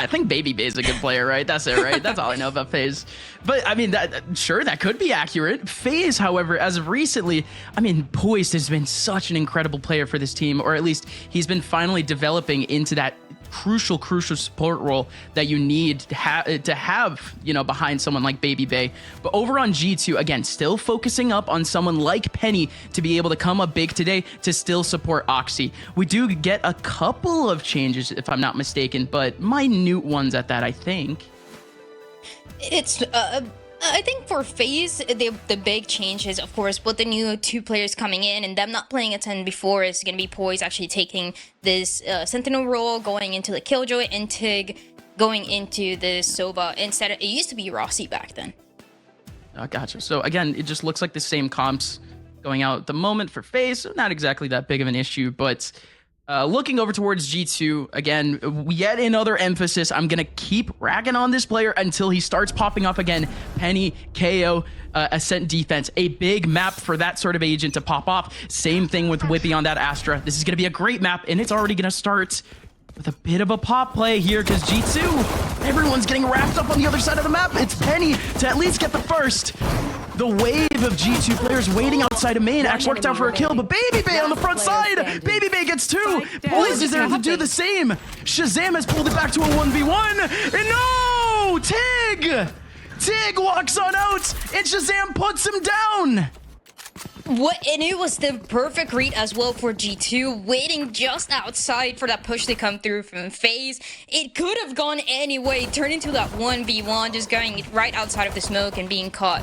I think BABYBAY is a good player, right? That's it, right? That's all I know about FaZe. But I mean, sure, that could be accurate. FaZe, however, as of recently, I mean, POISED has been such an incredible player for this team, or at least he's been finally developing into that crucial support role that you need to have, you know, behind someone like BABYBAY. But over on G2, again, still focusing up on someone like Penny to be able to come up big today to still support Oxy. We do get a couple of changes, if I'm not mistaken, but minute ones at that, I think. It's I think for FaZe, the big change is, of course, with the new 2 players coming in and them not playing a ton before, is going to be POISED actually taking this Sentinel role, going into the Killjoy, and TiGG going into the Sova instead of, it used to be Rossi back then. Gotcha. So again, it just looks like the same comps going out at the moment for FaZe, so not exactly that big of an issue, but looking over towards G2, again, yet another emphasis. I'm going to keep ragging on this player until he starts popping up again. Penny, KO, Ascent defense. A big map for that sort of agent to pop off. Same thing with Wippie on that Astra. This is going to be a great map, and it's already going to start with a bit of a pop play here because G2, everyone's getting wrapped up on the other side of the map. It's Penny to at least get the first. The wave of G2 players waiting outside of main actually worked out for a kill, but BABYBAY on the front side. BABYBAY gets 2. POISED is there to do the same. ShahZaM has pulled it back to a 1v1. And no! TiGG! TiGG walks on out, and ShahZaM puts him down. And it was the perfect read as well for G2, waiting just outside for that push to come through from FaZe. It could have gone anyway, turned into that 1v1, just going right outside of the smoke and being caught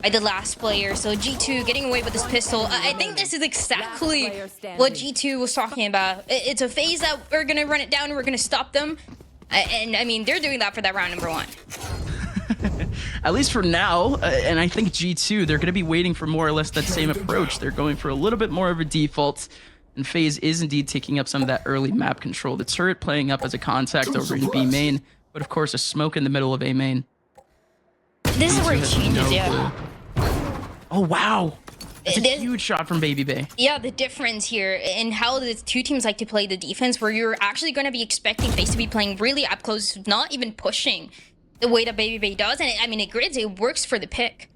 by the last player. So G2 getting away with this pistol. I think this is exactly what G2 was talking about. It's a phase that we're gonna run it down and we're gonna stop them. And I mean, they're doing that for that round number 1. At least for now, and I think G2, they're going to be waiting for more or less that same approach. They're going for a little bit more of a default, and FaZe is indeed taking up some of that early map control. The turret playing up as a contact over in B main, but of course a smoke in the middle of A main. This is where it changes, yeah. Oh, wow. That's a huge shot from BABYBAY. Yeah, the difference here in how the 2 teams like to play the defense, where you're actually going to be expecting FaZe to be playing really up close, not even pushing the way that BABYBAY does, and I mean, it grids, it works for the pick.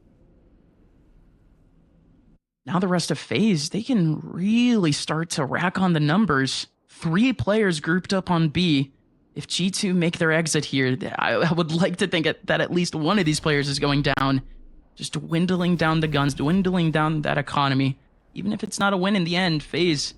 Now the rest of FaZe, they can really start to rack on the numbers. 3 players grouped up on B. If G2 make their exit here, I would like to think that at least one of these players is going down. Just dwindling down the guns, dwindling down that economy. Even if it's not a win in the end, FaZe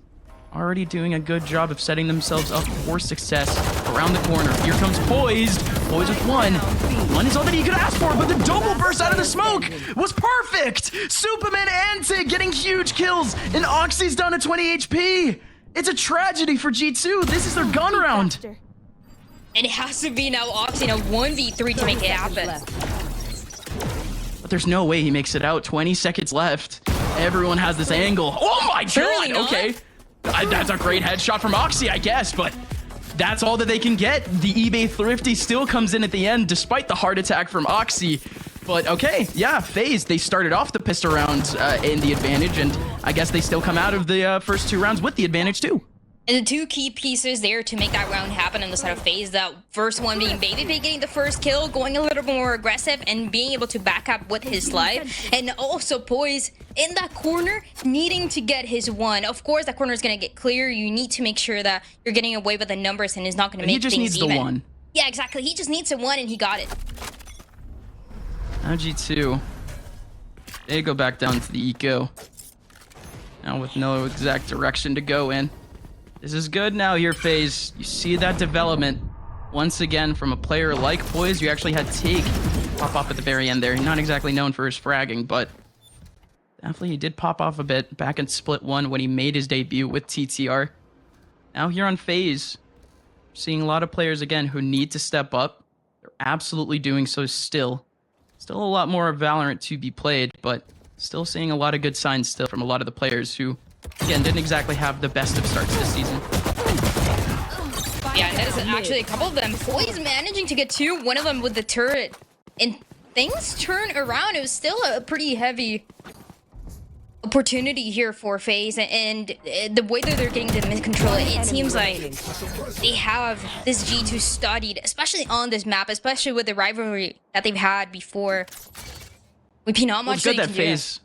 already doing a good job of setting themselves up for success around the corner. Here comes POISED. POISED with 1. 1 is all that he could ask for, but the double burst out of the smoke was perfect. Supamen and TiGG getting huge kills, and Oxy's down to 20 HP. It's a tragedy for G2. This is their gun round. And it has to be now Oxy in a 1v3 to make it happen. But there's no way he makes it out. 20 seconds left. Everyone has this angle. Oh my god, okay. That's a great headshot from Oxy, I guess, but that's all that they can get. The eBay Thrifty still comes in at the end, despite the heart attack from Oxy. But okay, yeah, FaZe, they started off the pistol round in the advantage, and I guess they still come out of the first 2 rounds with the advantage too. And the 2 key pieces there to make that round happen on the side of FaZe, that first one being BABYBAY getting the first kill, going a little bit more aggressive, and being able to back up with his life. And also POISED in that corner, needing to get his 1. Of course, that corner is going to get clear. You need to make sure that you're getting away with the numbers and is not going to make things even. He just needs the 1. Yeah, exactly. He just needs a 1, and he got it. Now G2, they go back down to the eco. Now with no exact direction to go in. This is good now here, FaZe. You see that development once again from a player like POISED. You actually had TiGG pop off at the very end there. Not exactly known for his fragging, but definitely he did pop off a bit back in Split 1 when he made his debut with TTR. Now here on FaZe, seeing a lot of players again who need to step up. They're absolutely doing so still. Still a lot more of Valorant to be played, but still seeing a lot of good signs still from a lot of the players who, again, didn't exactly have the best of starts this season. Yeah, that is actually a couple of them. POISED managing to get 2, one of them with the turret. And things turn around. It was still a pretty heavy opportunity here for FaZe, and the way that they're getting the mid control, it seems like they have this G2 studied, especially on this map, especially with the rivalry that they've had before. Would be not much it's good that FaZe.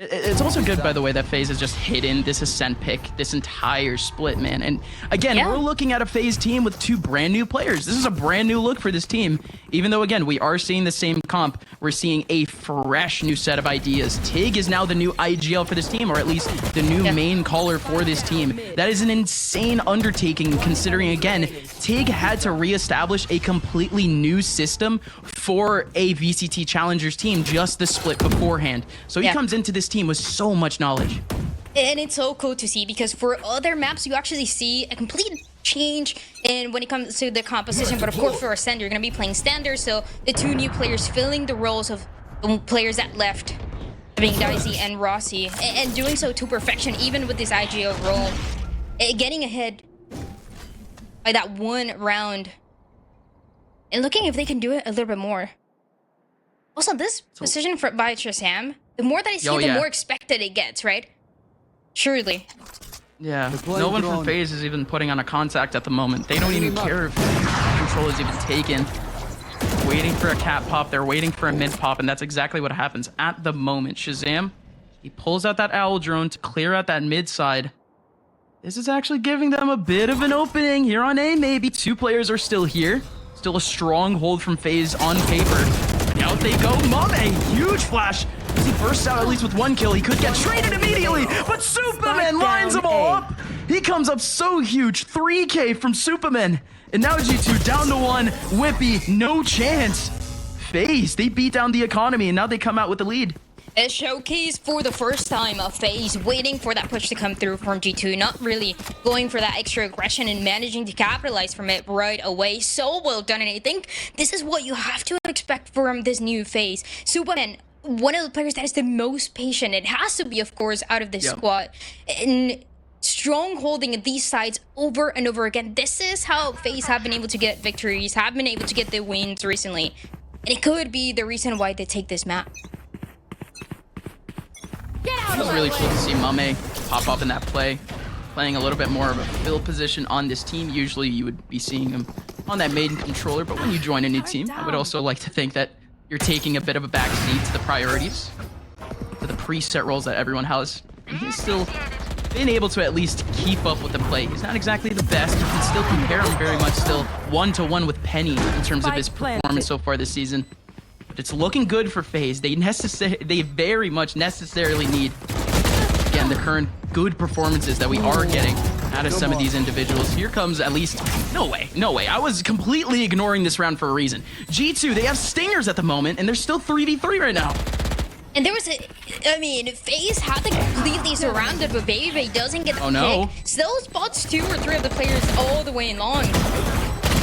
It's also good, by the way, that FaZe has just hidden this Ascent pick this entire split, man. And again, we're looking at a FaZe team with 2 brand new players. This is a brand new look for this team. Even though, again, we are seeing the same comp, we're seeing a fresh new set of ideas. TiGG is now the new IGL for this team, or at least the new main caller for this team. That is an insane undertaking, considering, again, TiGG had to reestablish a completely new system for a VCT Challengers team just the split beforehand. So he comes into this team with so much knowledge. And it's so cool to see, because for other maps you actually see a complete change in when it comes to the composition. But of course for Ascend, you're going to be playing standard, so the 2 new players filling the roles of the players that left, being Dicey and Rossi, and doing so to perfection, even with this IGO role, getting ahead by that 1 round and looking if they can do it a little bit more. Also, this position by ShahZaM, the more that I see, the more expected it gets, right? Surely. Yeah, no one from FaZe is even putting on a contact at the moment. They don't even care if control is even taken. Waiting for a cap pop, they're waiting for a mid pop, and that's exactly what happens at the moment. ShahZaM, he pulls out that owl drone to clear out that mid side. This is actually giving them a bit of an opening here on A, maybe. 2 players are still here. Still a strong hold from FaZe on paper. Out they go, mummAy, huge flash. As he bursts out at least with 1 kill, he could get traded immediately, but supamen lines them all up. He comes up so huge, 3K from supamen. And now G2 down to 1, wippie, no chance. FaZe, they beat down the economy, and now they come out with the lead. A showcase for the first time of FaZe, waiting for that push to come through from G2, not really going for that extra aggression and managing to capitalize from it right away. So well done, and I think this is what you have to expect from this new FaZe. supamen, one of the players that is the most patient. It has to be, of course, out of this squad. And strong holding these sides over and over again. This is how FaZe have been able to get victories, have been able to get the wins recently. And it could be the reason why they take this map. It was really cool to see mummAy pop up in that play, playing a little bit more of a fill position on this team. Usually you would be seeing him on that maiden controller, but when you join a new team, I would also like to think that you're taking a bit of a backseat to the priorities, to the preset roles that everyone has. And he's still been able to at least keep up with the play. He's not exactly the best. You can still compare him very much still 1-to-1 with Penny in terms of his performance so far this season. But it's looking good for FaZe. They very much necessarily need, again, the current good performances that we are getting out of some of these individuals. Here comes at least... No way. I was completely ignoring this round for a reason. G2, they have stingers at the moment, and they're still 3v3 right now. And there was FaZe had them completely surrounded, but BABYBAY doesn't get the pick. Still spots 2 or 3 of the players all the way long.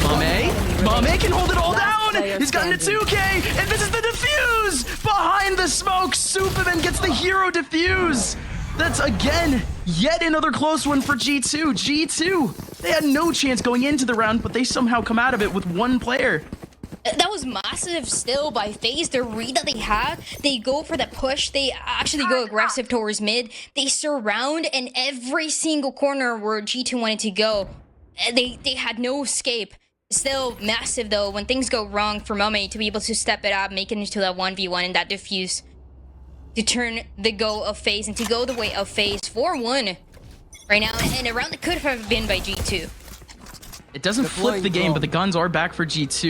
mummAy can hold it all down. He's gotten a 2K, and this is the defuse behind the smoke. supamen gets the hero defuse. That's, again, yet another close one for G2. G2, they had no chance going into the round, but they somehow come out of it with 1 player. That was massive still by FaZe. The read that they had, they go for that push. They actually go aggressive towards mid. They surround, and every single corner where G2 wanted to go, they had no escape. Still massive though when things go wrong for mummAy to be able to step it up, make it into that 1v1 and that diffuse to turn the go of FaZe and to go the way of FaZe 4-1 right now, and a round that could have been by G2. It doesn't flip the game, but the guns are back for G2.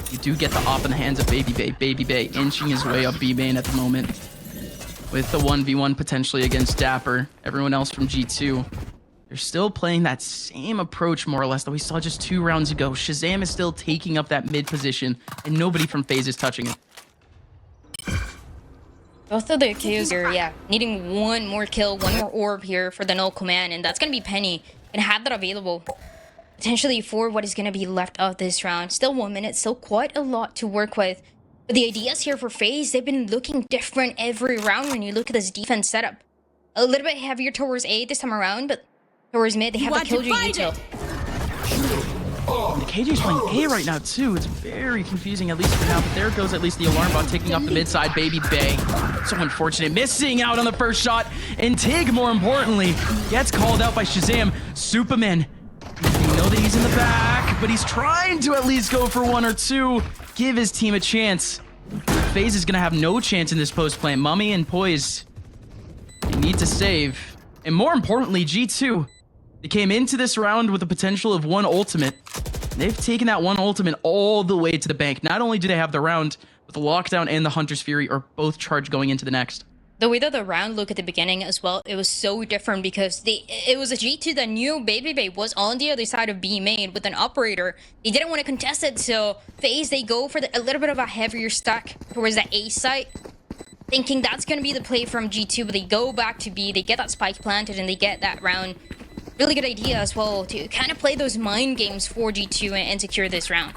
You do get the op in the hands of BABYBAY. BABYBAY inching his way up B main at the moment with the 1v1 potentially against dapr. Everyone else from G2, they're still playing that same approach more or less that we saw just 2 rounds ago. ShahZaM is still taking up that mid position, and nobody from FaZe is touching it. Both of the kills are, needing 1 more kill, 1 more orb here for the null command, and that's going to be Penny. Gonna have that available potentially for what is going to be left of this round. Still 1 minute, still quite a lot to work with. But the ideas here for FaZe, they've been looking different every round when you look at this defense setup. A little bit heavier towards A this time around, but towards mid, they have the Killjoy util. The KJ's playing A right now too. It's very confusing, at least for now. But there goes at least the alarm bot taking off the mid side. BABYBAY, so unfortunate, missing out on the first shot. And TiGG, more importantly, gets called out by ShahZaM. Supamen, you know that he's in the back, but he's trying to at least go for 1 or 2, give his team a chance. FaZe is gonna have no chance in this post plant. mummAy and POISED, they need to save. And more importantly, G2, they came into this round with the potential of 1 ultimate. They've taken that 1 ultimate all the way to the bank. Not only do they have the round, but the lockdown and the Hunter's Fury are both charged going into the next. The way that the round looked at the beginning as well, it was so different because it was a G2 that knew BABYBAY was on the other side of B main with an operator. They didn't want to contest it, so FaZe, they go for a little bit of a heavier stack towards the A site, thinking that's going to be the play from G2, but they go back to B, they get that spike planted, and they get that round. Really good idea as well to kind of play those mind games for G2 and secure this round.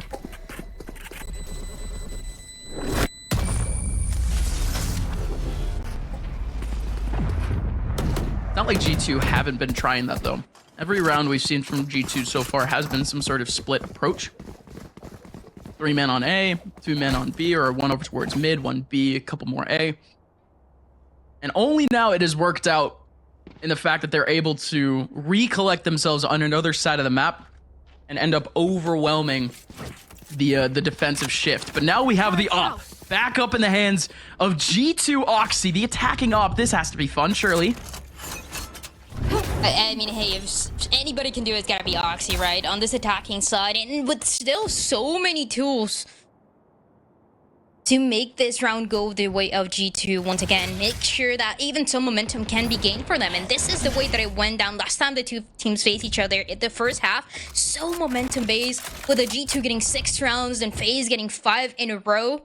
Not like G2 haven't been trying that though. Every round we've seen from G2 so far has been some sort of split approach. 3 men on A, 2 men on B, or 1 over towards mid, 1 B, a couple more A. And only now it has worked out in the fact that they're able to recollect themselves on another side of the map and end up overwhelming the defensive shift. But now we have the op back up in the hands of G2 Oxy, the attacking op. This has to be fun, surely. I mean, hey, if anybody can do it, it's gotta be Oxy, right? On this attacking side, and with still so many tools to make this round go the way of G2 once again. Make sure that even some momentum can be gained for them. And this is the way that it went down last time the two teams faced each other in the first half. So momentum based, with a G2 getting 6 rounds and FaZe getting 5 in a row.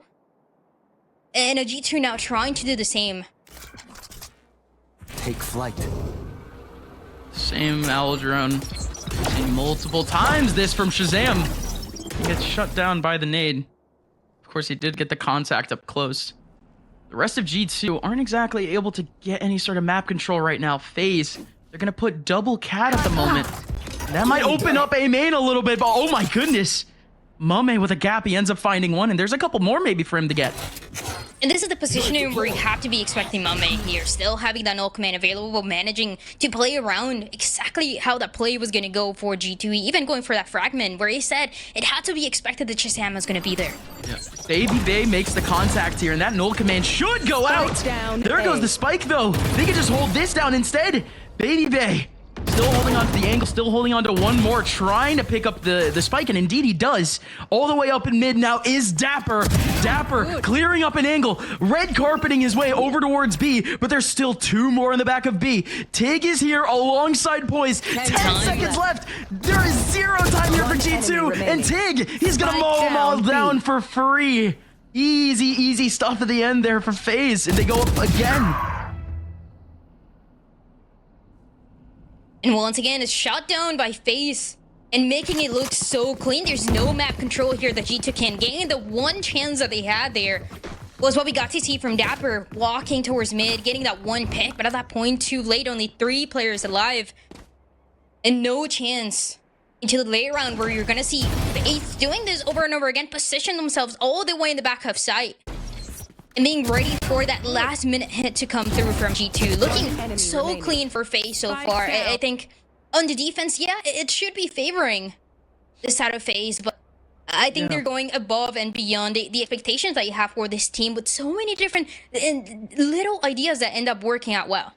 And a G2 now trying to do the same. Take flight. Same owl drone. Seen multiple times this from ShahZaM. He gets shut down by the nade. Of course, he did get the contact up close. The rest of G2 aren't exactly able to get any sort of map control right now. FaZe, they're going to put double cat at the moment. That might open up A main a little bit, but oh my goodness. mummAy with a gap, he ends up finding 1, and there's a couple more maybe for him to get. And this is the positioning where you have to be expecting mummAy here. Still having that null command available, managing to play around exactly how that play was going to go for G2. Even going for that fragment where he said it had to be expected that ShahZaM was going to be there. Yeah. BABYBAY makes the contact here, and that null command should go out. There goes the spike, though. They can just hold this down instead. BABYBAY still holding on to the angle, still holding on to 1 more, trying to pick up the spike, and indeed he does. All the way up in mid now is dapr. dapr clearing up an angle, red carpeting his way over towards B, but there's still 2 more in the back of B. TiGG is here alongside POISED. 10 seconds left. There is 0 time here for G2, and TiGG, he's gonna mow them all down for free. Easy, easy stuff at the end there for FaZe, and they go up again. And once again, it's shot down by FaZe and making it look so clean. There's no map control here that G2 can gain. The one chance that they had there was what we got to see from dapr, walking towards mid, getting that 1 pick, but at that point, too late, only 3 players alive. And no chance into the late round where you're gonna see FaZe doing this over and over again, position themselves all the way in the back of site. And being ready for that last minute hit to come through from G2. Looking so clean for FaZe so far. I think on the defense, yeah, it should be favoring this side of FaZe, but I think they're going above and beyond the expectations that you have for this team with so many different little ideas that end up working out well.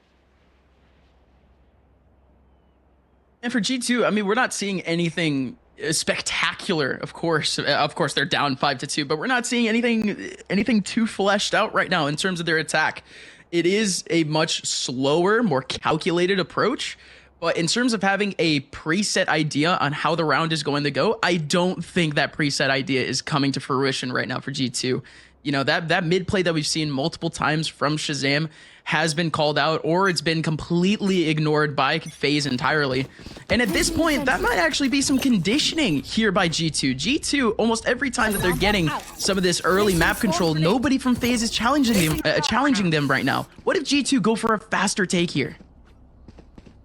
And for G2, I mean, we're not seeing anything spectacular. Of course they're down 5-2, but we're not seeing anything too fleshed out right now in terms of their attack. It is a much slower, more calculated approach, but in terms of having a preset idea on how the round is going to go, I don't think that preset idea is coming to fruition right now for G2. You know, that mid play that we've seen multiple times from ShahZaM has been called out, or it's been completely ignored by FaZe entirely. And at this point, that might actually be some conditioning here by G2. G2, almost every time that they're getting some of this early map control, nobody from FaZe is challenging them right now. What if G2 go for a faster take here?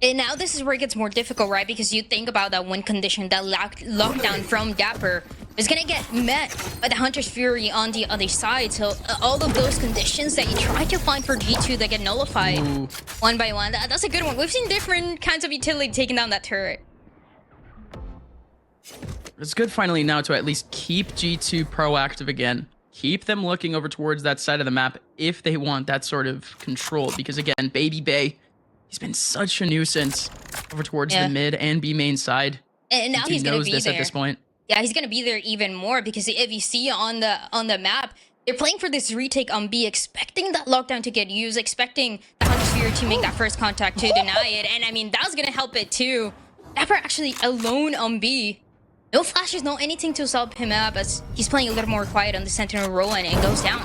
And now this is where it gets more difficult, right? Because you think about that win condition, that lockdown from dapr is gonna get met by the Hunter's Fury on the other side. So all of those conditions that you try to find for G2 that get nullified one by one, that's a good one. We've seen different kinds of utility taking down that turret. It's good finally now to at least keep G2 proactive again. Keep them looking over towards that side of the map if they want that sort of control. Because again, BABYBAY, he's been such a nuisance over towards the mid and B main side. And now he's gonna be there at this point. Yeah, he's gonna be there even more because if you see on the map, they're playing for this retake on B, expecting that lockdown to get used, expecting the Hunter's Fury to make that first contact to deny it. And I mean, that's gonna help it too. dapr actually alone on B. No flashes, no anything to sub him up as he's playing a little more quiet on the Sentinel role and it goes down.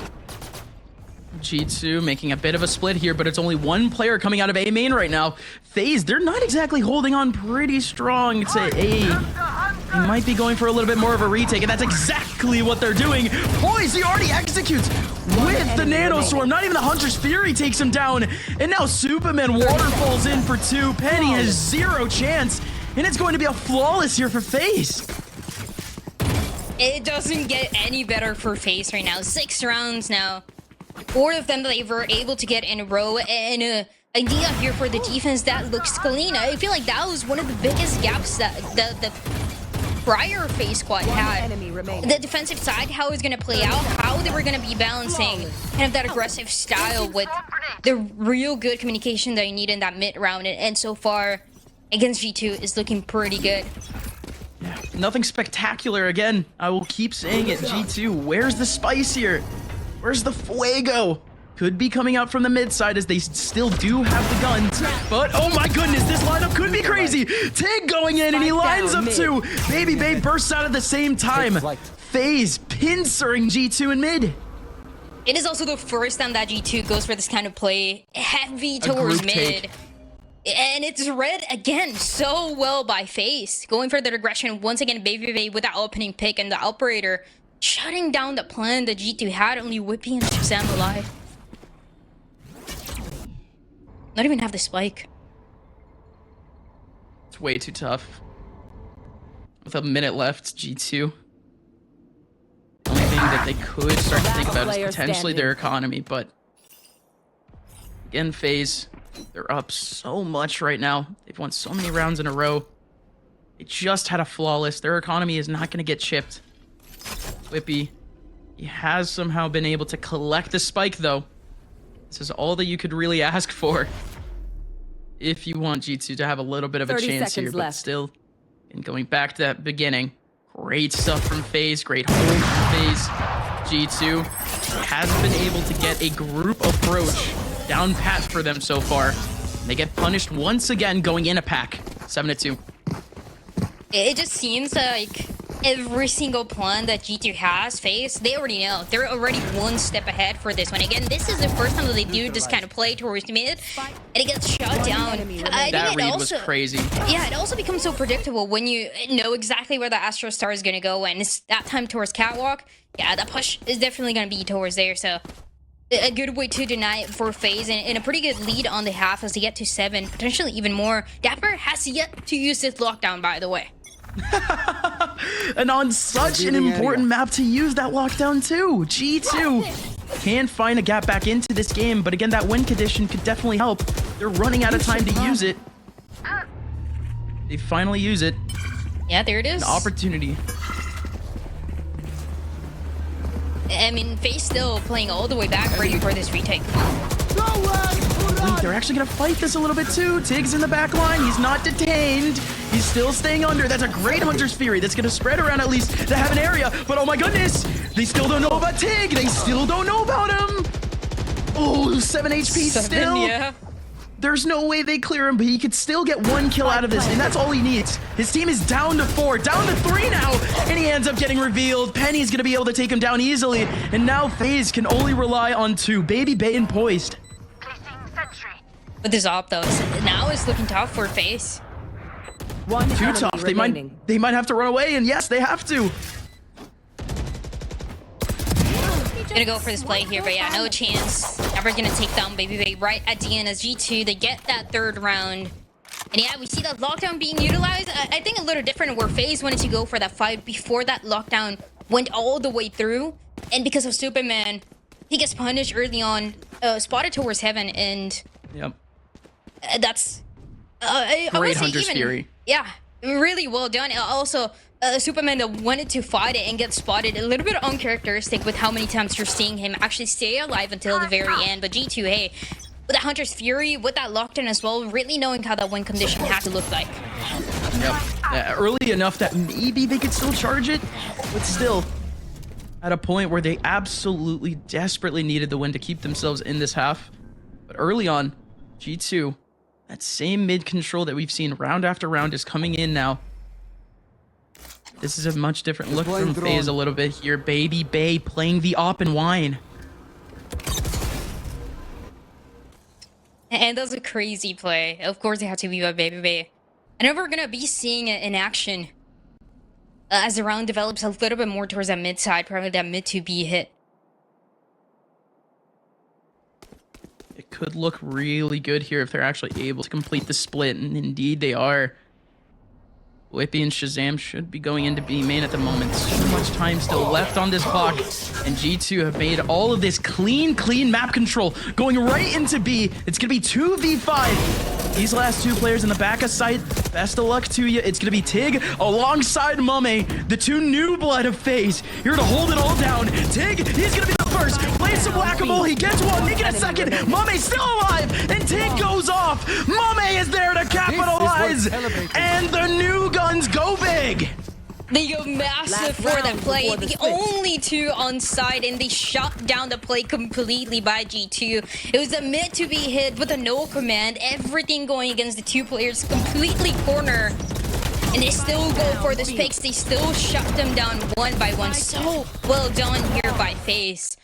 G2 making a bit of a split here, but it's only one player coming out of A main right now. FaZe, they're not exactly holding on pretty strong to A. They might be going for a little bit more of a retake, and that's exactly what they're doing. POISED, he already executes with the Nano Swarm. Not even the Hunter's Fury takes him down. And now supamen waterfalls in for 2. Penny has 0 chance, and it's going to be a flawless here for FaZe. It doesn't get any better for FaZe right now. 6 rounds now. 4 of them they were able to get in a row, and idea here for the defense that looks clean. I feel like that was one of the biggest gaps that the prior FaZe squad had. The defensive side, how it's going to play out, how they were going to be balancing kind of that aggressive style with the real good communication that you need in that mid round. And so far, against G2 is looking pretty good. Yeah, nothing spectacular again. I will keep saying it. G2, where's the spice here? Where's the fuego? Could be coming out from the mid side as they still do have the guns. But oh my goodness, this lineup could be crazy. TiGG going in and he lines up too. BABYBAY bursts out at the same time. FaZe pincering G2 in mid. It is also the first time that G2 goes for this kind of play heavy towards mid. Take. And it's read again so well by FaZe. Going for the aggression once again, BABYBAY with that opening pick and the operator shutting down the plan that G2 had, only wippie and ShahZaM alive. Not even have the spike. It's way too tough. With a minute left, G2. The only thing that they could start to think about is potentially their economy, but again, FaZe, they're up so much right now. They've won so many rounds in a row. They just had a flawless. Their economy is not going to get chipped. wippie, he has somehow been able to collect the spike, though. This is all that you could really ask for if you want G2 to have a little bit of a chance here, but still, and going back to that beginning, great stuff from FaZe, great hold from FaZe. G2 hasn't been able to get a group approach down pat for them so far. They get punished once again going in a pack, 7-2. It just seems like every single plan that G2 has FaZe, they already know. They're already one step ahead for this one. Again, this is the first time that they do this kind of play towards mid, and it gets shut down. That read was crazy. Yeah, it also becomes so predictable when you know exactly where the Astro Star is going to go, and it's that time towards Catwalk. Yeah, that push is definitely going to be towards there, so a good way to deny it for FaZe, and a pretty good lead on the half as they get to 7, potentially even more. dapr has yet to use this lockdown, by the way. And on such an important map to use that lockdown too. G2 can find a gap back into this game, but again, that win condition could definitely help. They're running out of time to use it. They finally use it. Yeah, there it is. An opportunity. I mean, FaZe still playing all the way back, ready for this retake. Wait, they're actually gonna fight this a little bit too. TiGG's in the back line. He's not detained. He's still staying under. That's a great Hunter's Fury. That's gonna spread around at least to have an area. But oh my goodness, they still don't know about TiGG. They still don't know about him. Oh, 7 HP still. Yeah. There's no way they clear him, but he could still get 1 kill out of this, and that's all he needs. His team is down to 4, down to 3 now, and he ends up getting revealed. Penny's gonna be able to take him down easily, and now FaZe can only rely on 2, BABYBAY and POISED. With this op though, now it's looking tough for FaZe. Too tough. They might have to run away, and yes, they have to. Gonna go for this play here, but yeah, no chance. dapr gonna take down BABYBAY right at the end as G2. They get that 3rd round, And yeah, we see that lockdown being utilized. I think a little different where FaZe wanted to go for that fight before that lockdown went all the way through. And because of supamen, he gets punished early on, spotted towards heaven, and yep. That's great Hunter's Fury. Yeah, really well done. Also, supamen that wanted to fight it and get spotted, a little bit uncharacteristic with how many times you're seeing him actually stay alive until the very end. But G2, hey, with that Hunter's Fury, with that lockdown as well, really knowing how that win condition has to look like. Yep. Early enough that maybe they could still charge it, but still at a point where they absolutely desperately needed the win to keep themselves in this half. But early on, G2, that same mid control that we've seen round after round is coming in now. This is a much different look from FaZe a little bit here. BABYBAY playing the op and wine. And that's a crazy play. Of course, it had to be by BABYBAY. I know we're gonna be seeing it in action as the round develops a little bit more towards that mid side, probably that mid to B hit. It could look really good here if they're actually able to complete the split, and indeed they are. wippie and ShahZaM should be going into B main at the moment. So much time still left on this clock, and G2 have made all of this clean map control, going right into B. It's gonna be 2v5. These last two players in the back of sight, best of luck to you. It's gonna be TiGG alongside mummAy, the two new blood of FaZe, here to hold it all down. TiGG, he's gonna be the first. Plays some whack-a-mole, he gets one, he gets a second. mummAy's still alive, and TiGG goes off. mummAy is there to capitalize, and the new guns go big. They go massive for that play. The only two on side, and they shut down the play completely by G2. It was a mid to be hit with a no command. Everything going against the two players completely corner. And they still go for the picks. They still shut them down one by one. So well done here by FaZe.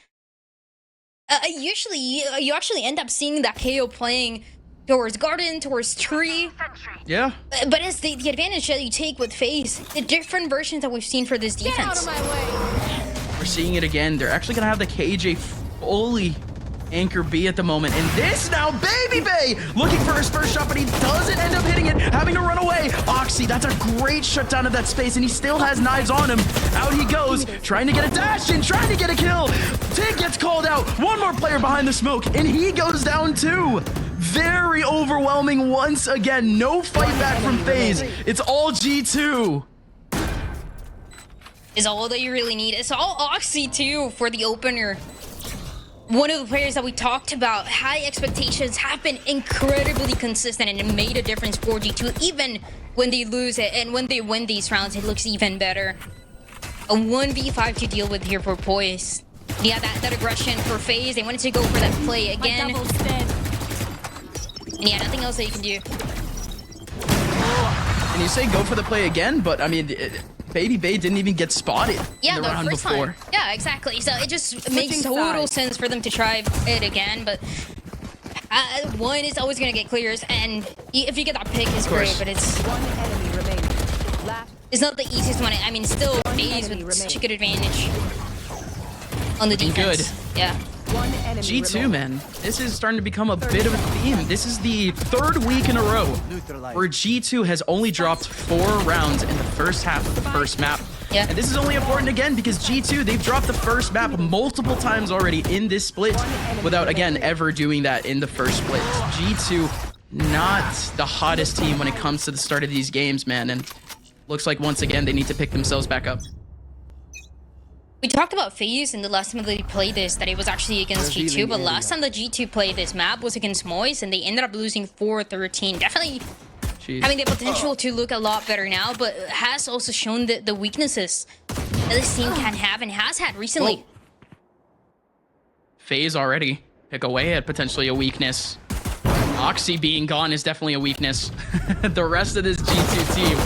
Usually, you actually end up seeing that KO playing towards garden, towards tree. Yeah. But it's the advantage that you take with FaZe, the different versions that we've seen for this defense. We're seeing it again. They're actually going to have the KJ fully anchor B at the moment. And this now, BABYBAY looking for his first shot, but he doesn't end up hitting it, having to run away. Oxy, that's a great shutdown of that space, and he still has knives on him. Out he goes, trying to get a dash in, trying to get a kill. TiGG gets called out. One more player behind the smoke, and he goes down too. Very overwhelming once again. No fight back from FaZe. It's all G2. Is all that you really need. It's all Oxy too for the opener. One of the players that we talked about, high expectations, have been incredibly consistent, and it made a difference for G2 even when they lose it, and when they win these rounds it looks even better. A 1v5 to deal with here for POISED. Yeah, that aggression for FaZe. They wanted to go for that play again. And yeah, nothing else that you can do. And you say go for the play again, but I mean, BABYBAY didn't even get spotted in the round first before. Time. Yeah, exactly. So it just makes total sense for them to try it again. But one is always going to get clears, and if you get that pick, it's great. But it's it's not the easiest one. I mean, still FaZe with such a good advantage on the defense. Good. Yeah. G2, man, this is starting to become a bit of a theme. This is the third week in a row where G2 has only dropped 4 rounds in the first half of the first map. Yeah. And this is only important again because G2, they've dropped the first map multiple times already in this split without, again, ever doing that in the first split. G2, not the hottest team when it comes to the start of these games, man. And looks like once again, they need to pick themselves back up. We talked about FaZe in the last time that they played this, that it was actually against G2, but last time the G2 played this map was against moist, and they ended up losing 4-13. Definitely having the potential to look a lot better now, but has also shown the weaknesses that this team can have and has had recently. FaZe already pick away at potentially a weakness. Oxy being gone is definitely a weakness. The rest of this G2 team.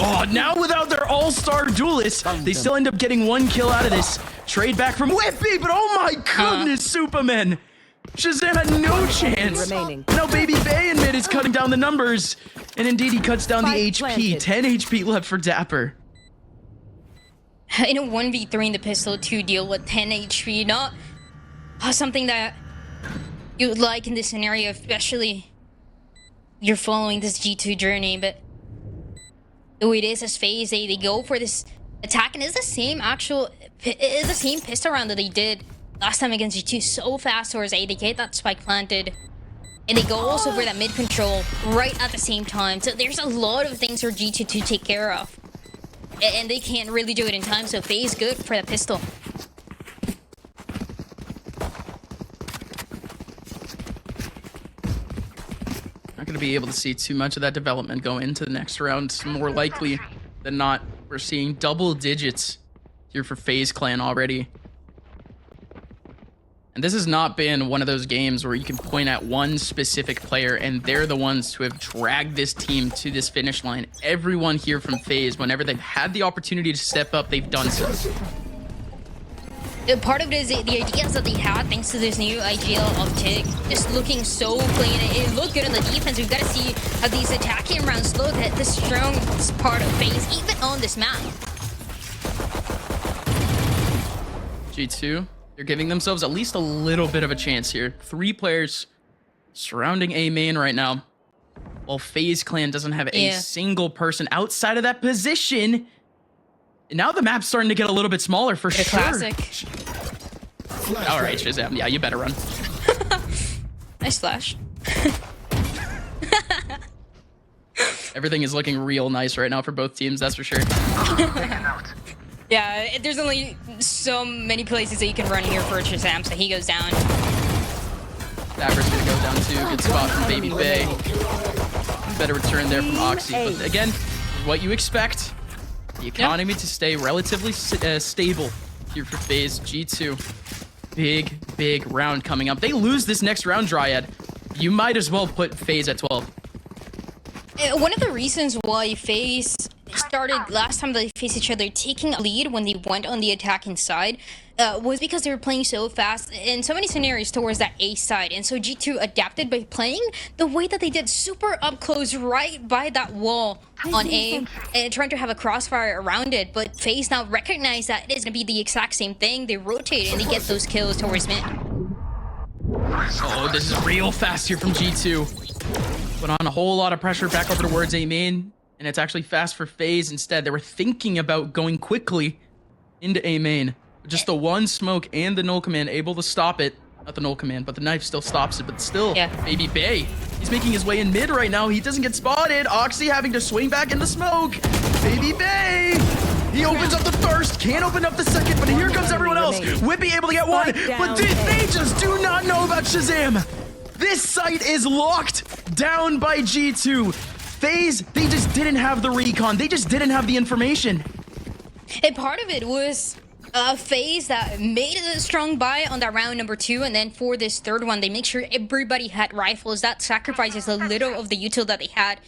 Oh, now without their all-star duelist, they still end up getting 1 kill out of this. Trade back from wippie, but oh my goodness, supamen. ShahZaM had no chance. Now BABYBAY in mid is cutting down the numbers. And indeed, he cuts down the HP. 10 HP left for dapr. In a 1v3 in the pistol to deal with 10 HP, not something that you would like in this scenario, especially you're following this G2 journey, but the way it is as FaZe, they go for this attack, and it's the same pistol round that they did last time against G2 so fast towards A. They get that spike planted, and they go also for that mid control right at the same time. So there's a lot of things for G2 to take care of, and they can't really do it in time. So FaZe good for that pistol. Not going to be able to see too much of that development go into the next round. More likely than not, we're seeing double digits here for FaZe Clan already. And this has not been one of those games where you can point at one specific player and they're the ones who have dragged this team to this finish line. Everyone here from FaZe, whenever they've had the opportunity to step up, they've done so. Part of it is the ideas that they had thanks to this new idea of TiGG just looking so clean. It looked good on the defense. We've got to see how these attacking rounds look at the strongest part of FaZe, even on this map. G2, they're giving themselves at least a little bit of a chance here. 3 players surrounding A main right now, while FaZe Clan doesn't have a single person outside of that position. And now the map's starting to get a little bit smaller for sure. Classic. All right, ShahZaM. Yeah, you better run. Nice flash. Everything is looking real nice right now for both teams, that's for sure. Yeah, there's only so many places that you can run here for ShahZaM, so he goes down. dapr's gonna go down too. Good spot from BABYBAY. Better return there from Oxy. But again, what you expect. The economy to stay relatively stable here for FaZe. G2. Big round coming up. They lose this next round, Dryad. You might as well put FaZe at 12. One of the reasons why FaZe started last time they faced each other taking a lead when they went on the attacking side was because they were playing so fast in so many scenarios towards that A side, and so G2 adapted by playing the way that they did, super up close right by that wall on A and trying to have a crossfire around it. But FaZe now recognize that it is going to be the exact same thing. They rotate and they get those kills towards mid. Oh, this is real fast here from G2. Put on a whole lot of pressure back over towards A main, and it's actually fast for FaZe instead. They were thinking about going quickly into A main. Just the one smoke and the null command able to stop it. Not the null command, but the knife still stops it. But still, BABYBAY, he's making his way in mid right now. He doesn't get spotted. Oxy having to swing back in the smoke. BABYBAY, he opens up the first, can't open up the second, but here comes everyone else. wippie able to get one, but they just do not know about ShahZaM. This site is locked down by G2. FaZe, they just didn't have the recon. They just didn't have the information. And part of it was FaZe that made a strong buy on that round number 2, and then for this third one, they make sure everybody had rifles. That sacrifices a little of the util that they had,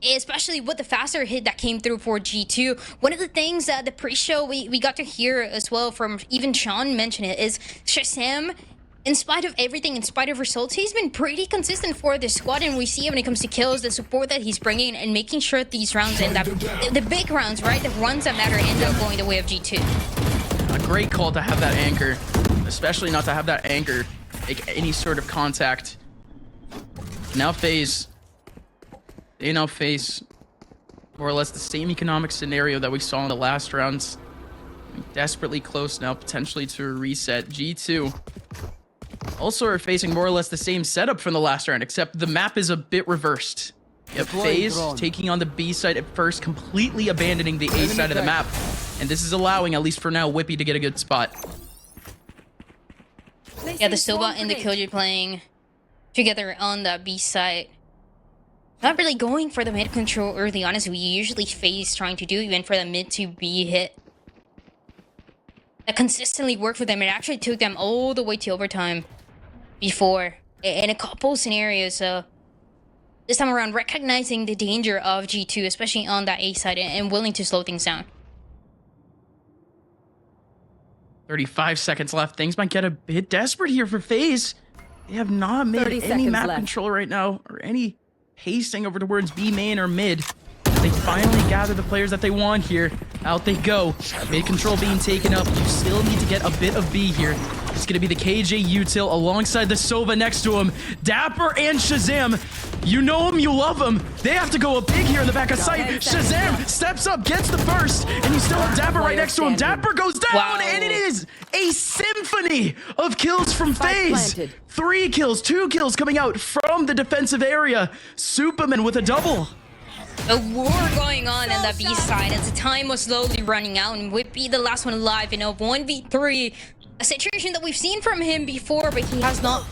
especially with the faster hit that came through for G2. One of the things that the pre-show we got to hear as well from even Sean mention it is ShahZaM, in spite of everything, in spite of results, he's been pretty consistent for this squad, and we see when it comes to kills, the support that he's bringing, and making sure these rounds end up, the big rounds, right, the ones that matter, end up going the way of G2. A great call to have that anchor, especially not to have that anchor make any sort of contact. Now FaZe, they now face more or less the same economic scenario that we saw in the last rounds. Desperately close now, potentially to a reset. G2 also are facing more or less the same setup from the last round, except the map is a bit reversed. Yep, FaZe taking on the B side at first, completely abandoning the A side of the map. And this is allowing, at least for now, wippie to get a good spot. Yeah, the Soba and the Killjoy playing together on the B side. Not really going for the mid control early on, as we usually FaZe trying to do, even for the mid to B hit. That consistently worked for them. It actually took them all the way to overtime before in a couple scenarios. So this time around, recognizing the danger of G2, especially on that A side, and willing to slow things down. 35 seconds left. Things might get a bit desperate here for FaZe. They have not made any map control right now, or any pacing over towards B main or mid. They finally gather the players that they want here. Out they go. Mid control being taken up. You still need to get a bit of B here. It's going to be the KJ util alongside the Sova next to him. dapr and ShahZaM. You know him, you love him. They have to go up big here in the back of sight. ShahZaM steps up, gets the first, and you still have dapr right next to him. dapr goes down, and it is a symphony of kills from FaZe. 3 kills, 2 kills coming out from the defensive area. Supamen with a double. A war going on the B side as the time was slowly running out, and wippie, the last one alive in a 1v3. A situation that we've seen from him before, but he has not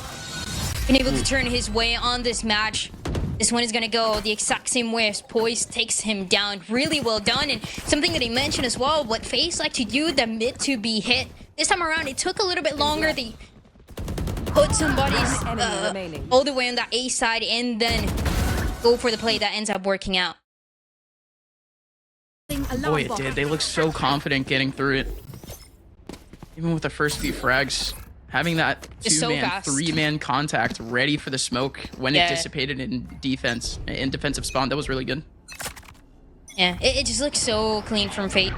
been able to turn his way on this match. This one is going to go the exact same way as POISED takes him down. Really well done, and something that he mentioned as well, what FaZe like to do, the mid to be hit. This time around, it took a little bit longer. They put somebody's all the way on that A side and then go for the play that ends up working out. Boy, it did. They look so confident getting through it. Even with the first few frags, having that 2-man, 3-man contact ready for the smoke when it dissipated in defense, in defensive spawn, that was really good. Yeah, it just looks so clean from FaZe.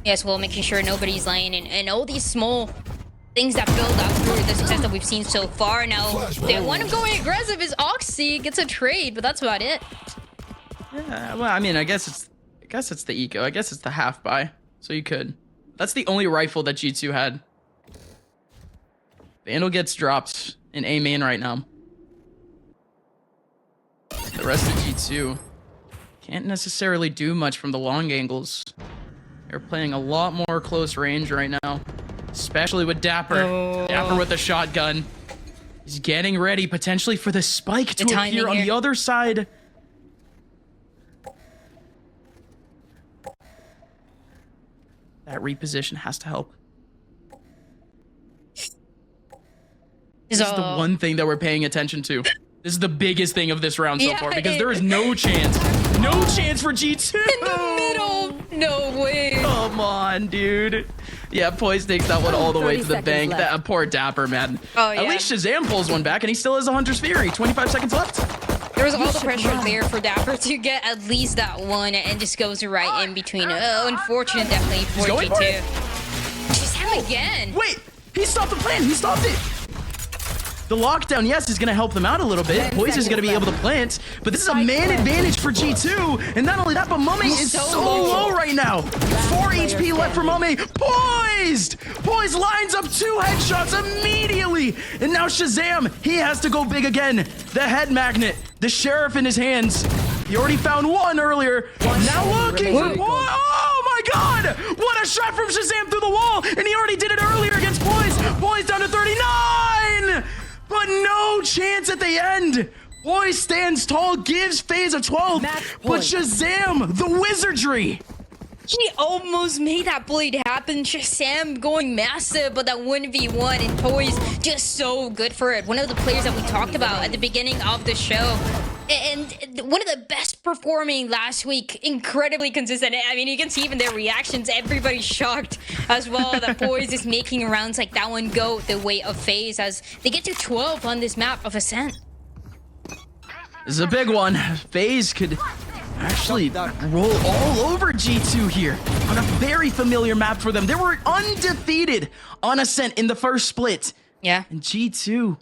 Yes, well, making sure nobody's lying and all these small things that build up through the success that we've seen so far. Now, the one going aggressive is Oxy, gets a trade, but that's about it. Yeah, well, I mean, I guess it's the eco. I guess it's the half buy, so you could. That's the only rifle that G2 had. Vandal gets dropped in A main right now. The rest of G2 can't necessarily do much from the long angles. They're playing a lot more close range right now, especially with dapr. dapr with the shotgun. He's getting ready potentially for the spike to appear on the other side. That reposition has to help. This is the one thing that we're paying attention to. This is the biggest thing of this round so far, because there is no chance for G2 in the middle. No way. Come on, dude. Yeah, POISED takes that one all the way to the bank. That poor dapr, man. Oh, yeah. At least ShahZaM pulls one back, and he still has a Hunter's Fury. 25 seconds left. There was all the pressure there for dapr to get at least that one, and just goes right in between. Unfortunate, definitely, for G2. ShahZaM again. Wait, he stopped the plan. He stopped it. The lockdown, yes, is going to help them out a little bit. POISED is going to be able to plant, but this is a man advantage for G2. And not only that, but mummAy is so low right now. 4 HP left for mummAy. POISED lines up 2 headshots immediately. And now ShahZaM, he has to go big again. The head magnet, the sheriff in his hands. He already found one earlier. Now looking for one. Oh my God! What a shot from ShahZaM through the wall. And he already did it earlier against POISED. POISED down to 39. But no chance at the end. POISED stands tall, gives FaZe a 12. But ShahZaM, the wizardry. He almost made that blade happen. ShahZaM going massive, but that 1v1 and POISED just so good for it. One of the players that we talked about at the beginning of the show. And one of the best performing last week, incredibly consistent. I mean, you can see even their reactions. Everybody's shocked as well that POISED is making rounds like that one go the way of FaZe as they get to 12 on this map of Ascent. This is a big one. FaZe could actually roll all over G2 here on a very familiar map for them. They were undefeated on Ascent in the first split. Yeah. And G2,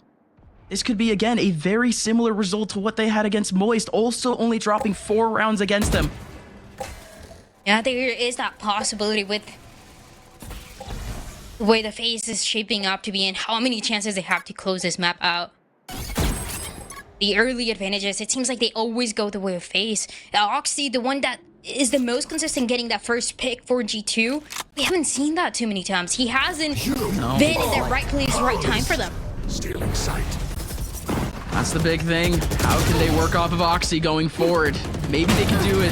this could be, again, a very similar result to what they had against Moist, also only dropping 4 rounds against them. Yeah, there is that possibility with the way the FaZe is shaping up to be and how many chances they have to close this map out. The early advantages, it seems like they always go the way of FaZe. Oxy, the one that is the most consistent getting that first pick for G2, we haven't seen that too many times. He hasn't been in the right place, right time for them. Stealing sight. That's the big thing. How can they work off of Oxy going forward? Maybe they can do it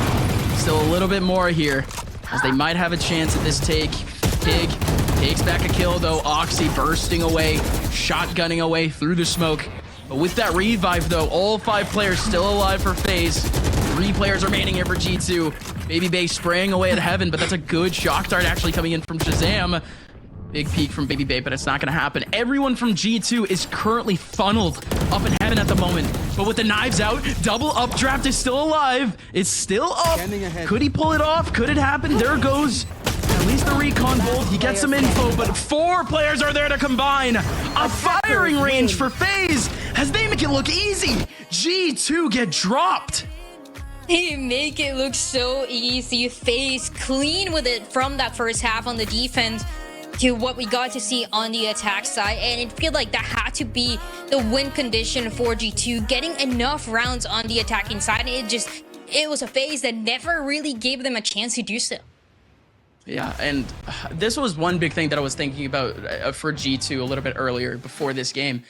still a little bit more here, as they might have a chance at this take. TiGG takes back a kill, though. Oxy bursting away, shotgunning away through the smoke. But with that revive, though, all 5 players still alive for FaZe. 3 players remaining here for G2. BABYBAY spraying away at heaven, but that's a good shock dart actually coming in from ShahZaM. Big peek from BABYBAY, but it's not going to happen. Everyone from G2 is currently funneled up in heaven at the moment. But with the knives out, double updraft is still alive. It's still up. Could he pull it off? Could it happen? There goes at least the recon bolt. He gets some info, but 4 players are there to combine. A firing range for FaZe as they make it look easy. G2 get dropped. They make it look so easy. FaZe clean with it from that first half on the defense to what we got to see on the attack side, and it feels like that had to be the win condition for G2, getting enough rounds on the attacking side. It was a FaZe that never really gave them a chance to do so. Yeah, and this was one big thing that I was thinking about for G2 a little bit earlier before this game.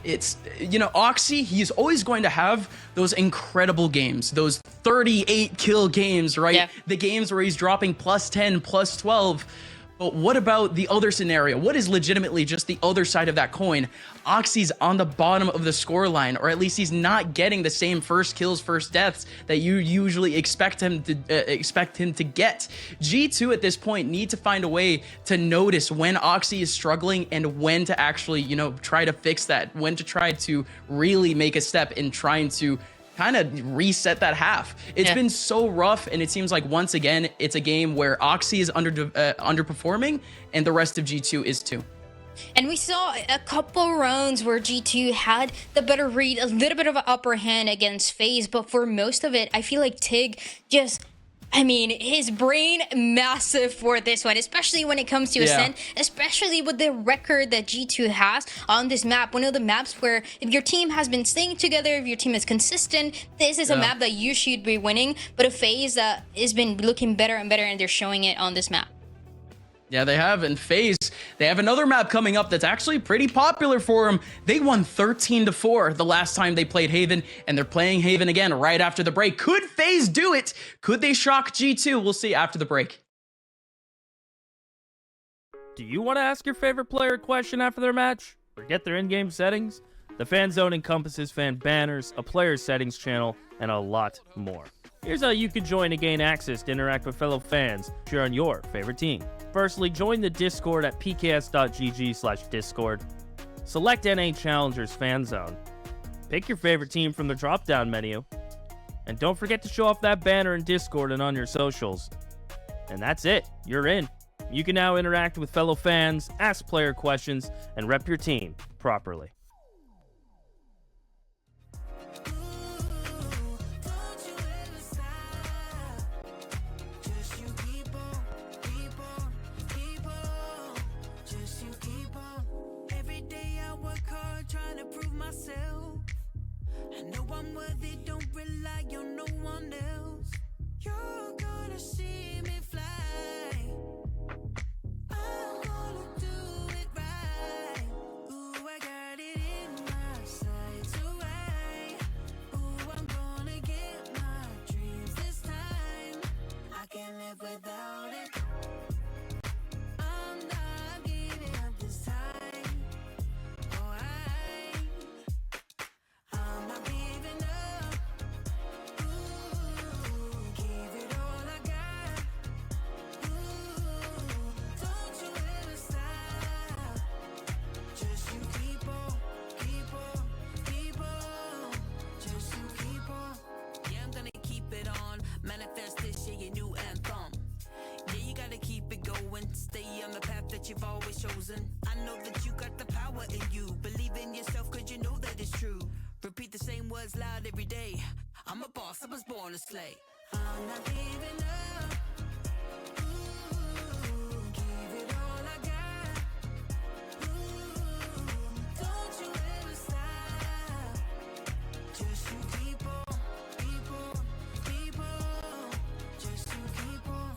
It's, you know, Oxy, he's always going to have those incredible games, those 38 kill games, right? Yeah. The games where he's dropping plus 10, plus 12. But what about the other scenario? What is legitimately just the other side of that coin? Oxy's on the bottom of the score line, or at least he's not getting the same first kills, first deaths that you usually expect him to get. G2 at this point need to find a way to notice when Oxy is struggling and when to actually, you know, try to fix that, when to try to really make a step in trying to kind of reset that half. It's been so rough, and it seems like once again it's a game where Oxy is underperforming and the rest of G2 is too. And we saw a couple rounds where G2 had the better read, a little bit of an upper hand against FaZe, but for most of it I feel like TiGG just, I mean, his brain massive for this one, especially when it comes to Ascent, especially with the record that G2 has on this map. One of the maps where if your team has been staying together, if your team is consistent, this is a map that you should be winning. But a FaZe that has been looking better and better, and they're showing it on this map. Yeah, they have. And FaZe, they have another map coming up that's actually pretty popular for them. They won 13-4 the last time they played Haven, and they're playing Haven again right after the break. Could FaZe do it? Could they shock G2? We'll see after the break. Do you want to ask your favorite player a question after their match? Or get their in-game settings? The Fan Zone encompasses fan banners, a player settings channel, and a lot more. Here's how you can join to gain access to interact with fellow fans, cheer on your favorite team. Firstly, join the Discord at pks.gg/discord. Select NA Challengers Fan Zone. Pick your favorite team from the drop-down menu. And don't forget to show off that banner in Discord and on your socials. And that's it. You're in. You can now interact with fellow fans, ask player questions, and rep your team properly. I know I'm worthy, don't rely on no one else. You're gonna see me fly. I'm gonna do it right. Ooh, I got it in my sights. Ooh, I'm gonna get my dreams this time. I can't live without it. I'm not giving up this time. Oh, I'm not giving up. Ooh, give it all I got. Ooh, don't you ever stop. Just you keep on, keep on, keep on. Just you keep on. Yeah, I'm gonna keep it on. Manifest this year, your new anthem. Yeah, you gotta keep it going. Stay on the path that you've always chosen. I know that you got the power in you. Believe in yourself, cause you know that it's true. Repeat the same words loud every day. I'm a boss, I was born to slay. I'm not giving up. Ooh, give it all I got. Ooh, don't you ever stop. Just you keep on, keep on, keep on. Just you keep on.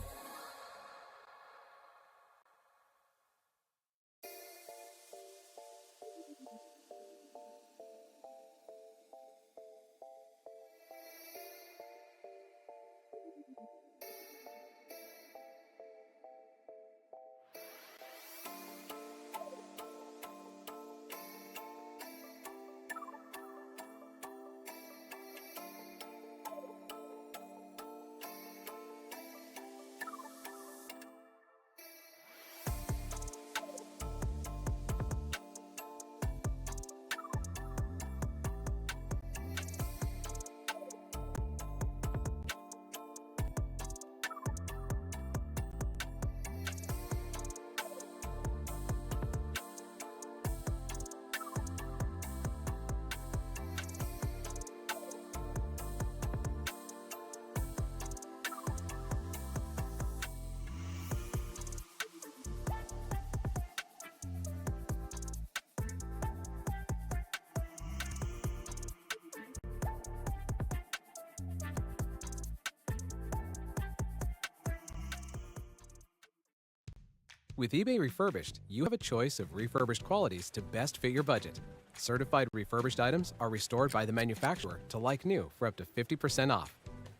With eBay Refurbished, you have a choice of refurbished qualities to best fit your budget. Certified refurbished items are restored by the manufacturer to like new for up to 50% off.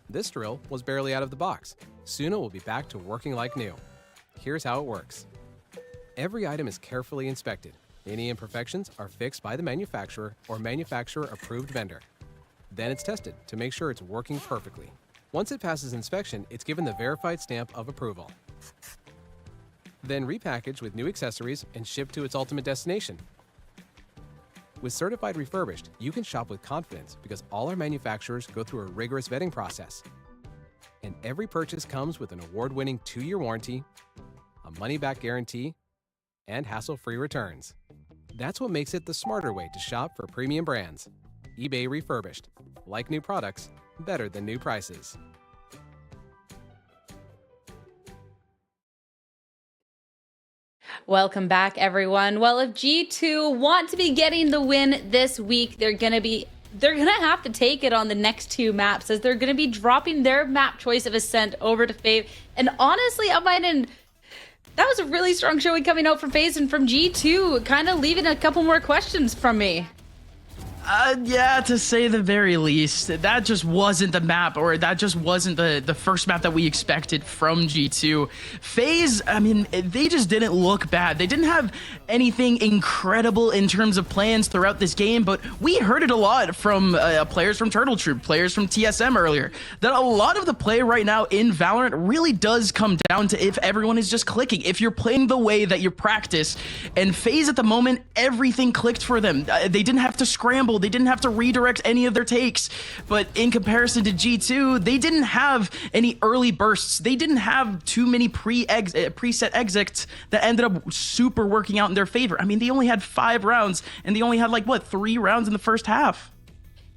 This drill was barely out of the box. Soon it will be back to working like new. Here's how it works. Every item is carefully inspected. Any imperfections are fixed by the manufacturer or manufacturer-approved vendor. Then it's tested to make sure it's working perfectly. Once it passes inspection, it's given the verified stamp of approval. Then repackaged with new accessories and shipped to its ultimate destination. With Certified Refurbished, you can shop with confidence because all our manufacturers go through a rigorous vetting process. And every purchase comes with an award-winning 2-year warranty, a money-back guarantee, and hassle-free returns. That's what makes it the smarter way to shop for premium brands. eBay Refurbished. Like new products, better than new prices. Welcome back, everyone. Well, if G2 want to be getting the win this week, they're gonna have to take it on the next 2 maps, as they're gonna be dropping their map choice of Ascent over to FaZe. And honestly, that was a really strong showing coming out from FaZe and from G2, kind of leaving a couple more questions from me. Yeah, to say the very least. That just wasn't the map, or that just wasn't the first map that we expected from G2. FaZe, I mean, they just didn't look bad. They didn't have anything incredible in terms of plans throughout this game, but we heard it a lot from players from Turtle Troop, players from TSM earlier, that a lot of the play right now in Valorant really does come down to if everyone is just clicking, if you're playing the way that you practice. And FaZe at the moment, everything clicked for them. They didn't have to scramble. They didn't have to redirect any of their takes. But in comparison to G2, they didn't have any early bursts. They didn't have too many preset exits that ended up super working out in their favor. I mean, they only had 5 rounds, and they only had, like, what, 3 rounds in the first half.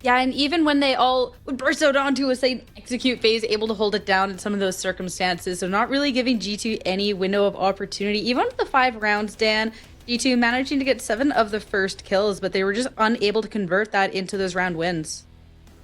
Yeah, and even when they all would burst out onto us, they execute FaZe, able to hold it down in some of those circumstances. So not really giving G2 any window of opportunity. Even with the 5 rounds, Dan, G2 managing to get 7 of the first kills, but they were just unable to convert that into those round wins.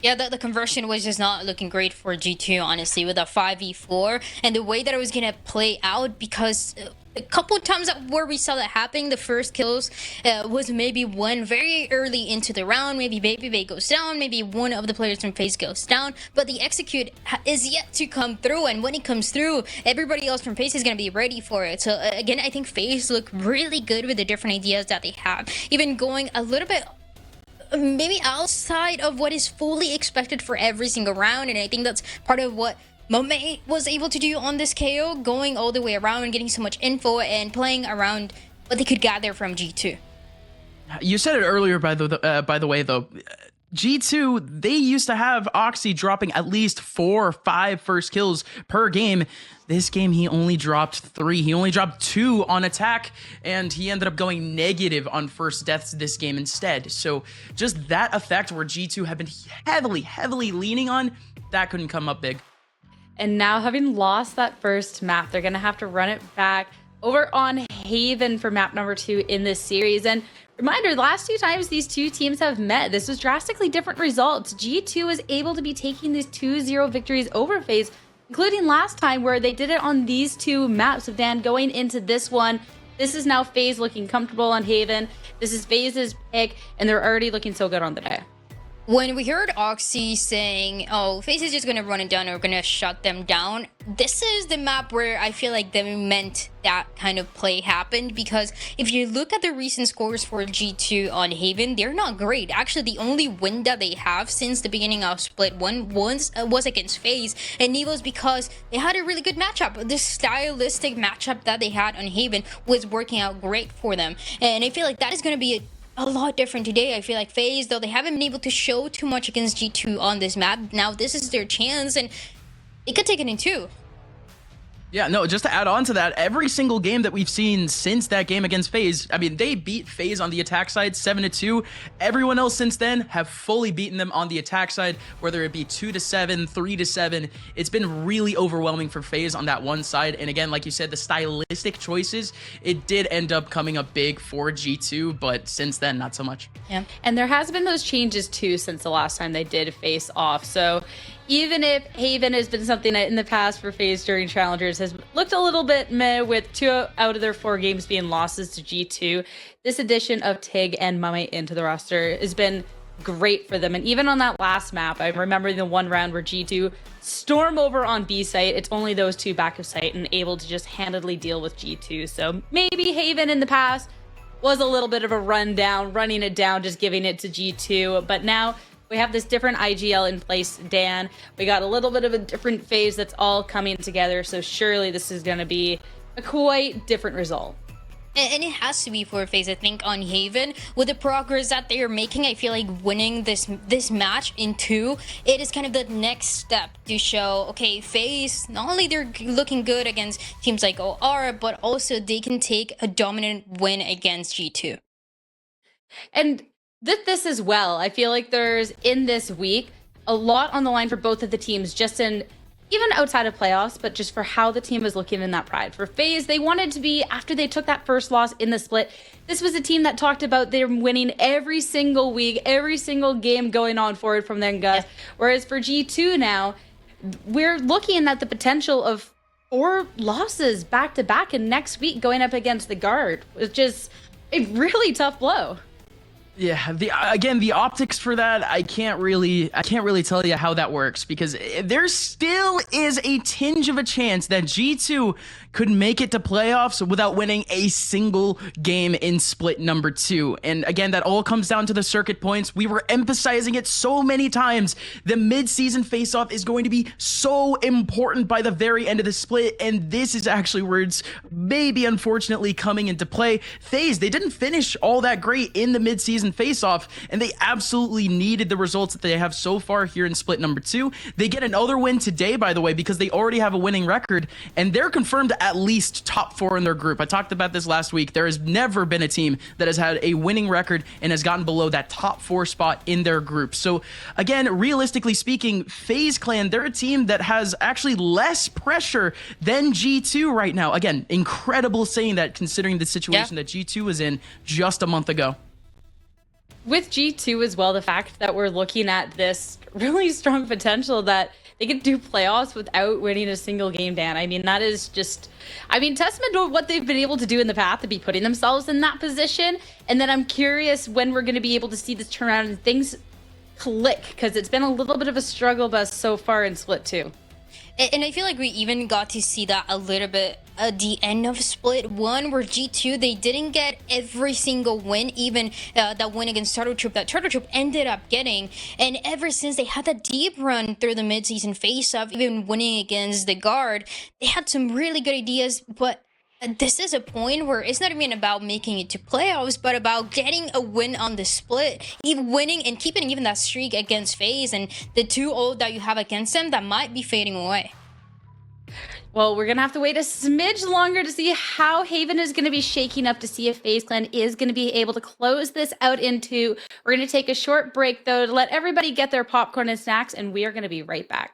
Yeah, the conversion was just not looking great for G2, honestly, with a 5v4 and the way that it was going to play out, because a couple of times where we saw that happening, the first kills was maybe one very early into the round, maybe BABYBAY goes down, maybe one of the players from FaZe goes down, but the execute is yet to come through, and when it comes through, everybody else from FaZe is going to be ready for it. So again, I think FaZe look really good with the different ideas that they have, even going a little bit maybe outside of what is fully expected for every single round, and I think that's part of what mummAy was able to do on this KO, going all the way around and getting so much info and playing around what they could gather from G2. You said it earlier, by the way, though. G2, they used to have Oxy dropping at least 4 or 5 first kills per game. This game, he only dropped 3. He only dropped 2 on attack, and he ended up going negative on first deaths this game instead. So just that effect where G2 have been heavily leaning on, that couldn't come up big. And now, having lost that first map, they're going to have to run it back over on Haven for map number 2 in this series. And reminder, the last 2 times these 2 teams have met, this was drastically different results. G2 was able to be taking these 2-0 victories over FaZe, including last time where they did it on these 2 maps. So Dan, going into this one, this is now FaZe looking comfortable on Haven. This is FaZe's pick, and they're already looking so good on the day. When we heard Oxy saying, oh, FaZe is just going to run it down or we're going to shut them down, this is the map where I feel like they meant that kind of play happened, because if you look at the recent scores for G2 on Haven, they're not great. Actually, the only win that they have since the beginning of Split 1 was against FaZe, and it was because they had a really good matchup. The stylistic matchup that they had on Haven was working out great for them, and I feel like that is going to be a lot different today. I feel like FaZe, though they haven't been able to show too much against G2 on this map, now this is their chance, and it could take it in 2. Yeah, no, just to add on to that, every single game that we've seen since that game against FaZe, I mean, they beat FaZe on the attack side 7-2. Everyone else since then have fully beaten them on the attack side, whether it be 2-7, 3-7. It's been really overwhelming for FaZe on that one side. And again, like you said, the stylistic choices, it did end up coming up big for G2, but since then, not so much. Yeah, and there has been those changes too since the last time they did face off. So even if Haven has been something that in the past for FaZe during Challengers has looked a little bit meh with 2 out of their 4 games being losses to G2, this addition of TiGG and mummAy into the roster has been great for them. And even on that last map, I remember the one round where G2 storm over on B site. It's only those 2 back of site and able to just handedly deal with G2. So maybe Haven in the past was a little bit of a rundown, running it down, just giving it to G2. But now we have this different IGL in place, Dan. We got a little bit of a different phase that's all coming together. So surely this is going to be a quite different result. And it has to be for FaZe, I think, on Haven. With the progress that they are making, I feel like winning this match in 2, it is kind of the next step to show, okay, FaZe, not only they're looking good against teams like OR, but also they can take a dominant win against G2. And this as well, I feel like there's, in this week, a lot on the line for both of the teams, just in, even outside of playoffs, but just for how the team is looking in that pride. For FaZe, they wanted to be, after they took that first loss in the split, this was a team that talked about they're winning every single week, every single game going on forward from their guts. Yeah. Whereas for G2 now, we're looking at the potential of 4 losses back-to-back and next week going up against the Guard, which is a really tough blow. Yeah, the optics for that, I can't really tell you how that works, because there still is a tinge of a chance that G2 could make it to playoffs without winning a single game in split number 2. And again, that all comes down to the circuit points. We were emphasizing it so many times. The mid-season face-off is going to be so important by the very end of the split, and this is actually where it's maybe unfortunately coming into play. FaZe, they didn't finish all that great in the mid-season face-off, and they absolutely needed the results that they have so far here in split number 2. They get another win today, by the way, because they already have a winning record, and they're confirmed at least top 4 in their group. I talked about this last week. There has never been a team that has had a winning record and has gotten below that top 4 spot in their group. So again, realistically speaking, FaZe Clan, they're a team that has actually less pressure than G2 right now. Again, incredible saying that considering the situation that G2 was in just a month ago. With G2 as well, the fact that we're looking at this really strong potential that they could do playoffs without winning a single game, Dan. I mean, that is just, I mean, testament to what they've been able to do in the past to be putting themselves in that position. And then I'm curious when we're going to be able to see this turn around and things click, because it's been a little bit of a struggle bus so far in Split 2. And I feel like we even got to see that a little bit at the end of Split 1, where G2, they didn't get every single win, even that win against Turtle Troop that Turtle Troop ended up getting. And ever since they had that deep run through the mid-season face-off, even winning against the Guard, they had some really good ideas, but this is a point where it's not even about making it to playoffs, but about getting a win on the split, even winning and keeping even that streak against FaZe and the 2-0 that you have against them that might be fading away. Well, we're going to have to wait a smidge longer to see how Haven is going to be shaking up, to see if FaZe Clan is going to be able to close this out into. We're going to take a short break, though, to let everybody get their popcorn and snacks, and we are going to be right back.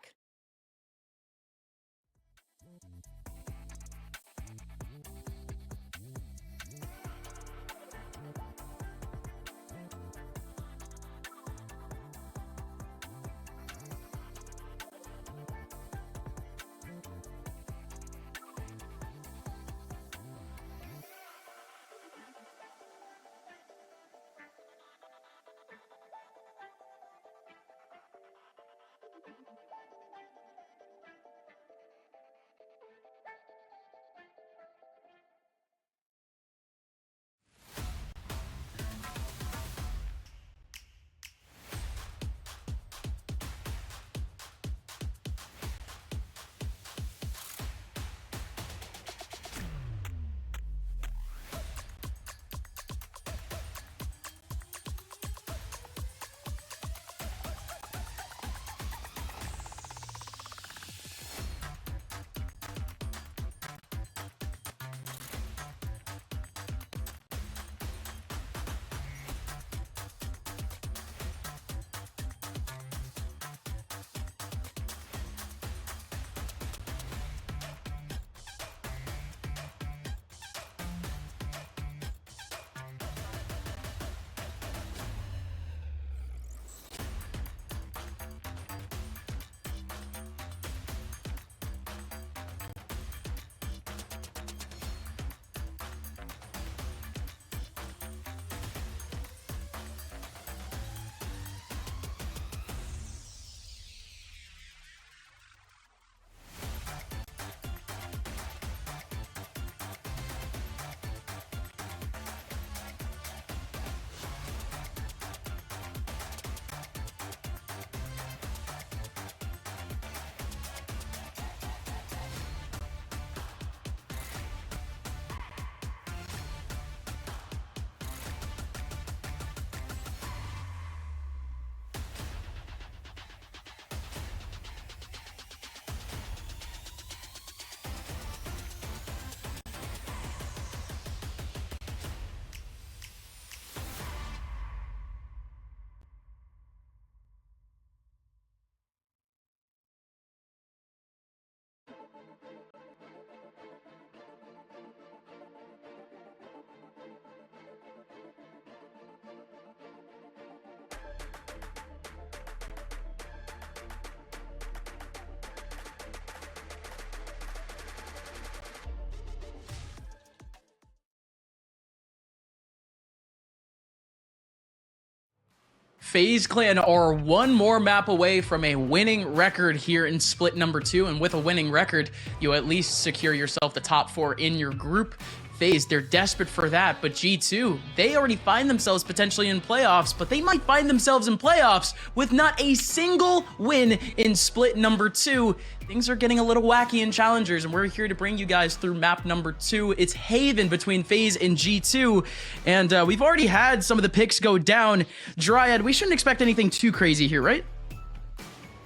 FaZe Clan are one more map away from a winning record here in split number 2, and with a winning record, you at least secure yourself the top 4 in your group. FaZe, they're desperate for that, but G2, they already find themselves potentially in playoffs, but they might find themselves in playoffs with not a single win in split number 2. Things are getting a little wacky in challengers, and we're here to bring you guys through map number 2. It's Haven between FaZe and G2, and we've already had some of the picks go down. Dryad, we shouldn't expect anything too crazy here, right?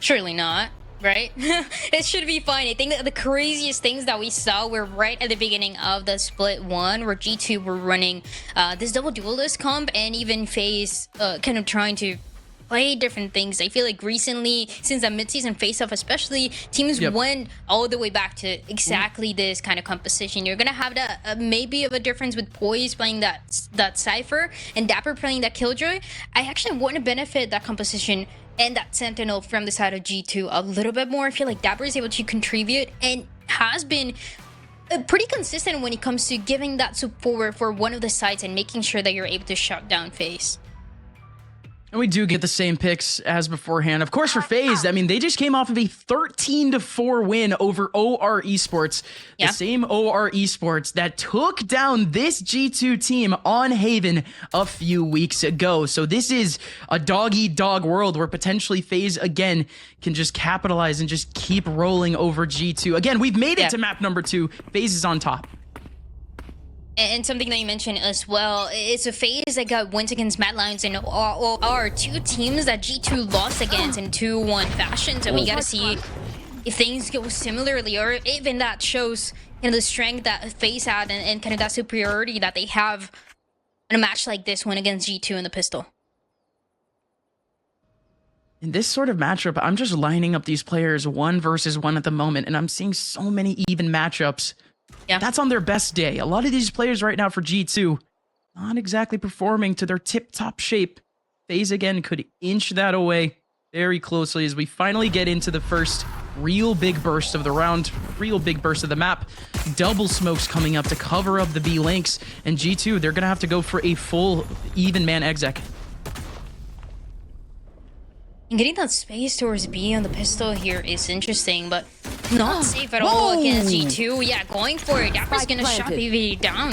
Surely not. Right? It should be fine. I think that the craziest things that we saw were right at the beginning of the split 1, where G2 were running this double duelist comp, and even FaZe kind of trying to play different things. I feel like recently, since the mid-season face-off especially, teams went all the way back to exactly this kind of composition. You're gonna have that maybe of a difference with POISED playing that Cypher and dapr playing that Killjoy. I actually want to benefit that composition and that Sentinel from the side of G2 a little bit more. I feel like dapr is able to contribute and has been pretty consistent when it comes to giving that support for one of the sides and making sure that you're able to shut down FaZe. And we do get the same picks as beforehand. Of course, for FaZe, I mean, they just came off of a 13-4 win over OR Esports. The same OR Esports that took down this G2 team on Haven a few weeks ago. So this is a dog-eat-dog world where potentially FaZe, again, can just capitalize and just keep rolling over G2. Again, we've made it to map number 2. FaZe is on top. And something that you mentioned as well, it's a FaZe that got wins against Mad Lions and OR, two teams that G2 lost against in 2-1 fashion. So we gotta see if things go similarly, or even that shows the strength that FaZe had and kind of that superiority that they have in a match like this one against G2 in the pistol. In this sort of matchup, I'm just lining up these players 1 versus 1 at the moment, and I'm seeing so many even matchups. That's on their best day. A lot of these players right now for G2, not exactly performing to their tip-top shape. FaZe, again, could inch that away very closely as we finally get into the first real big burst of the round, real big burst of the map. Double smokes coming up to cover up the B links, and G2, they're going to have to go for a full even man exec. And getting that space towards B on the pistol here is interesting, but not safe at all against G2. Yeah, going for it. dapr's gonna shut BB down.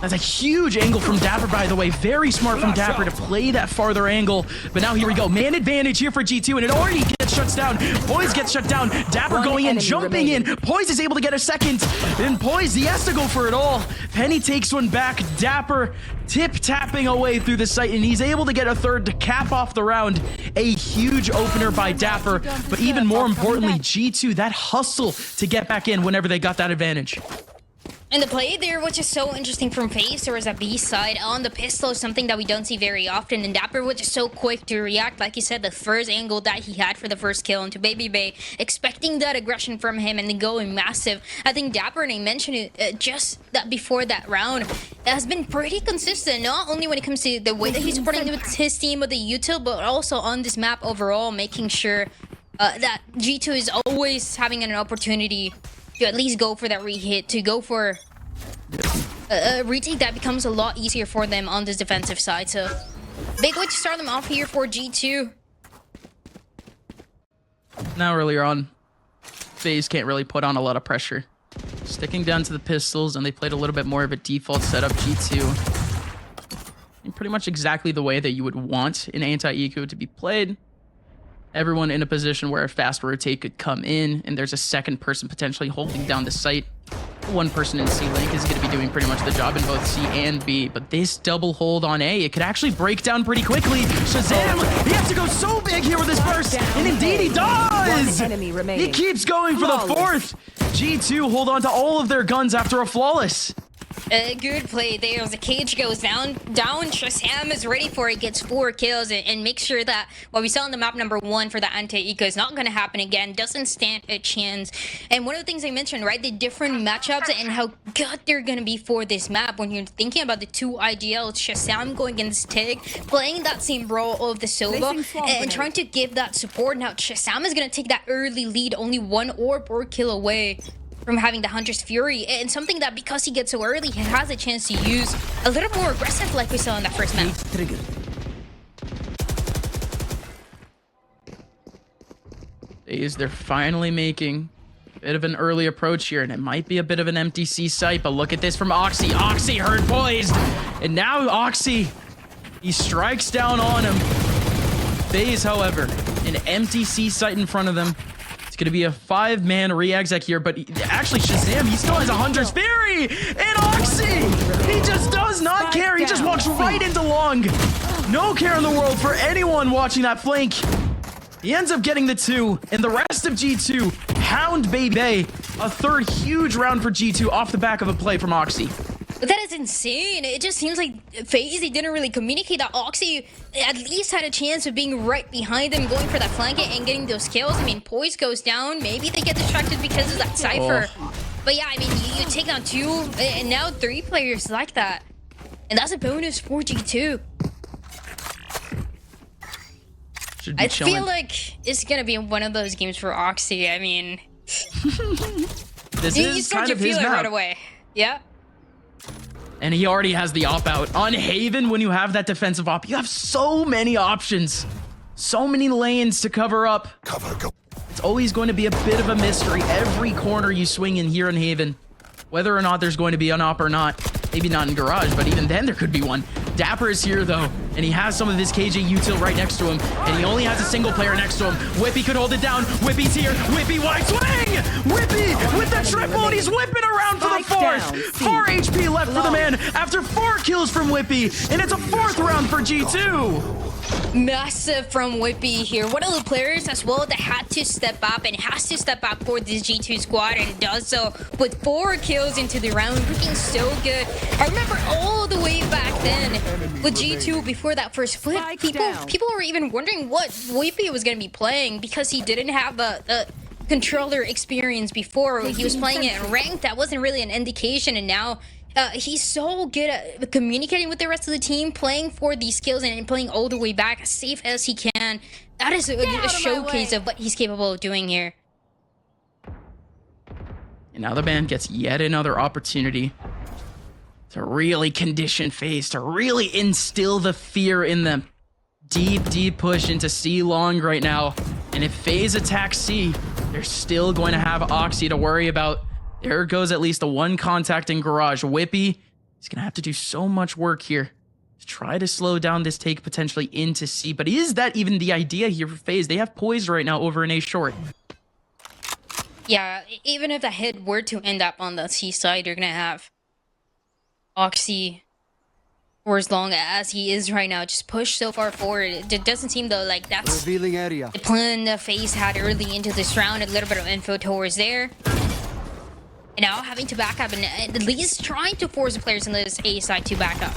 That's a huge angle from dapr, by the way. Very smart from dapr to play that farther angle. But now here we go. Man advantage here for G2, and it already gets shut down. POISED gets shut down. dapr going in, jumping in. POISED is able to get a second. And POISED, he has to go for it all. Penny takes one back. dapr tip-tapping away through the site, and he's able to get a third to cap off the round. A huge opener by dapr. But even more importantly, G2, that hustle to get back in whenever they got that advantage. And the play there, which is so interesting from FaZe, there was a B side on the pistol, something that we don't see very often. And dapr was just so quick to react. Like you said, the first angle that he had for the first kill into BABYBAY, expecting that aggression from him and then going massive. I think dapr, and I mentioned it just that before that round, has been pretty consistent, not only when it comes to the way that he's supporting with his team with the util, but also on this map overall, making sure that G2 is always having an opportunity to at least go for that re-hit, to go for a retake that becomes a lot easier for them on this defensive side. So, big way to start them off here for G2. Now earlier on, FaZe can't really put on a lot of pressure. Sticking down to the pistols, and they played a little bit more of a default setup. G2, in pretty much exactly the way that you would want an anti-eco to be played. Everyone in a position where a fast rotate could come in, and there's a second person potentially holding down the site. One person in C-Link is going to be doing pretty much the job in both C and B, but this double hold on A, it could actually break down pretty quickly. ShahZaM, he has to go so big here with this burst, and indeed he does! He keeps going for the fourth. G2 hold on to all of their guns after a flawless. A good play there as the cage goes down. ShahZaM is ready for it, gets 4 kills, and makes sure that what we saw on the map number 1 for the anti-eco is not going to happen again. Doesn't stand a chance. And one of the things I mentioned, right, the different matchups and how good they're going to be for this map. When you're thinking about the two IGLs, ShahZaM going against TiGG, playing that same role of the solo and trying to give that support. Now ShahZaM is going to take that early lead, only 1 orb or kill away from having the Hunter's Fury, and something that because he gets so early, he has a chance to use a little more aggressive like we saw in that first map. They're finally making a bit of an early approach here, and it might be a bit of an empty C site, but look at this from Oxy. Oxy heard poised, and now Oxy, he strikes down on him. FaZe, however, an empty C site in front of them. It's going to be a 5-man re-exec here, but actually ShahZaM, he still has a Hunter's Fury, and Oxy, he just does not care. He just walks right into long. No care in the world for anyone watching that flank. He ends up getting the 2, and the rest of G2 hound BABYBAY. A third huge round for G2 off the back of a play from Oxy. But that is insane. It just seems like FaZe, they didn't really communicate that Oxy at least had a chance of being right behind them, going for that flank and getting those kills. I mean, Poise goes down. Maybe they get distracted because of that Cypher. But yeah, I mean, you take down 2 and now 3 players like that. And that's a bonus for G2. I feel like it's going to be one of those games for Oxy. I mean, this you is start kind to of feel his it map. right away. Yeah. And he already has the op out. On Haven, when you have that defensive op, you have so many options. So many lanes to cover up. It's always going to be a bit of a mystery. Every corner you swing in here in Haven, whether or not there's going to be an op or not. Maybe not in Garage, but even then there could be one. dapr is here though, and he has some of his KJ util right next to him, and he only has a single player next to him. Wippie could hold it down. Wippie's here. Wippie wide swing! Wippie with the triple, and he's whipping around for the 4th. 4 HP left for the man after 4 kills from Wippie, and it's a 4th round for G2. Massive from Wippie here. One of the players as well that had to step up and has to step up for this G2 squad, and does so with 4 kills into the round, looking so good. I remember all the way back then with G2 before that first split, people were even wondering what Wippie was going to be playing because he didn't have a controller experience before. He was playing it in ranked. That wasn't really an indication, and now he's so good at communicating with the rest of the team, playing for these skills and playing all the way back as safe as he can. That is a showcase of what he's capable of doing here. And now the band gets yet another opportunity to really condition FaZe, to really instill the fear in them. Deep push into C long right now. And if FaZe attacks C, they're still going to have Oxy to worry about. There goes at least the 1 contact in Garage. Wippie, he's going to have to do so much work here to try to slow down this take potentially into C. But is that even the idea here for FaZe? They have Poised right now over in A short. Yeah, even if the hit were to end up on the C side, you're going to have Oxy for as long as he is right now. Just push so far forward. It doesn't seem though like that's the plan the FaZe had early into this round. A little bit of info towards there. And now having to back up and at least trying to force the players in this A side to back up.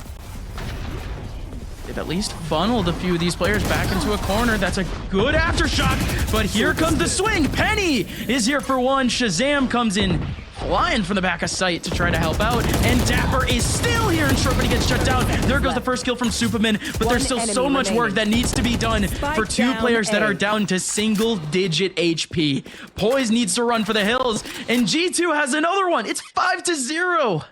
They've at least funneled a few of these players back into a corner. That's a good aftershock, but here comes the swing. Penny is here for 1. ShahZaM comes in flying from the back of sight to try to help out, and dapr is still here in short, but he gets shut down. There goes the first kill from supamen, but there's still so much work that needs to be done for 2 players that are down to single-digit HP. Poise needs to run for the hills, and G2 has another one. It's 5-0.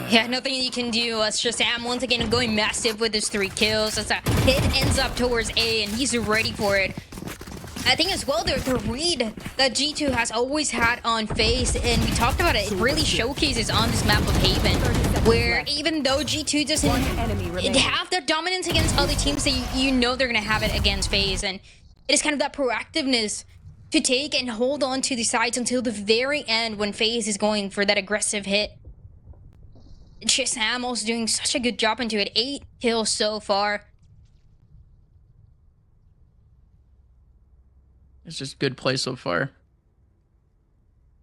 Yeah, nothing you can do. It's just ShahZaM once again going massive with his 3 kills. As a hit ends up towards A, and he's ready for it. I think as well, the read that G2 has always had on FaZe, and we talked about it, it really showcases on this map of Haven, where even though G2 doesn't have the dominance against other teams, that you know they're going to have it against FaZe, and it is kind of that proactiveness to take and hold on to the sides until the very end when FaZe is going for that aggressive hit. ShahZaM also doing such a good job into it. 8 kills so far. It's just good play so far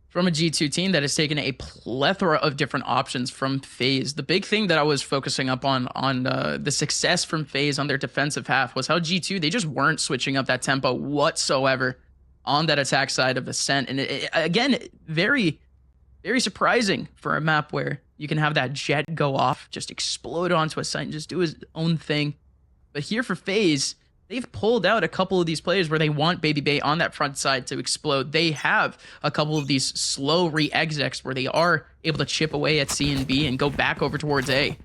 from a G2 team that has taken a plethora of different options from FaZe. The big thing that I was focusing up on the success from FaZe on their defensive half was how G2, they just weren't switching up that tempo whatsoever on that attack side of Ascent. And again, very surprising for a map where you can have that jet go off, just explode onto a site and just do his own thing. But here for FaZe, they've pulled out a couple of these players where they want BABYBAY on that front side to explode. They have a couple of these slow re-execs where they are able to chip away at C and B and go back over towards A.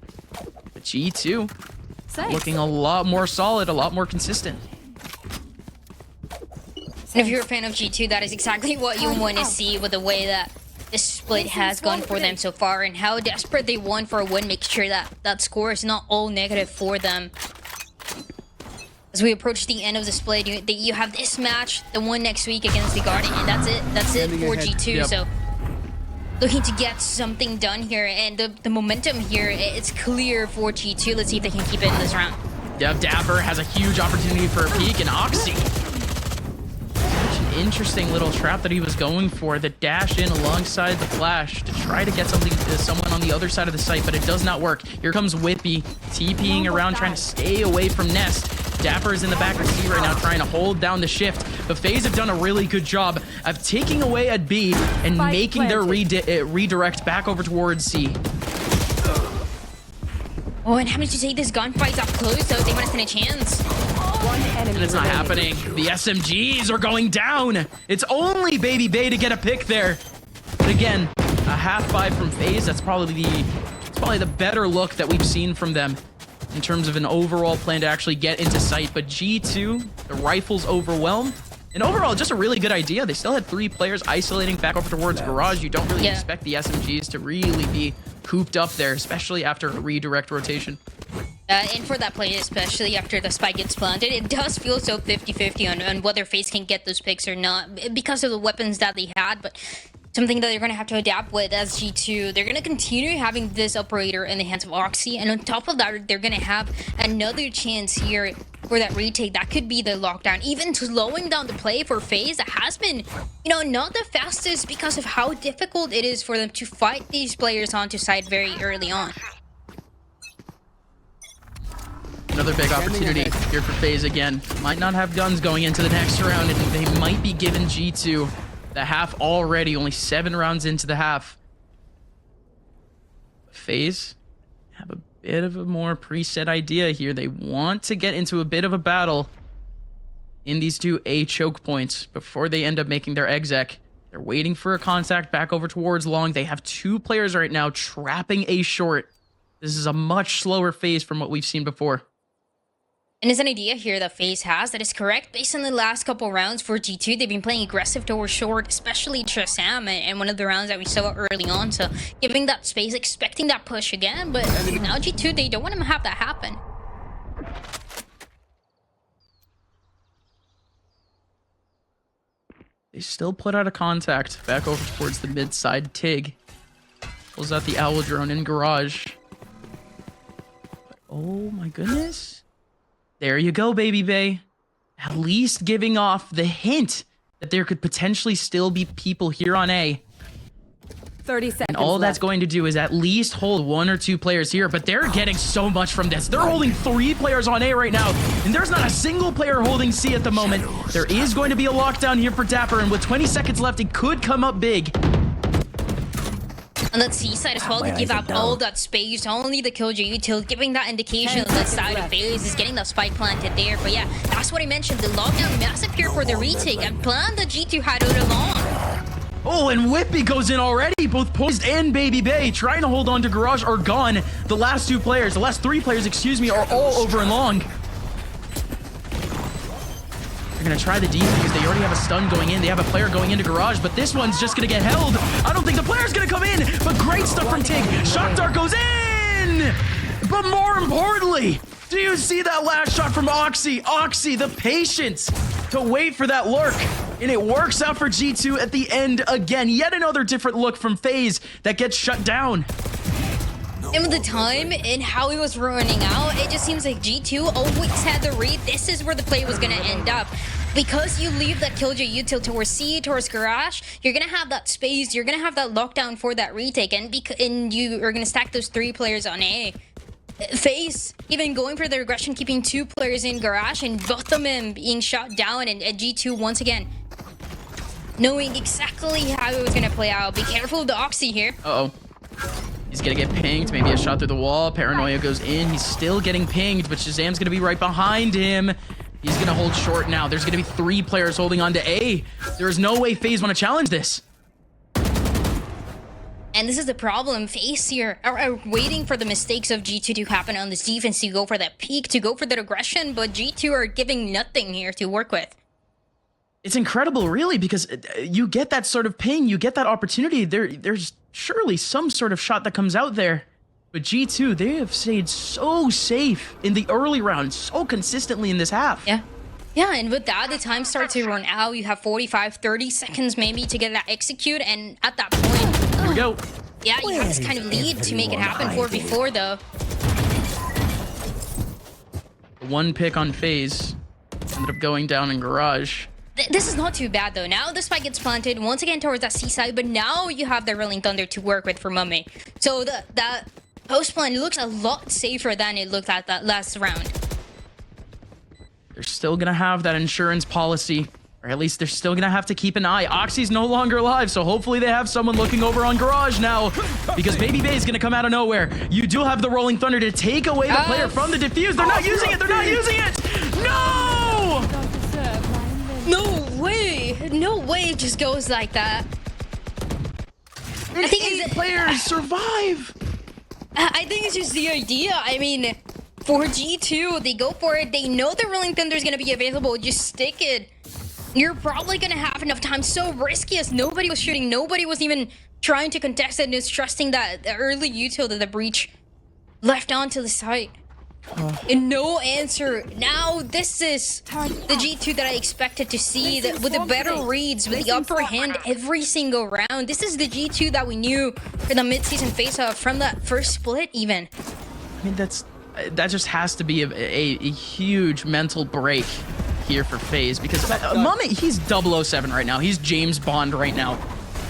But G2 looking a lot more solid, a lot more consistent. And if you're a fan of G2, that is exactly what you want to see with the way that this split has gone for them so far and how desperate they want for a win. Make sure that that score is not all negative for them. As we approach the end of the split, you have this match, the one next week against the Guardian, and that's it. That's it for G2. Yep. So looking to get something done here, and the momentum here, it's clear for G2. Let's see if they can keep it in this round. Yep, dapr has a huge opportunity for a peek, and Oxy. Such an interesting little trap that he was going for. The dash in alongside the flash to try to get someone on the other side of the site, but it does not work. Here comes wippie, TPing around, trying to stay away from Nest. dapr is in the back of C right now, trying to hold down the shift. But FaZe have done a really good job of taking away at B and making their redirect back over towards C. Oh, and having to take this gunfight up close, so they want to stand a chance. And it's not happening. The SMGs are going down. It's only BABYBAY to get a pick there. But again, a half buy from FaZe. That's probably the better look that we've seen from them in terms of an overall plan to actually get into sight. But G2, the rifles overwhelm. And overall, just a really good idea. They still had 3 players isolating back over towards Garage. You don't really expect the SMGs to really be cooped up there, especially after a redirect rotation. And for that play, especially after the spike gets planted, it does feel so 50-50 on whether FaZe can get those picks or not because of the weapons that they had. But something that they're going to have to adapt with as G2. They're going to continue having this operator in the hands of Oxy, and on top of that, they're going to have another chance here for that retake. That could be the lockdown, even slowing down the play for FaZe. That has been, not the fastest because of how difficult it is for them to fight these players onto side very early on. Another big opportunity here for FaZe again. Might not have guns going into the next round, and they might be giving G2 the half already, only 7 rounds into the half. FaZe have a bit of a more preset idea here. They want to get into a bit of a battle in these 2 A choke points before they end up making their exec. They're waiting for a contact back over towards long. They have 2 players right now trapping A short. This is a much slower phase from what we've seen before. And there's an idea here that FaZe has that is correct. Based on the last couple rounds for G2, they've been playing aggressive towards short, especially ShahZaM and one of the rounds that we saw early on. So giving that space, expecting that push again. But now G2, they don't want to have that happen. They still put out a contact back over towards the mid side. TiGG pulls out the owl drone in garage. But, oh my goodness. There you go, BABYBAY. At least giving off the hint that there could potentially still be people here on A. 30 seconds And all left. that's going to do is at least hold 1 or 2 players here, but they're getting so much from this. They're holding 3 players on A right now, and there's not a single player holding C at the moment. There is going to be a lockdown here for dapr, and with 20 seconds left, it could come up big. On that C side as well, to give up all that space, only the Killjoy util, giving that indication on that side of FaZe is getting that spike planted there. But yeah, that's what I mentioned, the lockdown massive here for the retake, and plan that G2 had all along. Oh, and wippie goes in already. Both POISED and BABYBAY trying to hold on to Garage are gone. The last 3 players, excuse me, are all over and long. They're going to try the defuse. They already have a stun going in. They have a player going into Garage, but this one's just going to get held. I don't think the player's going to come in, but great stuff from TiGG. Shock Dart goes in! But more importantly, do you see that last shot from Oxy? Oxy, the patience to wait for that lurk. And it works out for G2 at the end again. Yet another different look from FaZe that gets shut down. And with the time and how it was running out, it just seems like G2 always had the read. This is where the play was going to end up. Because you leave that Killjoy util towards C, towards Garage, you're going to have that space, you're going to have that lockdown for that retake, and you are going to stack those 3 players on A. FaZe even going for their aggression, keeping 2 players in Garage, and both of them being shot down, and G2 once again knowing exactly how it was going to play out. Be careful of the Oxy here. Uh-oh. He's gonna get pinged, maybe a shot through the wall. Paranoia goes in, he's still getting pinged, but ShahZaM's gonna be right behind him. He's gonna hold short now. There's gonna be 3 players holding on to A. There is no way FaZe wanna challenge this. And this is the problem. FaZe here are waiting for the mistakes of G2 to happen on this defense, to go for that peak, to go for that aggression, but G2 are giving nothing here to work with. It's incredible, really, because you get that sort of ping, you get that opportunity. There's surely some sort of shot that comes out there. But G2, they have stayed so safe in the early rounds, so consistently in this half. Yeah. Yeah, and with that, the time starts to run out. You have 45, 30 seconds maybe to get that execute, and at that point... Here we go. Yeah, you have this kind of lead to make it happen 4v4, though. One pick on FaZe ended up going down in garage. This is not too bad, though. Now the spike gets planted once again towards that C side, but now you have the Rolling Thunder to work with for mummAy. So that post plan looks a lot safer than it looked at that last round. They're still gonna have that insurance policy, or at least they're still gonna have to keep an eye. Oxy's no longer alive, so hopefully they have someone looking over on garage now, because BABYBAY is gonna come out of nowhere. You do have the Rolling Thunder to take away the player from the defuse. They're not using it. They're not using it. No! No way! No way it just goes like that. I think 8 players survive. I think it's just the idea. I mean, for G2, they go for it. They know the Rolling Thunder is going to be available. Just stick it. You're probably going to have enough time. So risky as nobody was shooting. Nobody was even trying to contest it and is trusting that the early util that the breach left onto the site. And no answer. Now this is the G2 that I expected to see, that with the better reads, with the upper hand every single round. This is the G2 that we knew for the mid-season face-off from that first split even. I mean, that just has to be a huge mental break here for FaZe, because mummAy, he's 007 right now. He's James Bond right now.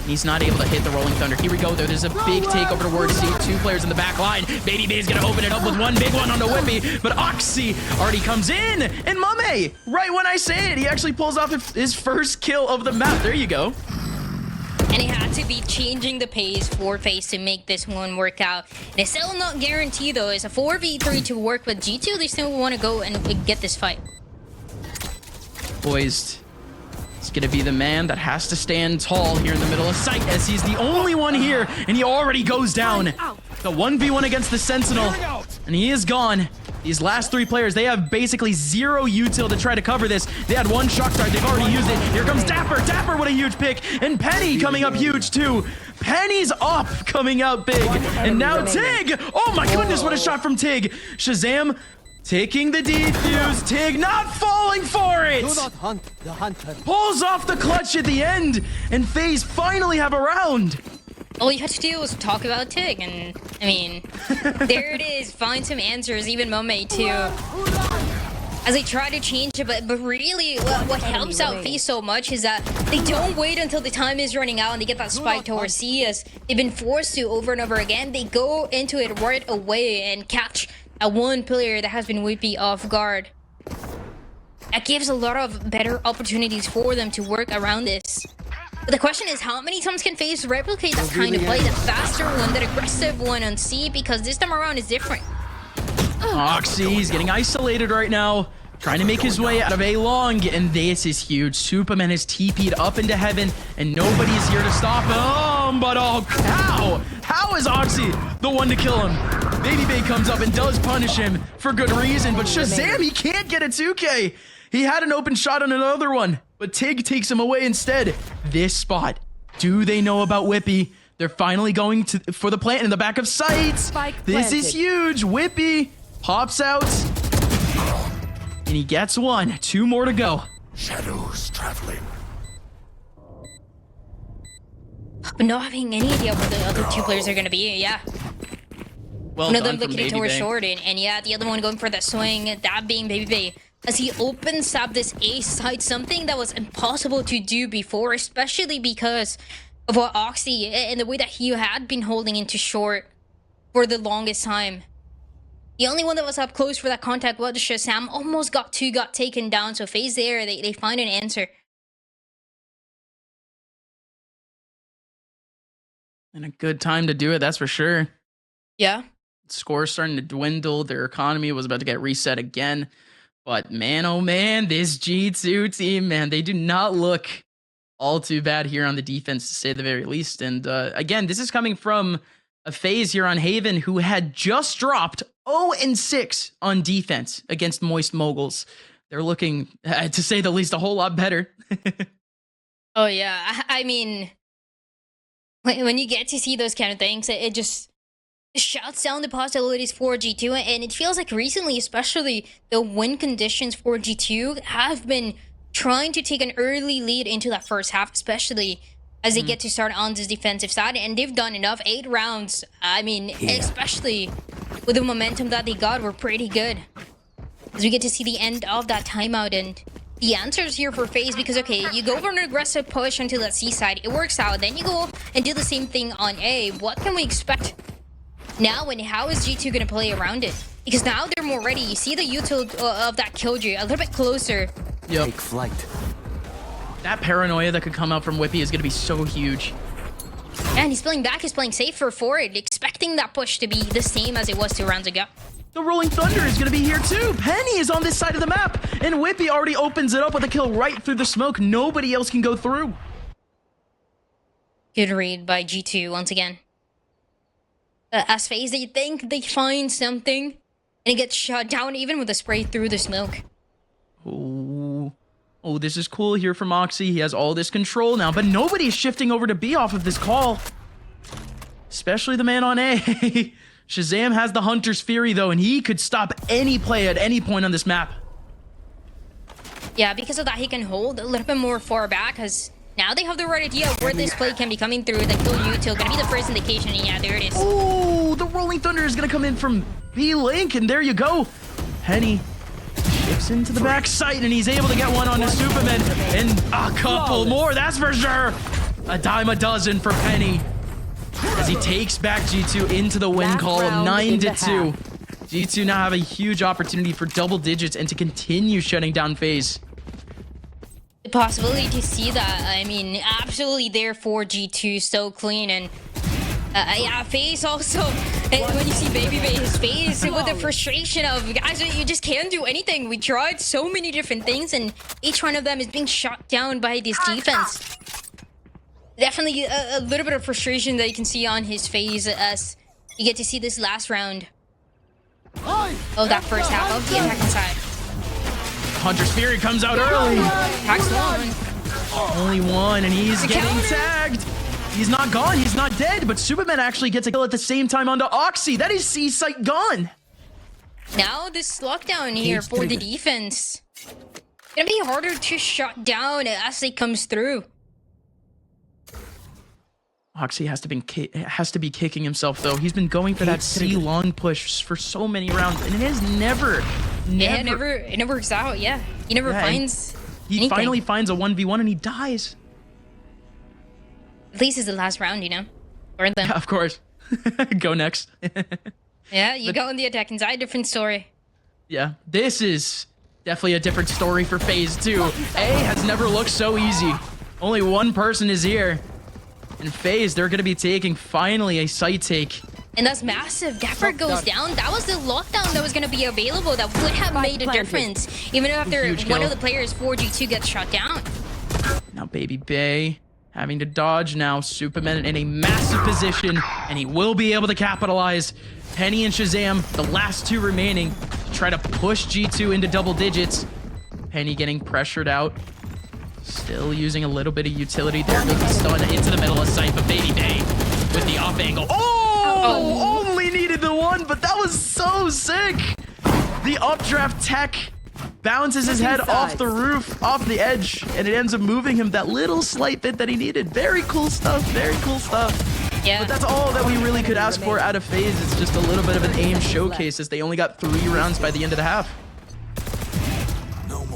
He's not able to hit the Rolling Thunder. Here we go. There's a big takeover towards C. 2 players in the back line. BABYBAY's gonna open it up with one big one on the wippie, but Oxy already comes in, and mummAy, right when I say it, he actually pulls off his first kill of the map. There you go. And it had to be changing the pace for FaZe to make this one work out. And it's still not guaranteed, though. It's a 4v3 to work with G2. They still want to go and get this fight. Poised. He's gonna be the man that has to stand tall here in the middle of sight, as he's the only one here, and he already goes down. The 1v1 against the Sentinel, and he is gone. These last 3 players, they have basically 0 util to try to cover this. They had 1 shock dart, they've already used it. Here comes dapr. dapr with a huge pick, and Penny coming up huge too. Penny's up, coming out big. And now TiGG. Oh my goodness, what a shot from TiGG. ShahZaM taking the defuse. TiGG not falling for it. Do not hunt the hunter. Pulls off the clutch at the end, and FaZe finally have a round. All you had to do was talk about TiGG, and I mean, there it is. Find some answers, even mummAy too. As they try to change it, but really, what helps out FaZe so much is that they don't wait until the time is running out and they get that spike towards C, as they've been forced to over and over again. They go into it right away and catch a one player that has been wippie off guard. That gives a lot of better opportunities for them to work around this. But the question is, how many times can FaZe replicate that kind of play, that faster one, that aggressive one on C, because this time around is different. Oxy's getting isolated right now, trying to make his way out of A long, and this is huge. Supamen has TP'd up into heaven, and nobody's here to stop him. But oh, how is Oxy the one to kill him? BABYBAY comes up and does punish him for good reason, but ShahZaM, he can't get a 2K. He had an open shot on another one, but TiGG takes him away instead. This spot, do they know about wippie? They're finally going for the plant in the back of sights. This is huge. Wippie pops out, and he gets one. 2 more to go. Shadows traveling. But not having any idea what the other 2 players are going to be, yeah. Well One of done them from looking towards BABYBAY. short, and yeah, the other one going for that swing, that being BABYBAY. As he opens up this A side, something that was impossible to do before, especially because of what Oxy and the way that he had been holding into short for the longest time. The only one that was up close for that contact was ShahZaM. Almost got taken down, so FaZe there, they find an answer. And a good time to do it, that's for sure. Yeah. Score's starting to dwindle. Their economy was about to get reset again. But man, oh man, this G2 team, man, they do not look all too bad here on the defense, to say the very least. And again, this is coming from a FaZe here on Haven who had just dropped 0-6 on defense against Moist Moguls. they're looking, to say the least, a whole lot better. Oh yeah, I mean, when you get to see those kind of things, it just shuts down the possibilities for G2, and it feels like recently, especially, the win conditions for G2 have been trying to take an early lead into that first half, especially as they get to start on this defensive side, and they've done enough. 8 rounds, I mean, especially with the momentum that they got, were pretty good. As we get to see the end of that timeout, and the answers here for FaZe, because okay, you go for an aggressive push onto that C side, it works out, then you go and do the same thing on A. What can we expect now, and how is G2 gonna play around it? Because now they're more ready. You see the util of that Killjoy a little bit closer. Yep. Take flight. That paranoia that could come out from wippie is going to be so huge. And he's playing back, he's playing safer for it, expecting that push to be the same as it was 2 rounds ago. The Rolling Thunder is going to be here too. Penny is on this side of the map, and wippie already opens it up with a kill right through the smoke. Nobody else can go through. Good read by G2 once again. As FaZe, they think they find something, and it gets shot down even with a spray through the smoke. Oh, this is cool here from Oxy. He has all this control now, but nobody's shifting over to B off of this call. Especially the man on A. ShahZaM has the Hunter's Fury, though, and he could stop any play at any point on this map. Yeah, because of that, he can hold a little bit more far back, because now they have the right idea of where this play can be coming through. The kill util gonna be the first indication, and yeah, there it is. Oh, the Rolling Thunder is gonna come in from B-Link, and there you go. Penny shifts into the back site, and he's able to get one on the supamen, and a couple more, that's for sure. A dime a dozen for Penny, as he takes back G2 into the win column, 9-2. G2 now have a huge opportunity for double digits and to continue shutting down FaZe. The possibility to see that, I mean, absolutely there for G2, so clean. And yeah, FaZe also, when you see BABYBAY, his face with the frustration of, guys, you just can't do anything. We tried so many different things, and each one of them is being shot down by this defense. Definitely a little bit of frustration that you can see on his face as you get to see this last round of that first half of the attacking side. Hunter's Fury comes out early. Tags one. Only one, and he's getting counter. tagged. He's not gone, he's not dead, but supamen actually gets a kill at the same time onto Oxy. That is C-Site gone. Now this lockdown here for the defense. It's gonna be harder to shut down as it comes through. Oxy has to be kicking himself, though. He's been going for that C long push for so many rounds, and it has never. Yeah, it never works out. Yeah, he never finds. He anything. finally finds a 1v1 and he dies. At least it's the last round, you know. Or then. Yeah, of course. Go next. Yeah, you go on the attacking side, different story. Yeah, this is definitely a different story for FaZe too. A has never looked so easy. Only one person is here. And FaZe, they're going to be taking finally a site take. And that's massive. dapr goes down. That was the lockdown that was going to be available that would have made a difference. Even after one of the players, 4G2, gets shot down. Now BABYBAY having to dodge now. supamen in a massive position, and he will be able to capitalize. Penny and ShahZaM, the last two remaining, to try to push G2 into double digits. Penny getting pressured out. Still using a little bit of utility there. Goes the stun into the middle of sight, but BABYBAY with the off angle. Oh! Only needed the one, but that was so sick. The updraft tech bounces his head off the roof, off the edge, and it ends up moving him that little slight bit that he needed. Very cool stuff, very cool stuff. Yeah. But that's all that we really could ask for out of FaZe. It's just a little bit of an aim showcase as they only got 3 rounds by the end of the half.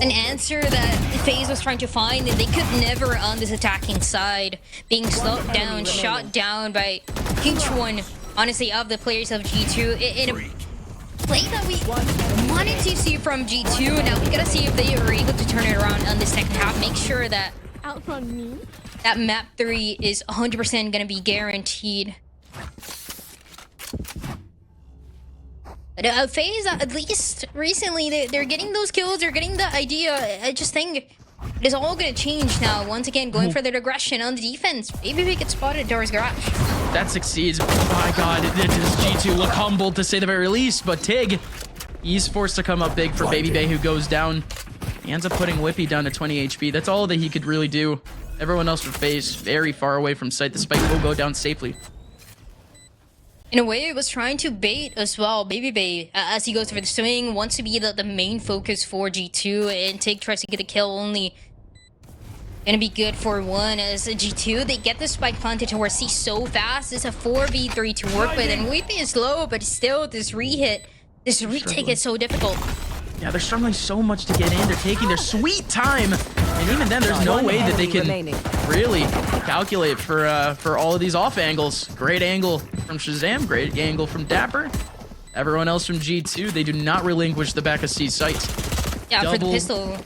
An answer that FaZe was trying to find, and they could never on this attacking side. Being slowed down, shot down by each one, honestly, of the players of G2. In a play that we wanted to see from G2. Now we gotta see if they are able to turn it around on the second half. Make sure that that map 3 is 100% gonna be guaranteed. But FaZe, at least recently, they're getting those kills, they're getting the idea. I just think it is all going to change now. Once again, going for their aggression on the defense. BABYBAY gets spotted at Dora's garage. That succeeds. My God, does G2 look humbled to say the very least, but TiGG, he's forced to come up big for BABYBAY, who goes down. He ends up putting wippie down to 20 HP. That's all that he could really do. Everyone else from FaZe very far away from sight. The spike will go down safely. In a way, it was trying to bait as well. BABYBAY, as he goes for the swing, wants to be the main focus for G2, and TiGG tries to get a kill only. Gonna be good for one as a G2. They get the spike planted towards C so fast. It's a 4v3 to work with, and wippie is low, but still, this retake is so difficult. Yeah, they're struggling so much to get in. They're taking their sweet time, and even then, there's no way that they can really calculate for all of these off angles. Great angle from ShahZaM, great angle from dapr. Everyone else from G2, they do not relinquish the back of C sites. Yeah, for the pistol,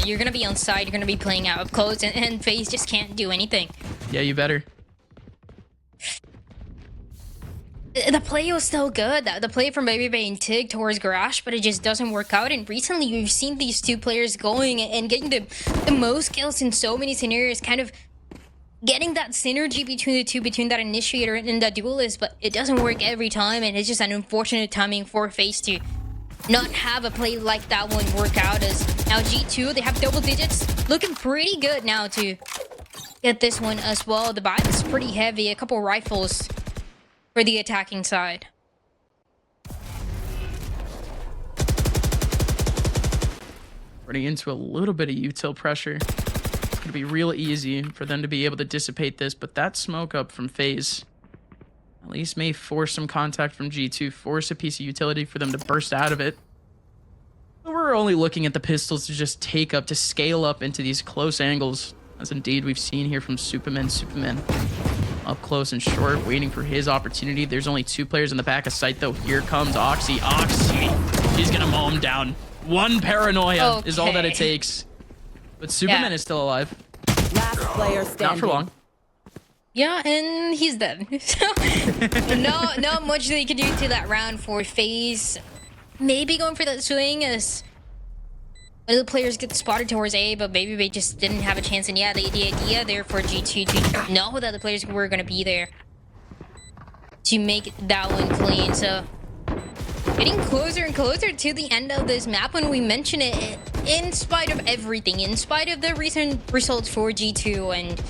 you're gonna be on side. You're gonna be playing out up close, and FaZe just can't do anything. Yeah, you better. The play was still good. The play from BABYBAY and TiGG towards Garage, but it just doesn't work out. And recently, we've seen these two players going and getting the most kills in so many scenarios, kind of getting that synergy between the two, between that initiator and that duelist. But it doesn't work every time, and it's just an unfortunate timing for FaZe to not have a play like that one work out. As now G2, they have double digits, looking pretty good now to get this one as well. The buy is pretty heavy. A couple rifles for the attacking side. Running into a little bit of util pressure. It's gonna be real easy for them to be able to dissipate this, but that smoke up from FaZe at least may force some contact from G2, force a piece of utility for them to burst out of it. But we're only looking at the pistols to just take up, to scale up into these close angles, as indeed we've seen here from supamen. Up close and short, waiting for his opportunity. There's only two players in the back of sight, though. Here comes Oxy. He's gonna mow him down. One paranoia is all that it takes. But Superman is still alive. Last player standing. Not for long. Yeah, and he's dead. So, not much they can do to that round for FaZe. Maybe going for that swing as one of the players get spotted towards A, but BABYBAY just didn't have a chance. And yeah, the idea there for G2 to know that the players were going to be there to make that one clean. So getting closer and closer to the end of this map when we mention it, in spite of everything, in spite of the recent results for G2 and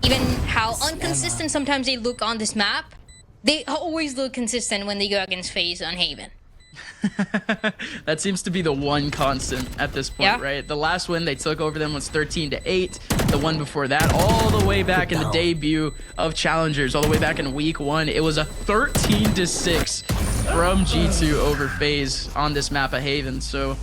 even how inconsistent sometimes they look on this map, they always look consistent when they go against FaZe on Haven. That seems to be the one constant at this point, right? The last win they took over them was 13-8. The one before that, all the way back in the debut of Challengers, all the way back in week 1, it was a 13-6 from G2 over FaZe on this map of Haven. So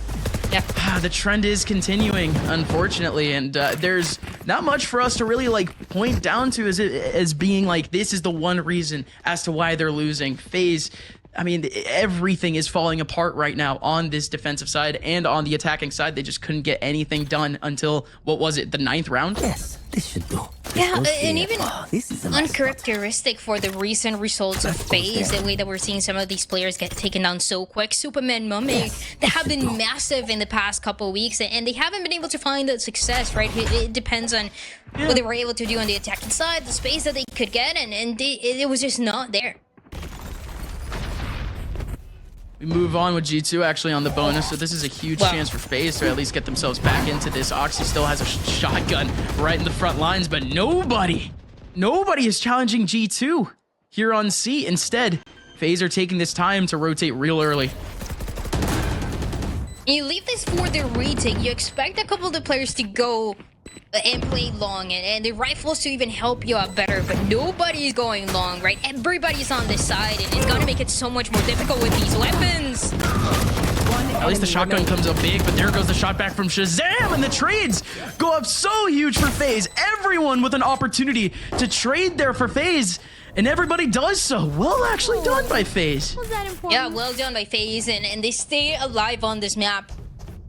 the trend is continuing, unfortunately, and there's not much for us to really like point down to as being like, this is the one reason as to why they're losing. FaZe, I mean, everything is falling apart right now on this defensive side and on the attacking side. They just couldn't get anything done until, what was it, the 9th round? Yes, this should do. Yeah, and even This is a nice uncharacteristic for the recent results of FaZe, the way that we're seeing some of these players get taken down so quick. Supamen, mummAy, they have been massive in the past couple of weeks, and they haven't been able to find that success, right? It depends on what they were able to do on the attacking side, the space that they could get, and it was just not there. We move on with G2 actually on the bonus, so this is a huge chance for FaZe to at least get themselves back into this. Oxy still has a shotgun right in the front lines, but nobody is challenging G2 here on C. Instead, FaZe are taking this time to rotate real early. You leave this for the retake. You expect a couple of the players to go and play long and the rifles to even help you out better, but nobody's going long, right? Everybody's on this side, and it's gonna make it so much more difficult with these weapons. At least the shotgun comes up big, but there goes the shot back from ShahZaM, and the trades go up so huge for FaZe. Everyone with an opportunity to trade there for FaZe, and everybody does so. Well actually done by FaZe. Was that important? Yeah, well done by FaZe, and they stay alive on this map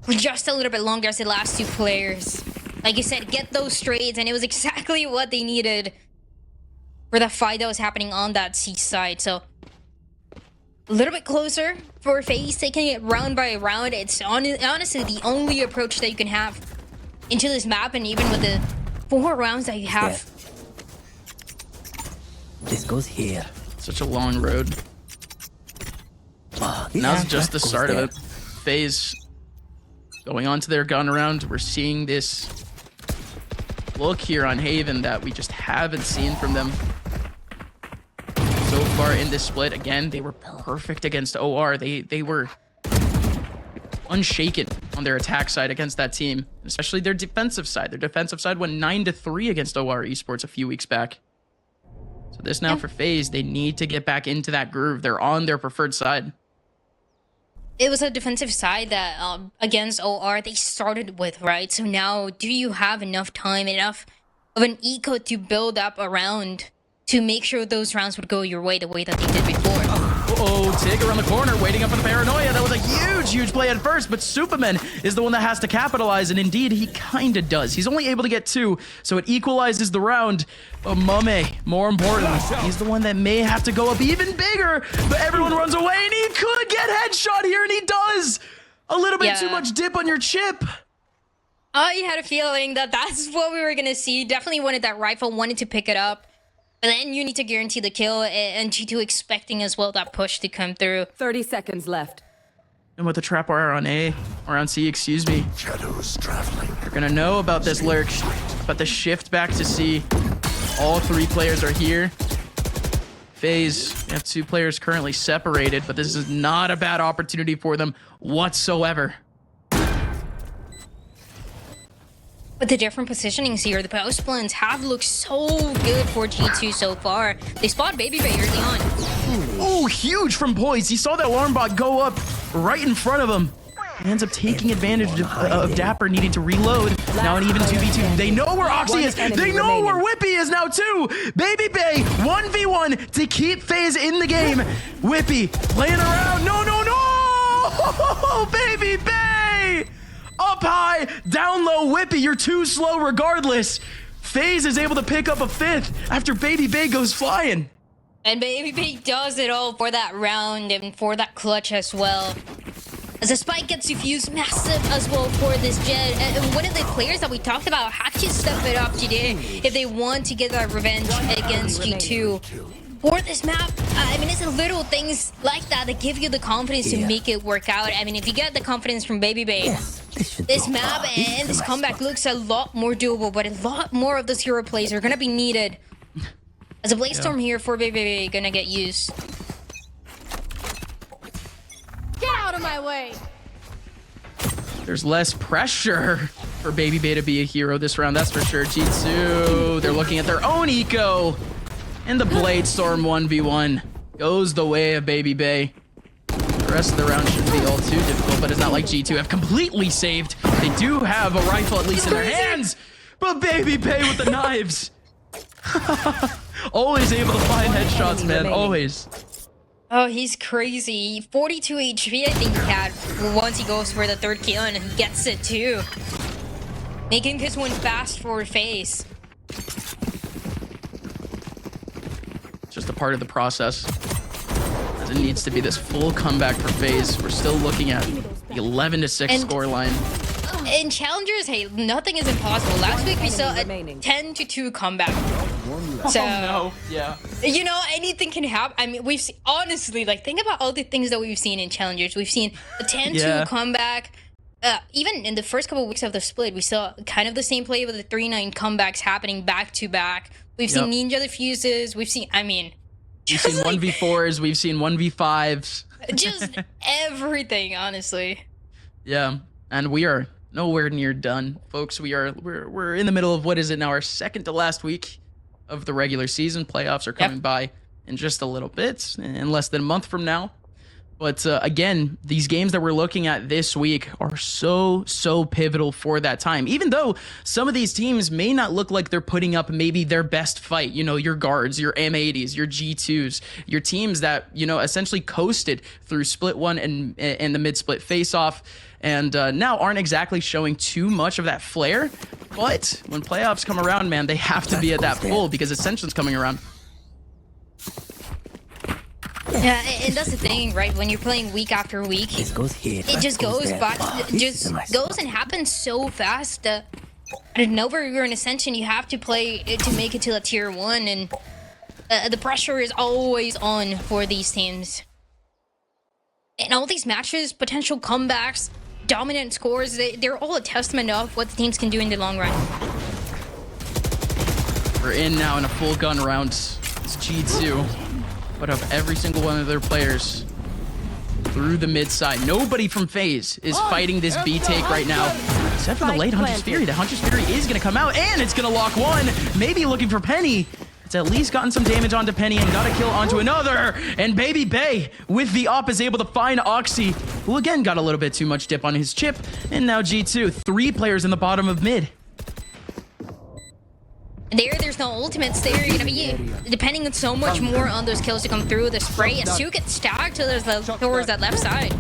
for just a little bit longer as the last two players. Like you said, get those trades, and it was exactly what they needed for the fight that was happening on that C side. So a little bit closer for FaZe, taking it round by round. It's honestly the only approach that you can have into this map, and even with the 4 rounds that you have. This goes here. Such a long road. Now's just the start of it. FaZe going on to their gun round. We're seeing this look here on Haven that we just haven't seen from them so far in this split. Again, they were perfect against OR. They were unshaken on their attack side against that team, especially their defensive side. Their defensive side went 9-3 against OR Esports a few weeks back. So this now for FaZe, they need to get back into that groove. They're on their preferred side. It was a defensive side that against OR they started with, right? So now, do you have enough time, enough of an eco to build up around to make sure those rounds would go your way the way that they did before? Uh-oh, TiGG around the corner, waiting up for the paranoia. That was a huge play at first, but supamen is the one that has to capitalize, and indeed, he kind of does. He's only able to get 2, so it equalizes the round. But mummAy, more important, he's the one that may have to go up even bigger, but everyone runs away, and he could get headshot here, and he does! A little bit too much dip on your chip. I had a feeling that that's what we were gonna see. Definitely wanted that rifle, wanted to pick it up. But then you need to guarantee the kill, and G2 expecting as well that push to come through. 30 seconds left. And with the trap wire on A, or on C, excuse me. Shadows traveling. You're gonna know about this lurk, but the shift back to C. All 3 players are here. FaZe, we have 2 players currently separated, but this is not a bad opportunity for them whatsoever. With the different positionings here, the post plans have looked so good for G2 so far. They spot BABYBAY early on. Oh, huge from POISED. He saw that alarm bot go up right in front of him. He ends up taking advantage of dapr needing to reload. Now an even 2v2. They know where Oxy is. They know where wippie is now too. BABYBAY 1v1 to keep FaZe in the game. wippie playing around. No. BABYBAY! Up high, down low, wippie. You're too slow regardless. FaZe is able to pick up a 5th after BABYBAY goes flying. And BABYBAY does it all for that round and for that clutch as well. As the spike gets defused, massive as well for this Jet. And one of the players that we talked about had to step it up today if they want to get that revenge against G2. For this map, I mean, it's the little things like that that give you the confidence to make it work out. I mean, if you get the confidence from BABYBAY, this map and this comeback looks a lot more doable, but a lot more of those hero plays are gonna be needed. As a Blaze Storm here for BABYBAY gonna get used. Get out of my way! There's less pressure for BABYBAY to be a hero this round, that's for sure. G2, they're looking at their own eco. And the Blade Storm 1v1 goes the way of BABYBAY. The rest of the round shouldn't be all too difficult, but it's not like G2 have completely saved. They do have a rifle at least in their hands, but BABYBAY with the knives. Always able to find headshots, man, always. Oh, he's crazy. 42 HP I think he had once he goes for the 3rd kill and he gets it too. Making this one fast for FaZe. Just a part of the process, as it needs to be this full comeback for FaZe. We're still looking at the 11-6 scoreline. In challengers, hey, nothing is impossible. Last week we saw a 10-2 comeback. So, you know, anything can happen. I mean, we've seen, honestly, like, think about all the things that we've seen in challengers. We've seen a 10-2 comeback. Even in the first couple of weeks of the split, we saw kind of the same play with the 3-9 comebacks happening back to back. We've seen Ninja defuses. We've seen, I mean, we've seen 1v4s. We've seen 1v5s. Just everything, honestly. Yeah, and we are nowhere near done, folks. We're in the middle of what is it now, our 2nd to last week of the regular season. Playoffs are coming by in just a little bit, in less than a month from now. But again, these games that we're looking at this week are so pivotal for that time. Even though some of these teams may not look like they're putting up maybe their best fight, you know, your guards, your M80s, your G2s, your teams that, you know, essentially coasted through split 1 and the mid-split face-off, and now aren't exactly showing too much of that flair. But when playoffs come around, man, they have to be at that full because Ascension's coming around. Yeah, and that's the thing, right? When you're playing week after week, it just goes back, just goes and happens so fast. And whenever you're in Ascension, you have to play it to make it to a tier 1, and the pressure is always on for these teams. And all these matches, potential comebacks, dominant scores, they're all a testament of what the teams can do in the long run. We're in now in a full gun round. It's G2. Put up every single one of their players through the mid side. Nobody from FaZe is fighting this B take right now, except for the late Hunter's Fury. The Hunter's Fury is going to come out, and it's going to lock one. Maybe looking for Penny. It's at least gotten some damage onto Penny and got a kill onto another. And BABYBAY with the op is able to find Oxy, who again got a little bit too much dip on his chip. And now G2, 3 players in the bottom of mid. There's no ultimates there. You're gonna be depending on so much more on those kills to come through. The spray as 2 gets stacked towards that left side.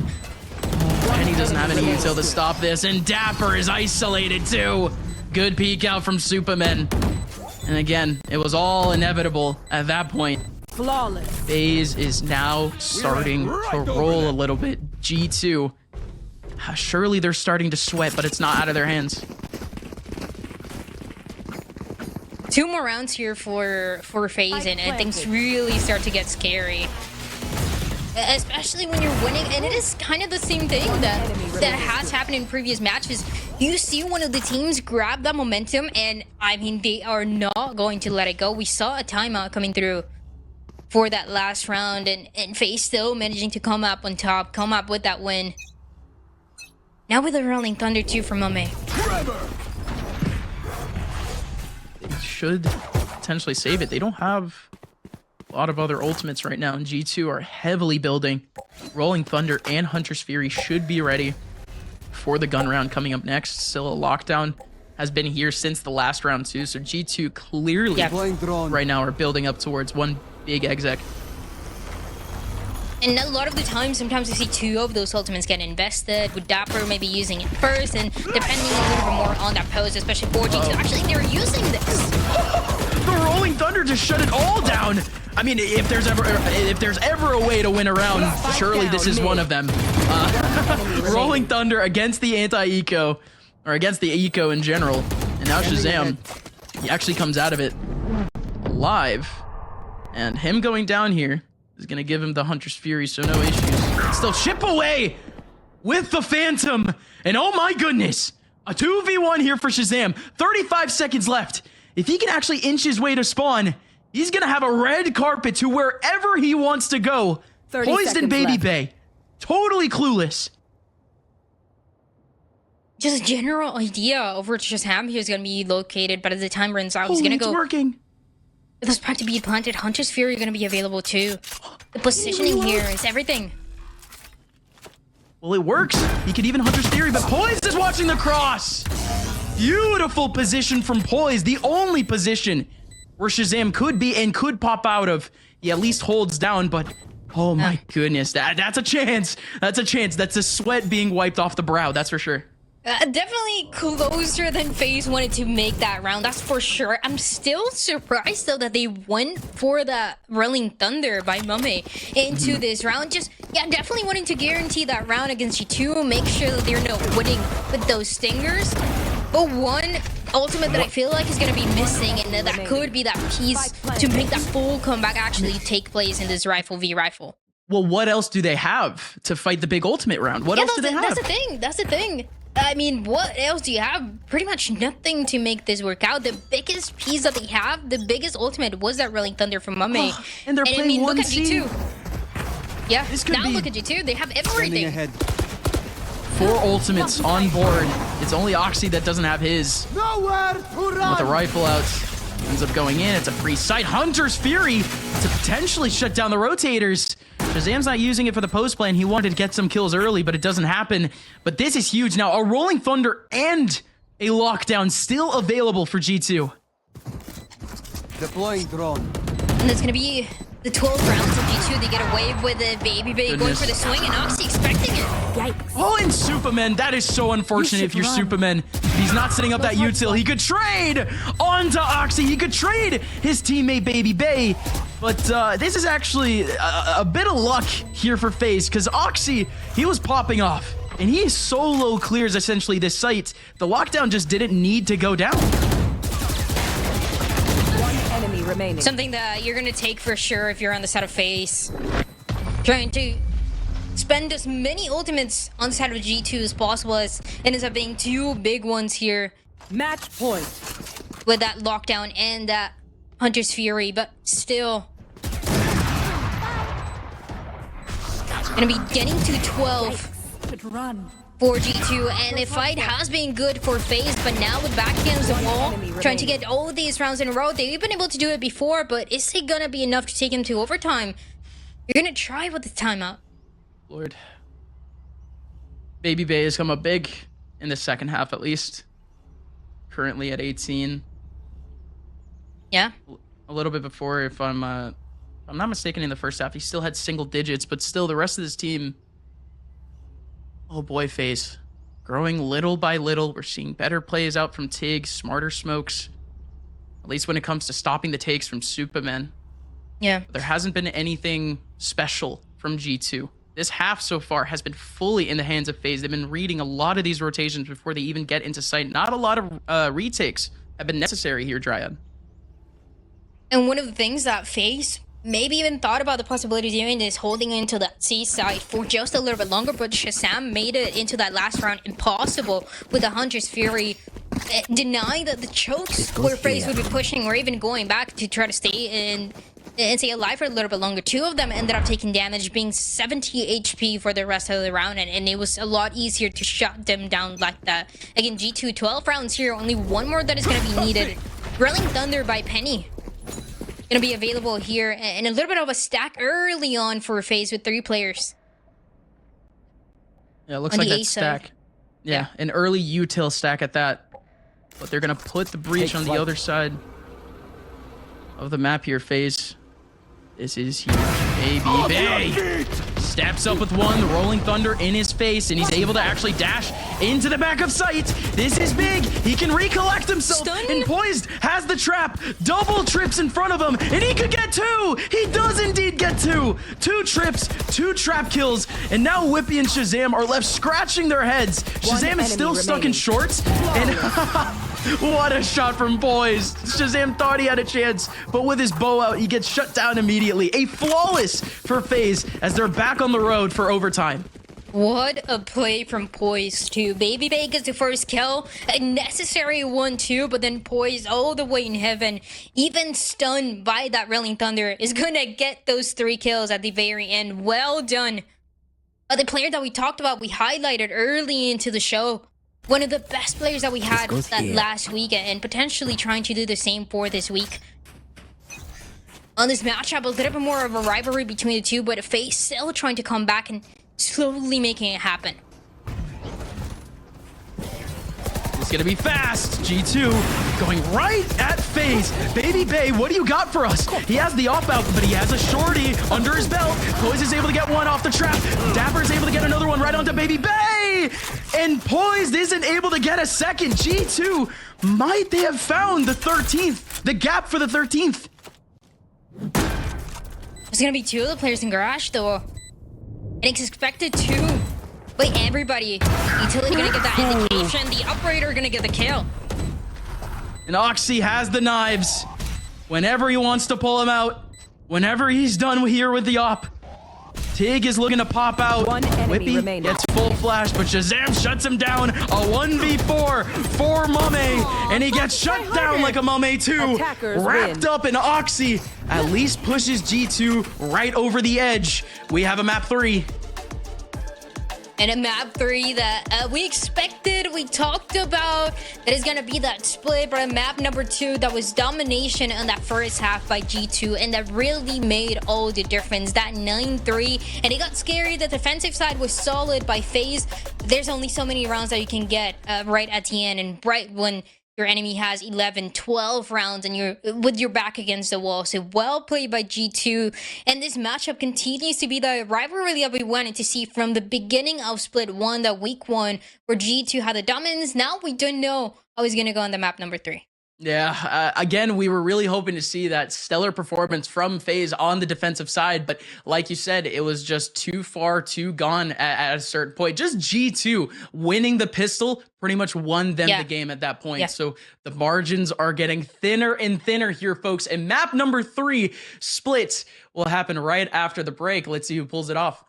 Penny doesn't have any util to stop this, and dapr is isolated too. Good peek out from supamen. And again, it was all inevitable at that point. Flawless. FaZe is now starting to roll a little bit. G2, surely they're starting to sweat, but it's not out of their hands. 2 more rounds here for FaZe, and things really start to get scary. Especially when you're winning, and it is kind of the same thing that has happened in previous matches. You see one of the teams grab that momentum, and I mean, they are not going to let it go. We saw a timeout coming through for that last round, and FaZe still managing to come up on top, come up with that win. Now with a Rolling Thunder 2 from mummAy. Should potentially save it. They don't have a lot of other ultimates right now, and G2 are heavily building. Rolling Thunder and Hunter's Fury should be ready for the gun round coming up next. Still a lockdown has been here since the last round too, so G2 clearly right now are building up towards one big exec. And a lot of the time, sometimes we see 2 of those ultimates get invested, with dapr maybe using it first, and depending a little bit more on that pose, especially for G2. Actually, they're using this. The Rolling Thunder just shut it all down. I mean, if there's ever a way to win a round, surely this is one of them. Rolling Thunder against the anti-eco, or against the eco in general. And now ShahZaM, he actually comes out of it alive. And him going down here is going to give him the Hunter's Fury, so no issues. Still chip away with the Phantom. And oh my goodness, a 2v1 here for ShahZaM. 35 seconds left. If he can actually inch his way to spawn, he's going to have a red carpet to wherever he wants to go. Poised and BABYBAY, totally clueless. Just a general idea of where ShahZaM here is going to be located, but as the time runs out, he's going to go... It's working. With this pack to be planted, Hunter's Fury are going to be available too. The positioning here is everything. Well, it works. He could even Hunter's Fury, but Poised is watching the cross. Beautiful position from Poised. The only position where ShahZaM could be and could pop out of. He at least holds down, but oh my goodness, that's a chance. That's a chance. That's a sweat being wiped off the brow. That's for sure. Definitely closer than FaZe wanted to make that round, that's for sure. I'm still surprised though that they went for the Rolling Thunder by mummAy into this round. Just, yeah, definitely wanting to guarantee that round against G2, make sure that they're not winning with those stingers. But one ultimate that I feel like is going to be missing, and that could be that piece to make that full comeback actually take place in this rifle v rifle. Well, what else do they have to fight the big ultimate round? What else do they have? That's the thing. That's the thing. I mean, what else do you have? Pretty much nothing to make this work out. The biggest piece that they have, the biggest ultimate, was that Rolling Thunder from mummAy. And they're playing look at 1C. G2. Yeah, now look at G2. They have everything. 4 ultimates on board. It's only Oxy that doesn't have his. Nowhere to run. With the rifle out, ends up going in. It's a free sight. Hunter's Fury to potentially shut down the rotators. ShahZaM's not using it for the post plan. He wanted to get some kills early, but it doesn't happen. But this is huge. Now, a Rolling Thunder and a lockdown still available for G2. Deploying drone. And it's going to be the 12 rounds of G2. They get away with the BABYBAY going for the swing, and Oxy expecting it. Yikes. Oh, and Supamen. That is so unfortunate if you're Supamen. He's not setting up that util. He could trade onto Oxy. He could trade his teammate BABYBAY. But this is actually a bit of luck here for FaZe, because Oxy, he was popping off. And he solo clears essentially this site. The lockdown just didn't need to go down. One enemy remaining. Something that you're going to take for sure if you're on the side of FaZe. Trying to spend as many ultimates on the side of G2 as possible, as it ends up being 2 big ones here Match point. with that lockdown and that Hunter's Fury, but still gonna be getting to 12 Good run. for G2, and the fight has been good for FaZe, but now with back against the wall, trying to get all these rounds in a row. They've been able to do it before, but is it gonna be enough to take him to overtime? You're gonna try with the timeout. Lord. BABYBAY has come up big in the second half, at least. Currently at 18. Yeah. A little bit before, if I'm not mistaken, in the first half, he still had single digits, but still the rest of this team, oh boy, FaZe. Growing little by little. We're seeing better plays out from TiGG, smarter smokes. At least when it comes to stopping the takes from supamen. Yeah. There hasn't been anything special from G2. This half so far has been fully in the hands of FaZe. They've been reading a lot of these rotations before they even get into sight. Not a lot of retakes have been necessary here, Dryad. And one of the things that FaZe maybe even thought about the possibility of doing is holding into that C side for just a little bit longer, but ShahZaM made it into that last round impossible with the Hunter's Fury, denying that the chokes where FaZe would be pushing or even going back to try to stay in and stay alive for a little bit longer. 2 of them ended up taking damage, being 70 HP for the rest of the round, and it was a lot easier to shut them down like that. Again, G2, 12 rounds here, only 1 more that is going to be needed. Rolling Thunder by Penny gonna be available here, and a little bit of a stack early on for FaZe with 3 players. Yeah, it looks On like the that A stack. side. Yeah, an early util stack at that. But they're gonna put the breach on the other side of the map here, FaZe. This is huge. BABYBAY steps up with one, the Rolling Thunder in his face, and he's able to actually dash into the back of sight. This is big. He can recollect himself. Stun. And Poised has the trap. Double trips in front of him, and he could get 2. He does indeed get 2. 2 trips, 2 trap kills, and now wippie and ShahZaM are left scratching their heads. ShahZaM is still enemy stuck in remaining. shorts, and what a shot from Poised. ShahZaM thought he had a chance, but with his bow out, he gets shut down immediately. A flawless for FaZe as they're back on the road for overtime. What a play from Poised too. BABYBAY gets the first kill, a necessary one too, but then Poised all the way in heaven, even stunned by that Rolling Thunder, is gonna get those 3 kills at the very end. Well done. The player that we talked about, we highlighted early into the show, one of the best players that we had goes that here. last week, and potentially trying to do the same for this week. On this matchup, a little bit more of a rivalry between the two, but FaZe still trying to come back and slowly making it happen. It's gonna be fast. G2 going right at FaZe. BABYBAY, what do you got for us? He has the off out, but he has a shorty under his belt. Poised is able to get one off the trap. dapr is able to get another one right onto BABYBAY. And Poised isn't able to get a second. G2, might they have found the 13th? The gap for the 13th. There's gonna be 2 of the players in Garage though. And it's expected to. Wait, everybody. Utility gonna get that indication. The operator gonna get the kill. And Oxy has the knives. Whenever he wants to pull him out. Whenever he's done here with the op. TiGG is looking to pop out. One enemy wippie remaining. gets full flash, but ShahZaM shuts him down. A 1v4 for mummAy. And he gets shut down like a mummAy too. Attackers Wrapped win. up in Oxy. At least pushes G2 right over the edge. We have a map 3. And a map 3 that we expected, we talked about, that is gonna be that split, but a map number 2 that was domination in that first half by G2, and that really made all the difference. That 9-3, and it got scary. The defensive side was solid by FaZe. There's only so many rounds that you can get right at the end, and right when your enemy has 11, 12 rounds and you're with your back against the wall. So well played by G2. And this matchup continues to be the rivalry that we wanted to see from the beginning of Split 1, that week 1, where G2 had the dominance. Now we don't know how he's going to go on the map number 3. Yeah, again, we were really hoping to see that stellar performance from FaZe on the defensive side, but like you said, it was just too far, too gone at a certain point. Just G2 winning the pistol pretty much won them the game at that point. Yeah. So the margins are getting thinner and thinner here, folks. And map number 3 split will happen right after the break. Let's see who pulls it off.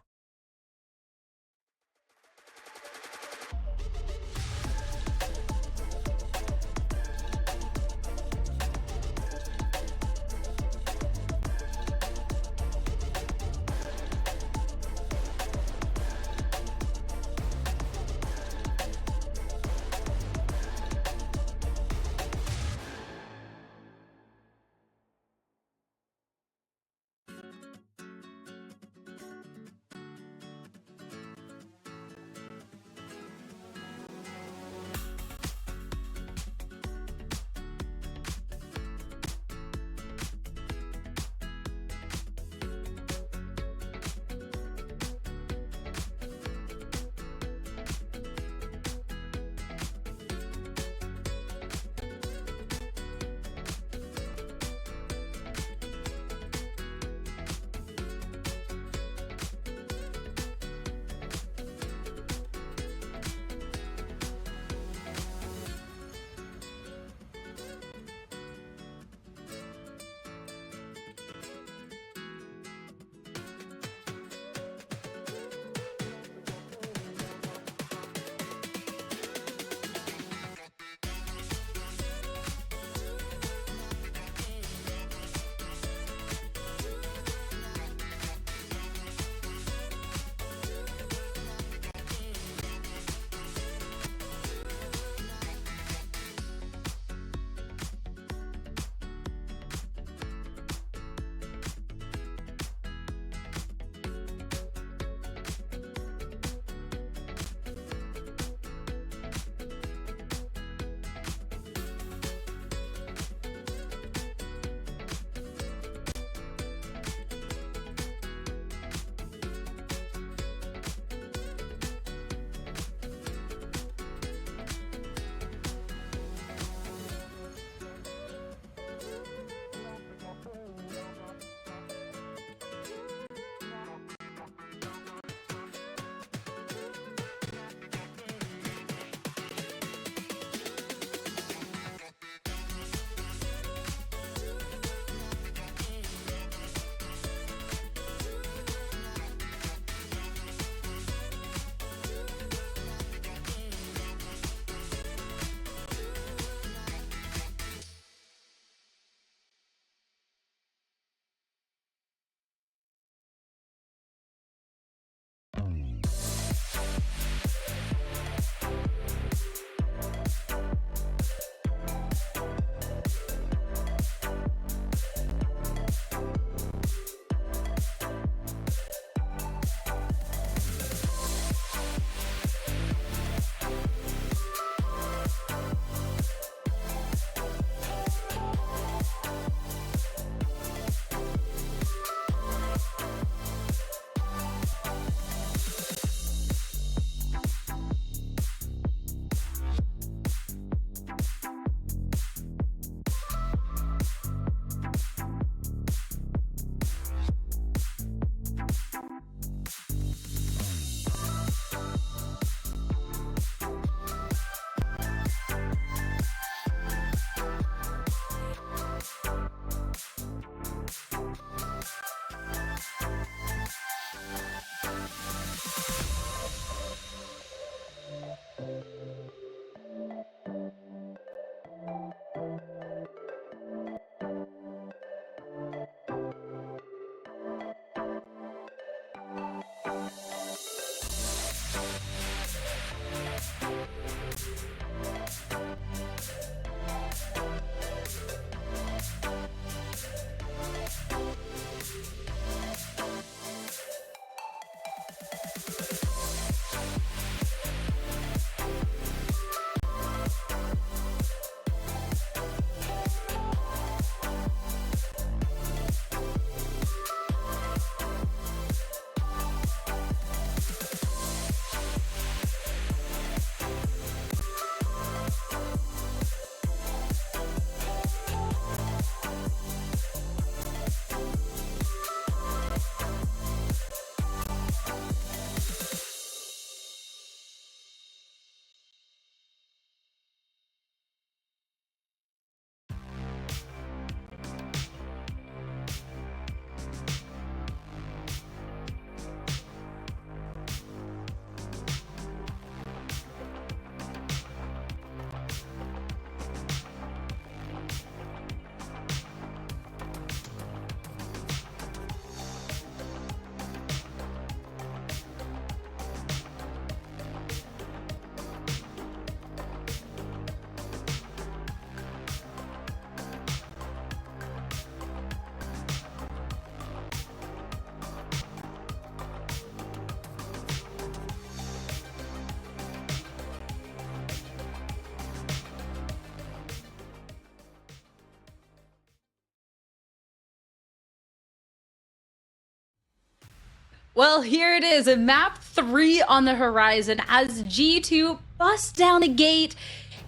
Well, here it is, a map 3 on the horizon as G2 bust down a gate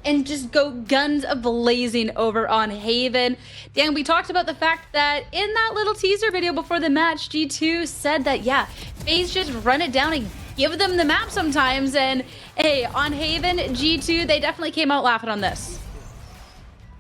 and just go guns a-blazing over on Haven. Dan, we talked about the fact that in that little teaser video before the match, G2 said that, yeah, FaZe just run it down and give them the map sometimes. And hey, on Haven, G2, they definitely came out laughing on this.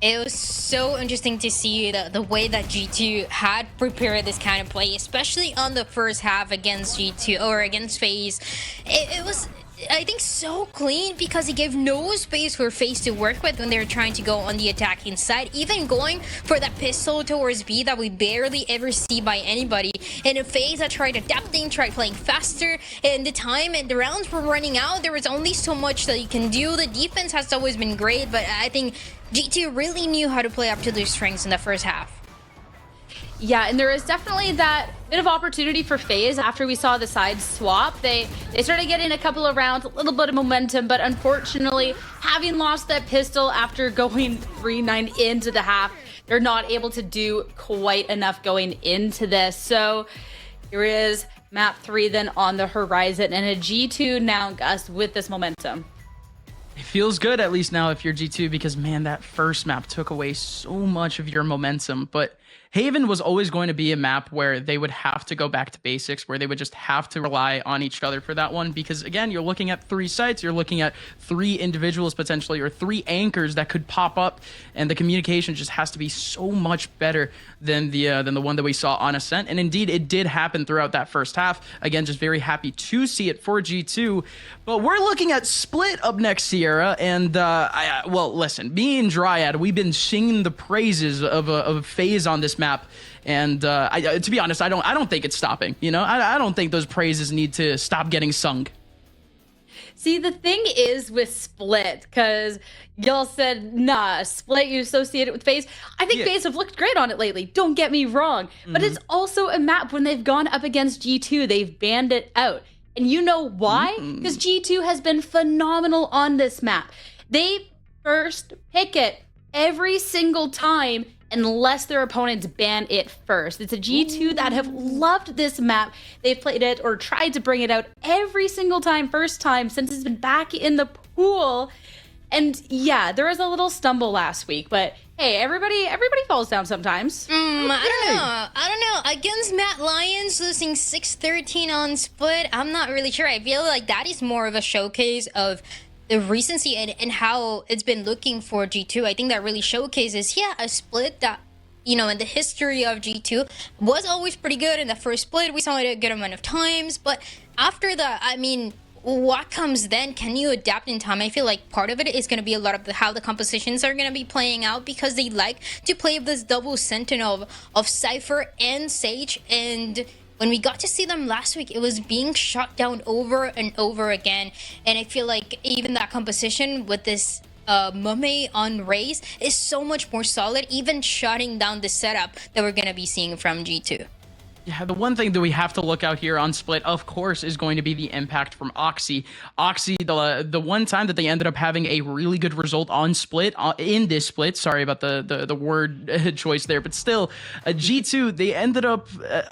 It was so interesting to see the way that G2 had prepared this kind of play, especially on the first half against G2 or against FaZe. It was, I think, so clean because it gave no space for FaZe to work with when they were trying to go on the attacking side, even going for that pistol towards B that we barely ever see by anybody. And if FaZe had tried adapting, tried playing faster, and the time and the rounds were running out, there was only so much that you can do. The defense has always been great, but I think G2 really knew how to play up to their strengths in the first half. Yeah, and there is definitely that bit of opportunity for FaZe after we saw the side swap. They started getting a couple of rounds, a little bit of momentum, but unfortunately, having lost that pistol after going 3-9 into the half, they're not able to do quite enough going into this. So here is map 3 then on the horizon, and a G2 now, Gus, with this momentum. It feels good, at least now, if you're G2, because, man, that first map took away so much of your momentum. But Haven was always going to be a map where they would have to go back to basics, where they would just have to rely on each other for that one. Because, again, you're looking at 3 sites, you're looking at 3 individuals potentially, or 3 anchors that could pop up, and the communication just has to be so much better than the one that we saw on Ascent. And indeed, it did happen throughout that first half. Again, just very happy to see it for G2. But we're looking at Split up next, Sierra. And, well, listen, me and Dryad, we've been singing the praises of FaZe on this map. And to be honest, I don't think it's stopping. You know, I don't think those praises need to stop getting sung. See, the thing is with Split, because y'all said, nah, Split, you associate it with FaZe. I think FaZe have looked great on it lately, don't get me wrong. But it's also a map when they've gone up against G2, they've banned it out. And you know why? Because G2 has been phenomenal on this map. They first pick it every single time unless their opponents ban it first. It's a G2 that have loved this map. They've played it or tried to bring it out every single time, first time since it's been back in the pool. And yeah, there was a little stumble last week, but hey, everybody falls down sometimes. I don't know. Against Matt Lyons losing 6-13 on Split, I'm not really sure. I feel like that is more of a showcase of the recency and how it's been looking for G2. I think that really showcases, yeah, a Split that, you know, in the history of G2 was always pretty good. In the first Split, we saw it a good amount of times. But after that, I mean, what comes then? Can you adapt in time? I feel like part of it is going to be a lot of how the compositions are going to be playing out, because they like to play this double sentinel of Cypher and Sage. And when we got to see them last week, it was being shot down over and over again. And I feel like even that composition with this mummAy on Raze is so much more solid, even shutting down the setup that we're going to be seeing from G2. Yeah, the one thing that we have to look out here on Split, of course, is going to be the impact from Oxy. Oxy, the one time that they ended up having a really good result on Split, in this Split, sorry about the word choice there, but still, G2, they ended up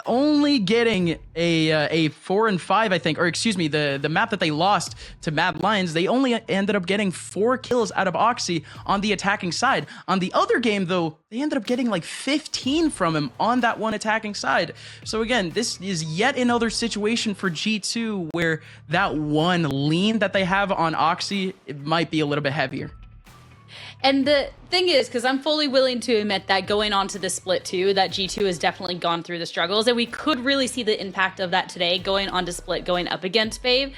only getting a 4-5, I think, or excuse me, the map that they lost to Mad Lions, they only ended up getting 4 kills out of Oxy on the attacking side. On the other game, though, they ended up getting like 15 from him on that one attacking side. So again, this is yet another situation for G2 where that one lean that they have on Oxy, it might be a little bit heavier. And the thing is, because I'm fully willing to admit that going on to the Split 2, that G2 has definitely gone through the struggles, and we could really see the impact of that today going on to Split, going up against FaZe.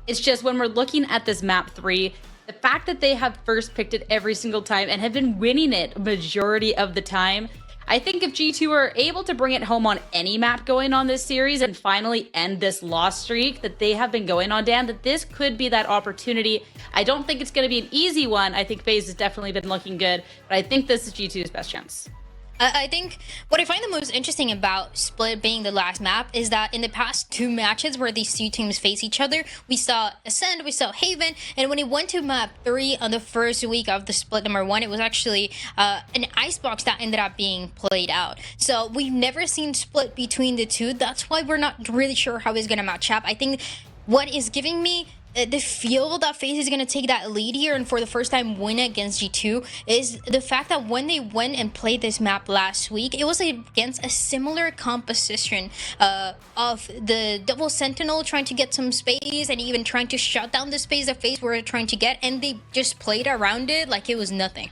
It's just when we're looking at this map 3, the fact that they have first picked it every single time and have been winning it majority of the time, I think if G2 are able to bring it home on any map going on this series and finally end this loss streak that they have been going on, Dan, that this could be that opportunity. I don't think it's going to be an easy one. I think FaZe has definitely been looking good, but I think this is G2's best chance. I think what I find the most interesting about Split being the last map is that in the past 2 matches where these 2 teams face each other, we saw Ascend, we saw Haven, and when it went to map 3 on the first week of the Split number 1, it was actually an icebox that ended up being played out. So we've never seen Split between the 2. That's why we're not really sure how it's going to match up. I think what is giving me the feel that FaZe is going to take that lead here and for the first time win against G2 is the fact that when they went and played this map last week, it was against a similar composition of the Double Sentinel trying to get some space and even trying to shut down the space that FaZe were trying to get, and they just played around it like it was nothing.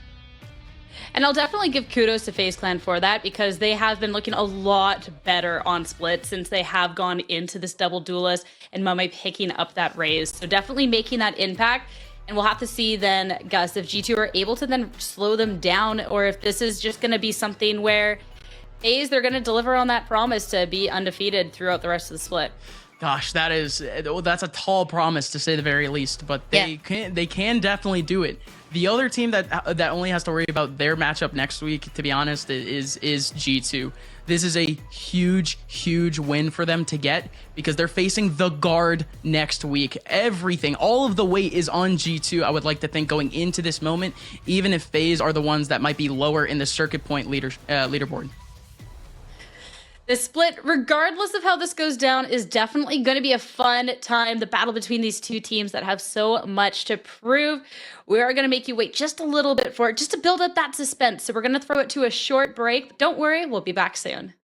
And I'll definitely give kudos to FaZe Clan for that, because they have been looking a lot better on Split since they have gone into this double duelist and mummAy picking up that raise. So definitely making that impact. And we'll have to see then, Gus, if G2 are able to then slow them down, or if this is just going to be something where FaZe, they're going to deliver on that promise to be undefeated throughout the rest of the Split. Gosh, that's a tall promise to say the very least, but they can definitely do it. The other team that only has to worry about their matchup next week, to be honest, is G2. This is a huge win for them to get, because they're facing the Guard next week. Everything, all of the weight is on G2, I would like to think, going into this moment, even if FaZe are the ones that might be lower in the circuit point leaderboard. The Split, regardless of how this goes down, is definitely going to be a fun time. The battle between these 2 teams that have so much to prove. We are going to make you wait just a little bit for it, just to build up that suspense. So we're going to throw it to a short break. But don't worry, we'll be back soon.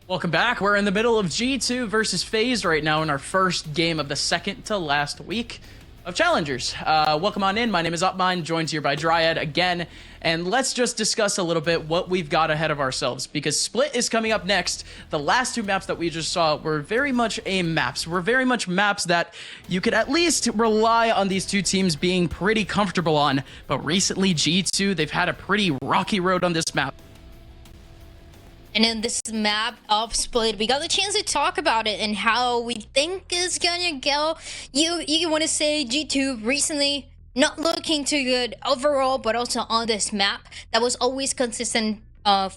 Welcome back. We're in the middle of G2 versus FaZe right now in our first game of the second to last week of Challengers. Welcome on in. My name is Upmine, joined here by Dryad again. And let's just discuss a little bit what we've got ahead of ourselves, because Split is coming up next. The last two maps that we just saw were very much AIM maps. Were very much maps that you could at least rely on these two teams being pretty comfortable on. But recently, G2, they've had a pretty rocky road on this map. And in this map of Split, we got the chance to talk about it and how we think it's gonna go. You want to say G2 recently not looking too good overall, but also on this map that was always consistent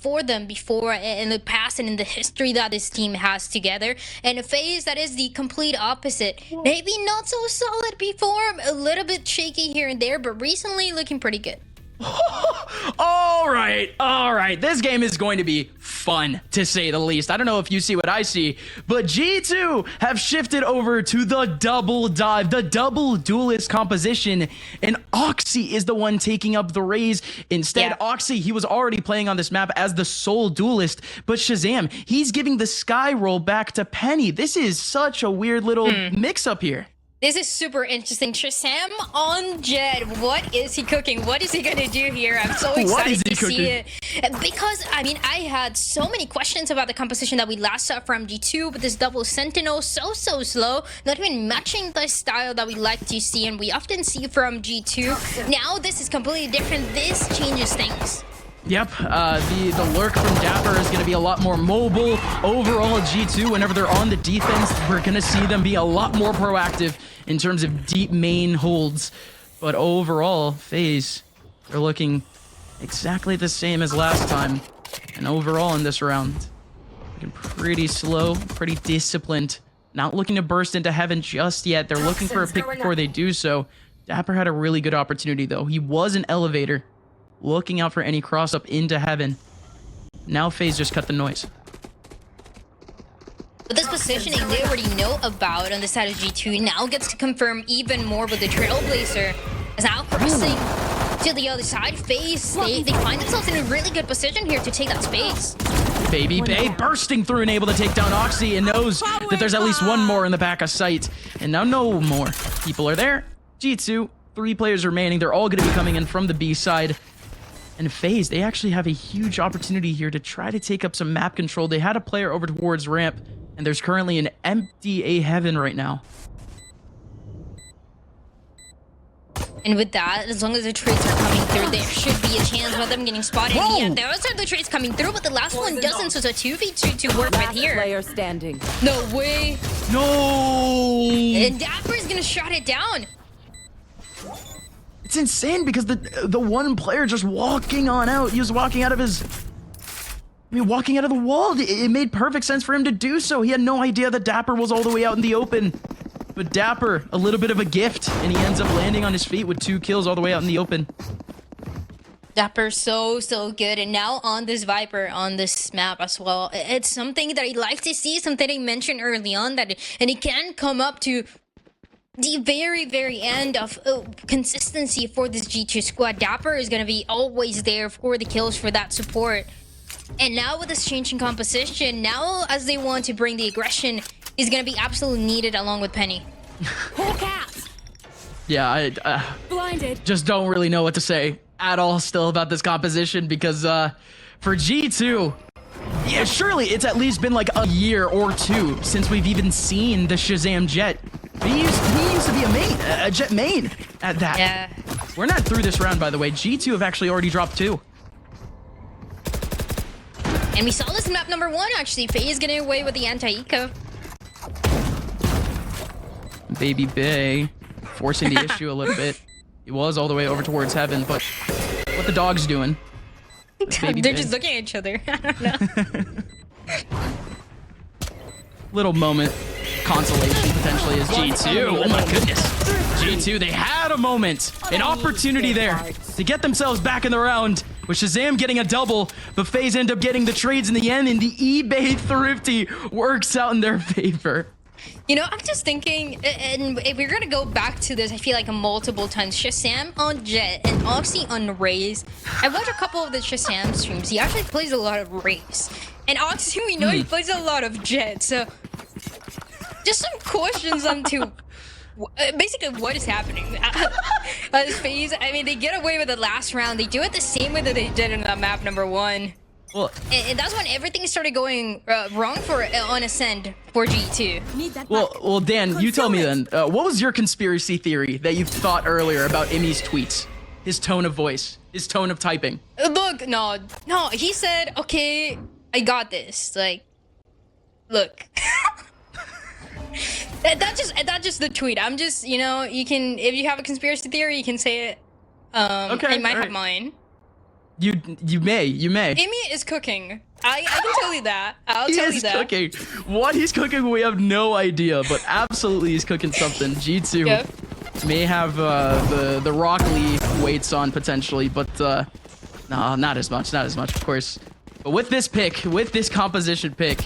for them before in the past and in the history that this team has together. And a FaZe that is the complete opposite. Maybe not so solid before, a little bit shaky here and there, but recently looking pretty good. All right. This game is going to be fun, to say the least. I don't know if you see what I see, but G2 have shifted over to the double dive, the double duelist composition, and Oxy is the one taking up the raise. Instead, Oxy, he was already playing on this map as the sole duelist, but ShahZaM, he's giving the sky roll back to Penny. This is such a weird little mix-up here. This is super interesting. ShahZaM on Jet. What is he cooking? What is he gonna do here? I'm so excited to see it. Because, I mean, I had so many questions about the composition that we last saw from G2, but this double Sentinel, so slow, not even matching the style that we like to see and we often see from G2. Now this is completely different. This changes things. Yep, the lurk from dapr is going to be a lot more mobile. Overall, G2, whenever they're on the defense, we're going to see them be a lot more proactive in terms of deep main holds. But overall, FaZe, they're looking exactly the same as last time. And overall in this round, looking pretty slow, pretty disciplined. Not looking to burst into heaven just yet. They're looking for a pick before they do so. dapr had a really good opportunity, though. He was an elevator, looking out for any cross up into heaven. Now FaZe just cut the noise. But this positioning they already know about on the side of G2 now gets to confirm even more with the Trailblazer. As now crossing to the other side, FaZe, they find themselves in a really good position here to take that space. BABYBAY bursting through and able to take down Oxy and knows that there's at least one more in the back of sight. And now no more people are there. G2, 3 players remaining. They're all going to be coming in from the B side. And FaZe, they actually have a huge opportunity here to try to take up some map control. They had a player over towards ramp, and there's currently an empty A heaven right now. And with that, as long as the trades are coming through, there should be a chance of them getting spotted. Yeah, those are the trades coming through, but the last one doesn't, so it's a 2v2 to work with here. Player standing. No way. No! And dapr is gonna shut it down. It's insane because the one player just walking on out, he was walking out of his... walking out of the wall. It made perfect sense for him to do so. He had no idea that dapr was all the way out in the open. But dapr, a little bit of a gift, and he ends up landing on his feet with 2 kills all the way out in the open. dapr so good, and now on this Viper on this map as well. It's something that I like to see, something I mentioned early on, that and it can come up to the very end of consistency for this G2 squad. dapr is going to be always there for the kills, for that support. And now with this changing composition, now as they want to bring the aggression, is going to be absolutely needed along with Penny. Yeah, I Blinded. just don't really know what to say at all still about this composition, because for G2, yeah, surely it's at least been like a year or 2 since we've even seen the ShahZaM Jet. He used to be a Jet main at that. Yeah. We're not through this round, by the way. G2 have actually already dropped 2. And we saw this in map number 1, actually. FaZe getting away with the anti-eco. BABYBAY forcing the issue a little bit. He was all the way over towards heaven, but what the dog's doing? They're just looking at each other. I don't know. Little moment consolation potentially is G2. Oh my goodness. G2, they had a moment, an opportunity there to get themselves back in the round, with ShahZaM getting a double, but FaZe end up getting the trades in the end, and the eBay Thrifty works out in their favor. You know, I'm just thinking, and if we're gonna go back to this, I feel like multiple times. ShahZaM on Jet and Oxy on Raze. I watched a couple of the ShahZaM streams. He actually plays a lot of Raze. And Oxy, we know he plays a lot of Jet, so just some questions onto basically what is happening. This FaZe, I mean, they get away with the last round. They do it the same way that they did in map number 1. Well, And that's when everything started going wrong for on Ascend for G2. well, Dan, you tell me then. What was your conspiracy theory that you thought earlier about Imi's tweets? His tone of voice, his tone of typing. Look, no, he said, okay, I got this. Like, look. That's just the tweet. I'm just, you know, you can, if you have a conspiracy theory, you can say it. Okay, I might have alright. mine. You may. Amy is cooking. I can tell you that. I'll He tell you is that. cooking. What he's cooking, we have no idea, but absolutely he's cooking something. G2 Yep. may have the Rock Lee weights on potentially, but no, not as much, of course. But with this pick, with this composition pick,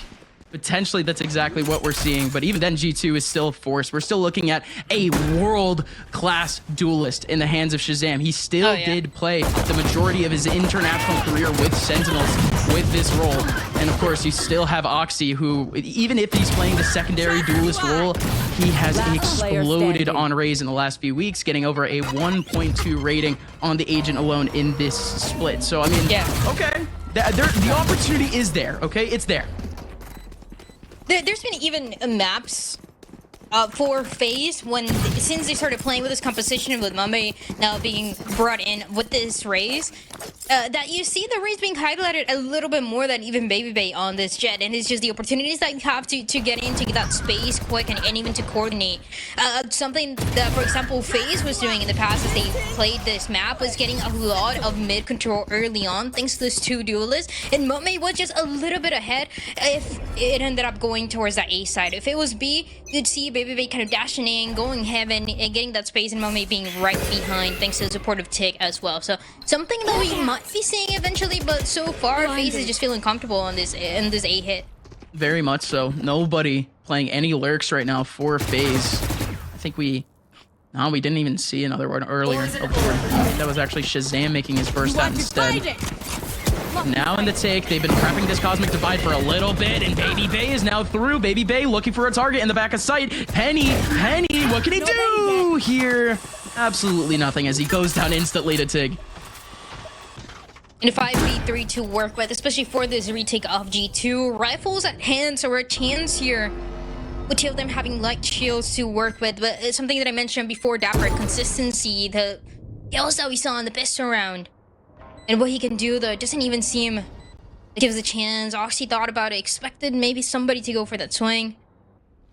potentially that's exactly what we're seeing. But even then, G2 is still forced. We're still looking at a world-class duelist in the hands of ShahZaM. He still did play the majority of his international career with Sentinels with this role. And of course, you still have Oxy, who, even if he's playing the secondary duelist role, he has Last player exploded standing. on Raze in the last few weeks, getting over a 1.2 rating on the agent alone in this split. So, I mean, okay, the opportunity is there, okay? It's there. There's been even maps for FaZe since they started playing with this composition with mummAy now being brought in with this Raze, that you see the Raze being highlighted a little bit more than even BABYBAY on this Jet, and it's just the opportunities that you have to get into that space quick and even to coordinate. Something that, for example, FaZe was doing in the past as they played this map was getting a lot of mid control early on thanks to those two duelists, and mummAy was just a little bit ahead if it ended up going towards that A side. If it was B, you'd see BABYBAY kind of dashing in, going heaven, and getting that space, and mummAy being right behind thanks to the support of TiGG as well. So something that we might be seeing eventually, but so far FaZe is just feeling comfortable on this A hit. Very much so. Nobody playing any lurks right now for FaZe. I think we didn't even see another one earlier. That was actually ShahZaM making his burst out instead. Now in the take, they've been prepping this Cosmic Divide for a little bit, and BABYBAY is now through. BABYBAY looking for a target in the back of sight. Penny, what can he do here? Absolutely nothing as he goes down instantly to TiGG. And a 5v3 to work with, especially for this retake of G2. Rifles at hand, so we're a chance here with two of them having light shields to work with. But it's something that I mentioned before, dapr consistency, the kills that we saw in the pistol round. And what he can do, though, it doesn't even seem like it was a chance. Oxy thought about it, expected maybe somebody to go for that swing.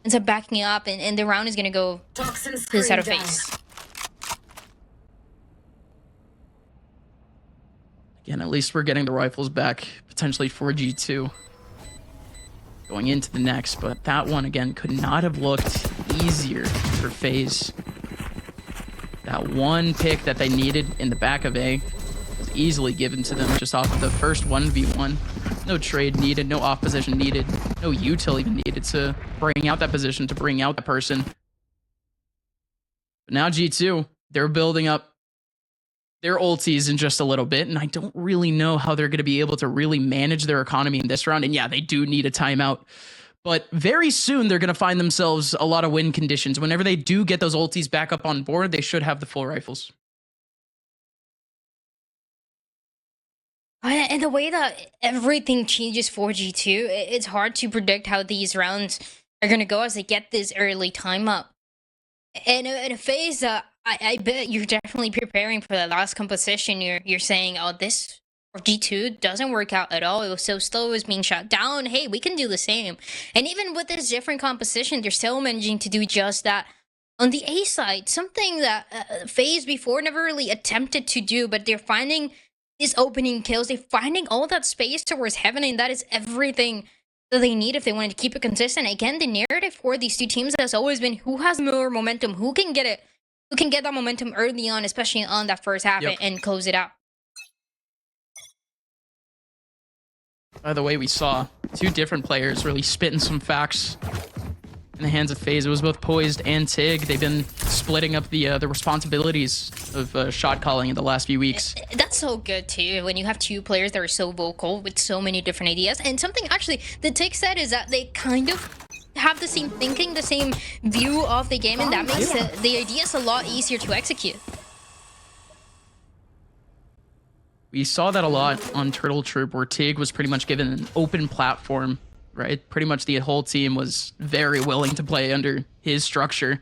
Ends up backing up, and the round is going to go to the side of FaZe. Again, at least we're getting the rifles back, potentially for G2. Going into the next, but that one, again, could not have looked easier for FaZe. That one pick that they needed in the back of A was easily given to them just off of the first 1v1. No trade needed, no off position needed, no util even needed to bring out that position, to bring out the person. But now G2, they're building up their ultis in just a little bit, and I don't really know how they're going to be able to really manage their economy in this round. And yeah, they do need a timeout, but very soon they're going to find themselves a lot of win conditions. Whenever they do get those ultis back up on board, they should have the full rifles. And the way that everything changes for G2, it's hard to predict how these rounds are going to go as they get this early time up. And in a phase, I bet you're definitely preparing for the last composition. You're saying, oh, this for G2 doesn't work out at all. It was so slow, it was being shut down. Hey, we can do the same. And even with this different composition, they're still managing to do just that. On the A side, something that FaZe before never really attempted to do, but they're finding these opening kills. They're finding all that space towards heaven, and that is everything that they need if they wanted to keep it consistent. Again, the narrative for these two teams has always been who has more momentum, who can get it, who can get that momentum early on, especially on that first half, and close it out. By the way, we saw two different players really spitting some facts in the hands of FaZe. It was both POISED and TiGG. They've been splitting up the responsibilities of shot calling in the last few weeks. That's so good too, when you have two players that are so vocal with so many different ideas. And something actually the TiGG said is that they kind of have the same thinking, the same view of the game, and that makes the ideas a lot easier to execute. We saw that a lot on Turtle Troop, where TiGG was pretty much given an open platform, right? Pretty much the whole team was very willing to play under his structure.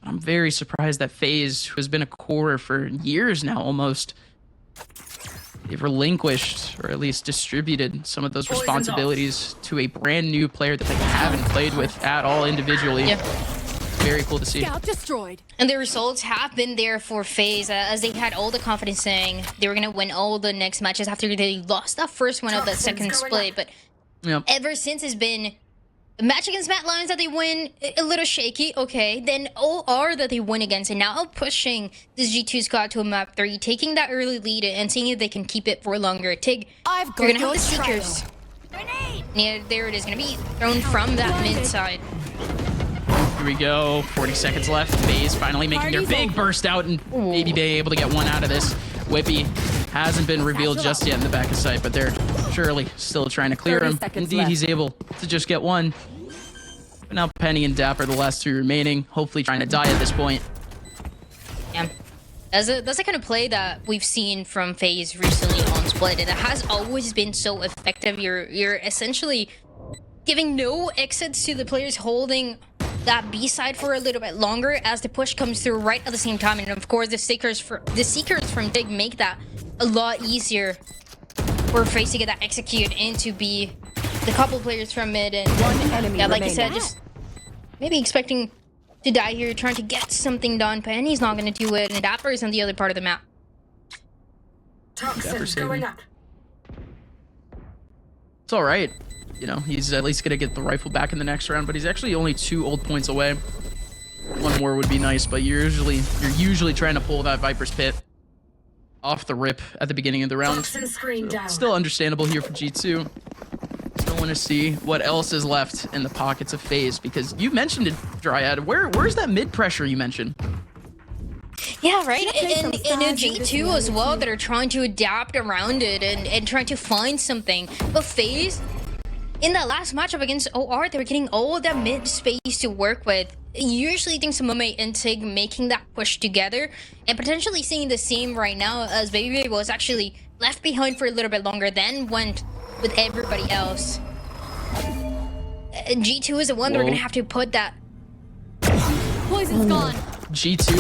I'm very surprised that FaZe, who has been a core for years now almost, they've relinquished, or at least distributed, some of those responsibilities to a brand new player that they haven't played with at all individually. Yeah. Very cool to see. Scout destroyed. And the results have been there for FaZe, as they had all the confidence saying they were going to win all the next matches after they lost that first one of that second split. But ever since, it's been a match against Matt Lions that they win, a little shaky, okay. Then OR that they win against, and now pushing this G2 squad to a map 3, taking that early lead and seeing if they can keep it for longer. TiGG, you're going to have the Seekers. Yeah, there it is, going to be thrown from that mid side. Here we go. 40 seconds left. FaZe finally making their big burst out, and BABYBAY able to get one out of this. Wippie hasn't been revealed just yet in the back of sight, but they're surely still trying to clear him. Indeed, he's able to just get one. But now Penny and dapr are the last 2 remaining, hopefully trying to die at this point. Yeah. That's the kind of play that we've seen from FaZe recently on Split, and it has always been so effective. You're essentially giving no exits to the players holding that B side for a little bit longer as the push comes through right at the same time. And of course, the Seekers from TiGG make that a lot easier for FaZe to get that execute into B. The couple players from mid, and One enemy yeah, like you remaining. said, just maybe expecting to die here, trying to get something done. Penny's not going to do it, and dapr is on the other part of the map. Dapr's saving. It's all right. You know, he's at least going to get the rifle back in the next round, but he's actually only 2 old points away. One more would be nice, but you're usually trying to pull that Viper's Pit off the rip at the beginning of the round. So, still understandable here for G2. Still want to see what else is left in the pockets of FaZe, because you mentioned it, Dryad. Where's that mid pressure you mentioned? Yeah, right? And a G2 as well that are trying to adapt around it and trying to find something. But FaZe, in that last matchup against OR, they were getting all that mid space to work with. Usually think mummAy and TiGG making that push together, and potentially seeing the same right now, as BABYBAY was actually left behind for a little bit longer, then went with everybody else. And G2 is the one that we're gonna have to put that. Poison's gone. G2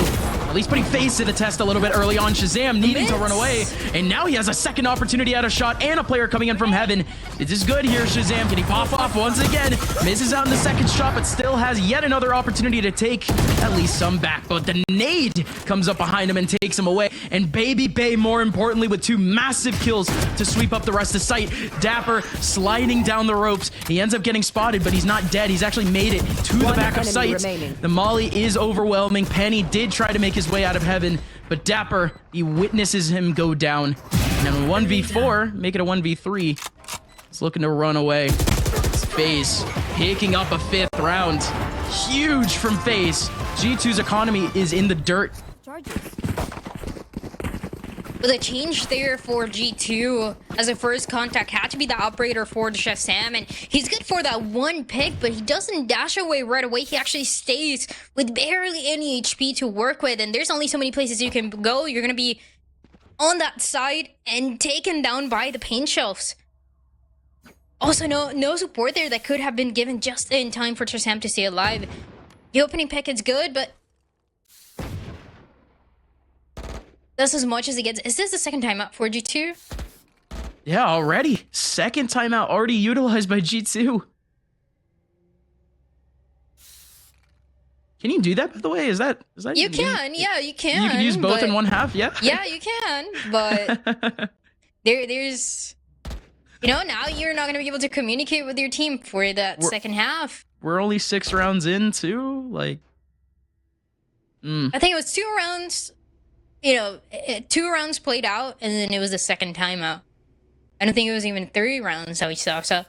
at least putting FaZe to the test a little bit early on. ShahZaM needing to run away, and now he has a second opportunity at a shot and a player coming in from heaven. This is good here. ShahZaM, can he pop off once again? Misses out in the second shot, but still has yet another opportunity to take at least some back. But the nade comes up behind him and takes him away. And BABYBAY, more importantly, with 2 massive kills to sweep up the rest of sight. dapr sliding down the ropes. He ends up getting spotted, but he's not dead. He's actually made it to the back of sight. The molly is overwhelming. Penny did try to make his way out of heaven, but dapr, he witnesses him go down. And then 1v4, make it a 1v3. He's looking to run away. It's FaZe picking up a 5th round. Huge from FaZe. G2's economy is in the dirt. But the change there for G2 as a first contact had to be the operator for the ShahZaM, and he's good for that 1 pick, but he doesn't dash away right away. He actually stays with barely any HP to work with, and there's only so many places you can go. You're gonna be on that side and taken down by the paint shelves. Also, no support there that could have been given just in time for ShahZaM to stay alive. The opening pick is good, but that's as much as it gets. Is this the second timeout for G2? Yeah, already. Second timeout already utilized by G2. Can you do that, by the way? Is that You can, yeah, you can. You can use both in but- one half, yeah? Yeah, you can, but there's... You know, now you're not going to be able to communicate with your team for that second half. We're only 6 rounds in, too? Like... I think it was 2 rounds... You know, 2 rounds played out, and then it was the second timeout. I don't think it was even 3 rounds that we saw, so...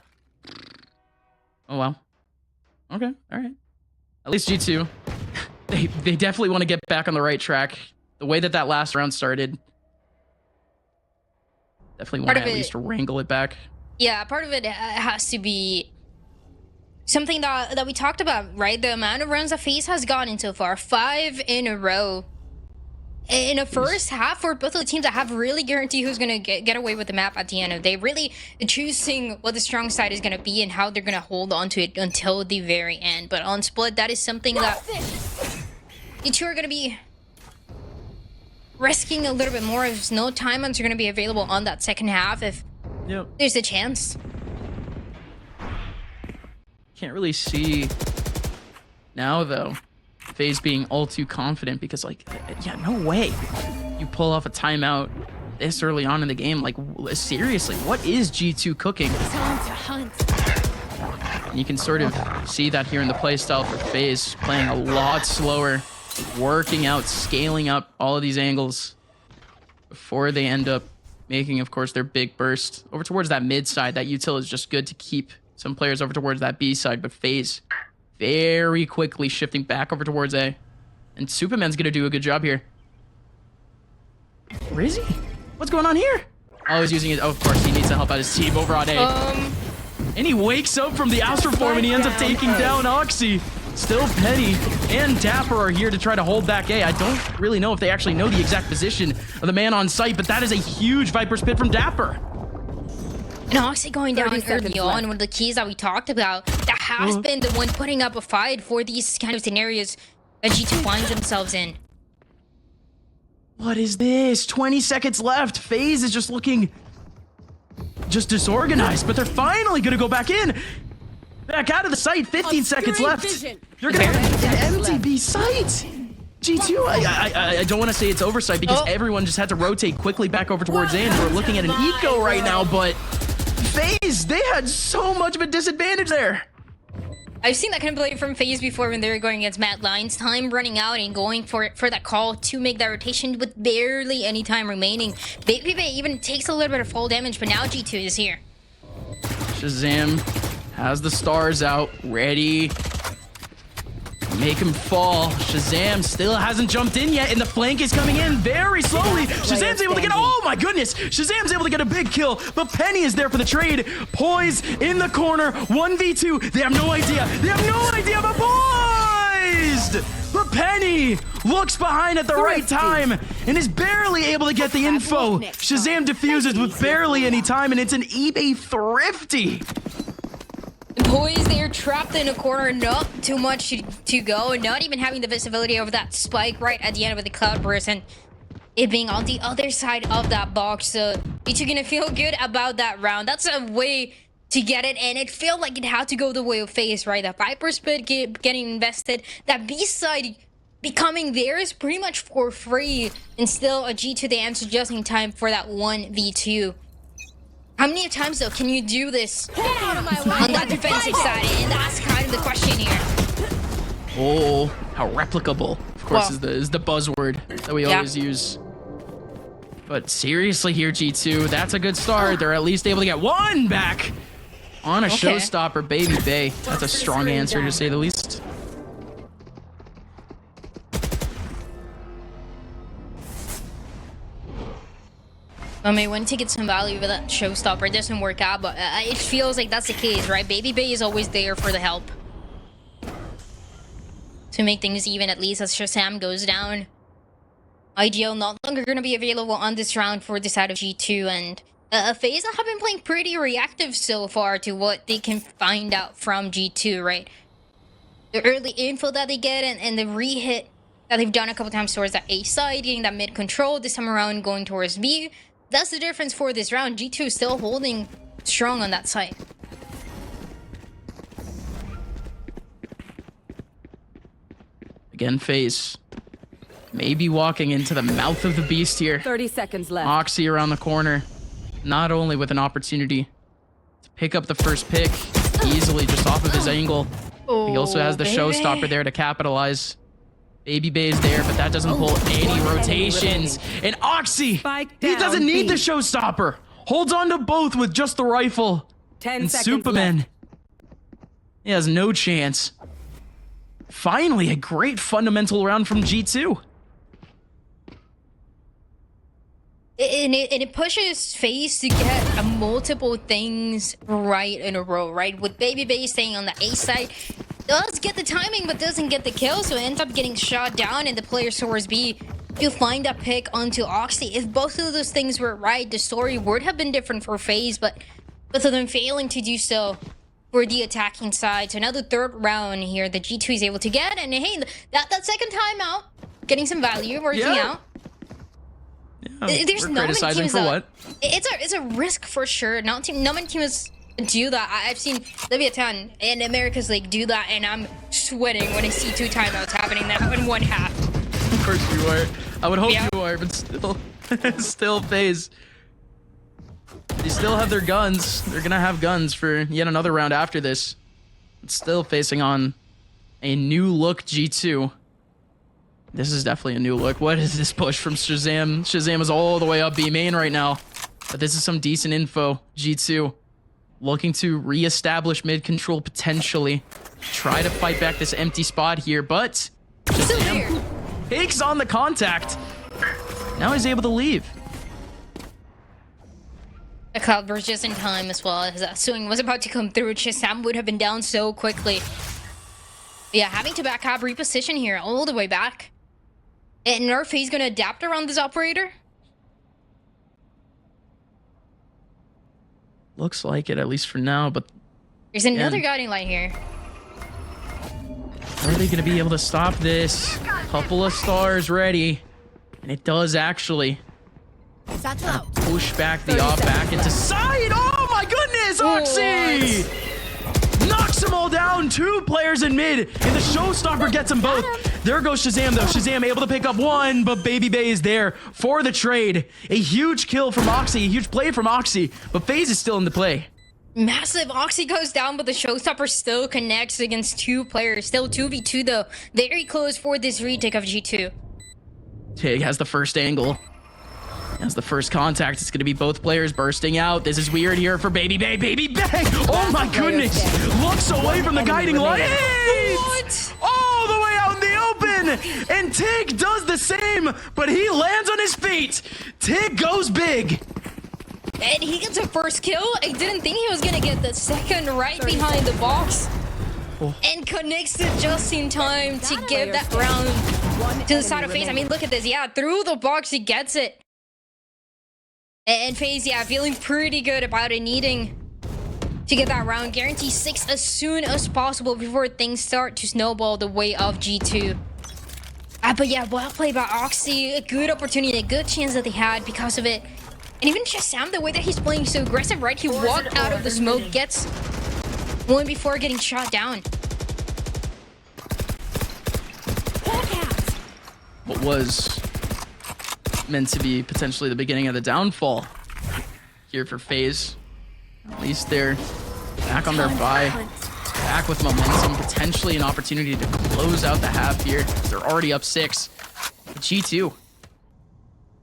Oh, wow. Okay, alright. At least G2 they definitely want to get back on the right track. The way that last round started, definitely want to at least wrangle it back. Yeah, part of it has to be something that we talked about, right? The amount of runs that FaZe has gotten so far, 5 in a row. In the first half, for both of the teams that have really guaranteed who's going to get away with the map at the end of the day, really choosing what the strong side is going to be and how they're going to hold on to it until the very end. But on Split, that is something that you two are going to be risking a little bit more if no timeouts are going to be available on that second half if there's a chance. Can't really see now, though, FaZe being all too confident because, like, yeah, no way you pull off a timeout this early on in the game. Like, seriously, what is G2 cooking? Time to hunt. And you can sort of see that here in the playstyle for FaZe, playing a lot slower, working out, scaling up all of these angles before they end up making, of course, their big burst over towards that mid side. That util is just good to keep some players over towards that B side, but FaZe very quickly shifting back over towards A. And Supamen's gonna do a good job here. Where is he? What's going on here? Oh, he's using it. Oh, of course, he needs to help out his team over on A. And he wakes up from the Astro form and he ends up taking down Oxy. Still Penny and dapr are here to try to hold back A. I don't really know if they actually know the exact position of the man on site, but that is a huge Viper spit from dapr. And Oxy going down early on, one of the keys that we talked about, that has been the one putting up a fight for these kind of scenarios that G2 finds themselves in. What is this? 20 seconds left. FaZe is just looking just disorganized, but they're finally going to go back in. Back out of the site. 15 seconds left. You're going to have an MTB site. G2, I don't want to say it's oversight because everyone just had to rotate quickly back over towards A, and we're looking at an eco right now, but FaZe, they had so much of a disadvantage there. I've seen that kind of play from FaZe before when they were going against Mad Lions. Time running out and going for that call to make that rotation with barely any time remaining. BABYBAY even takes a little bit of fall damage, but now G2 is here. ShahZaM has the stars out, ready. Make him fall. ShahZaM still hasn't jumped in yet, and the flank is coming in very slowly. ShahZam's able to get, oh my goodness, ShahZam's able to get a big kill, but Penny is there for the trade. Poise in the corner, 1v2. They have no idea. They have no idea about Poised! But Penny looks behind at the right time and is barely able to get the info. ShahZaM diffuses with barely any time, and it's an eBay thrifty. Poise, they're trapped in a corner, not too much to go, not even having the visibility over that spike right at the end of the cloud burst, and it being on the other side of that box. So you're gonna feel good about that round. That's a way to get it, and it felt like it had to go the way of FaZe, right? That Viper split getting invested, that B side becoming theirs pretty much for free, and still a G2 the answer just in time for that 1v2. How many times, though, can you do this on that defensive side? And that's kind of the question here. Oh, how replicable, of course, is the buzzword that we always use. But seriously here, G2, that's a good start. They're at least able to get one back on a showstopper, BABYBAY. That's a strong answer, to say the least. I mean, when to get some value for that showstopper, it doesn't work out, but it feels like that's the case, right? BABYBAY is always there for the help to make things even, at least as ShahZaM goes down. Ideal not longer going to be available on this round for the side of G2, and FaZe have been playing pretty reactive so far to what they can find out from G2, right? The early info that they get and the re-hit that they've done a couple times towards that A side, getting that mid control, this time around going towards B. That's the difference for this round. G2 is still holding strong on that side. Again, FaZe maybe walking into the mouth of the beast here. 30 seconds left. Oxy around the corner, not only with an opportunity to pick up the first pick easily just off of his angle, he also has the showstopper there to capitalize. BABYBAY is there, but that doesn't pull any rotations. And Oxy, he doesn't need the showstopper. Holds on to both with just the rifle. 10 and seconds supamen, left. he has no chance. finally, a great fundamental round from G2. And it pushes FaZe to get multiple things right in a row, right? With BABYBAY staying on the A side, does get the timing but doesn't get the kill, so it ends up getting shot down, and the player soars B to find that pick onto Oxy. If both of those things were right, the story would have been different for FaZe, but both of them failing to do so for the attacking side. So now the third round here that G2 is able to get, and hey, that second time out, getting some value, working out. Yeah, there's we're no many criticizing teams for that, what? It's a risk for sure. No many teams do that. I've seen Leviathan in America's League do that, and I'm sweating when I see 2 timeouts happening that in one half. Of course you are. I would hope you are, but still, still FaZe. They still have their guns. They're gonna have guns for yet another round after this. It's still facing on a new look G2. This is definitely a new look. What is this push from ShahZaM? ShahZaM is all the way up B main right now. But this is some decent info. G2 looking to reestablish mid control potentially. Try to fight back this empty spot here, but ShahZaM takes on the contact. Now he's able to leave. The cloudburst just in time as well, as that swing was about to come through. ShahZaM would have been down so quickly. But yeah, having to back up, reposition here all the way back. And Nerf, he's gonna adapt around this operator. Looks like it, at least for now, but There's another guiding light here. are they going to be able to stop this? Couple of stars ready. And it does actually push back the op back into side. Oh my goodness, Oxy! Knocks them all down. 2 players in mid. And the showstopper gets them both. There goes ShahZaM though. ShahZaM able to pick up 1, but BABYBAY is there for the trade. A huge kill from Oxy. A huge play from Oxy. But FaZe is still in the play. Massive. Oxy goes down, but the showstopper still connects against 2 players. Still 2v2 though. Very close for this retake of G2. TiGG has the first angle. As the first contact, it's going to be both players bursting out. This is weird here for BABYBAY. BABYBAY! Oh my goodness! Looks away from the guiding light. What? All the way out in the open! And TiGG does the same, but he lands on his feet. TiGG goes big. And he gets a first kill. I didn't think he was going to get the second right behind the box. And connects it just in time to give that round to the side of FaZe. I mean, look at this. Yeah, through the box, he gets it. And FaZe, yeah, feeling pretty good about it, needing to get that round. Guarantee 6 as soon as possible before things start to snowball the way of G2. But yeah, well played by Oxy. A good opportunity, a good chance that they had because of it. And even ShahZaM, the way that he's playing so aggressive, right? He walked out of the smoke, gets one before getting shot down. What was meant to be potentially the beginning of the downfall here for FaZe. At least they're back on their bye, back with momentum, potentially an opportunity to close out the half here. They're already up 6. But G2,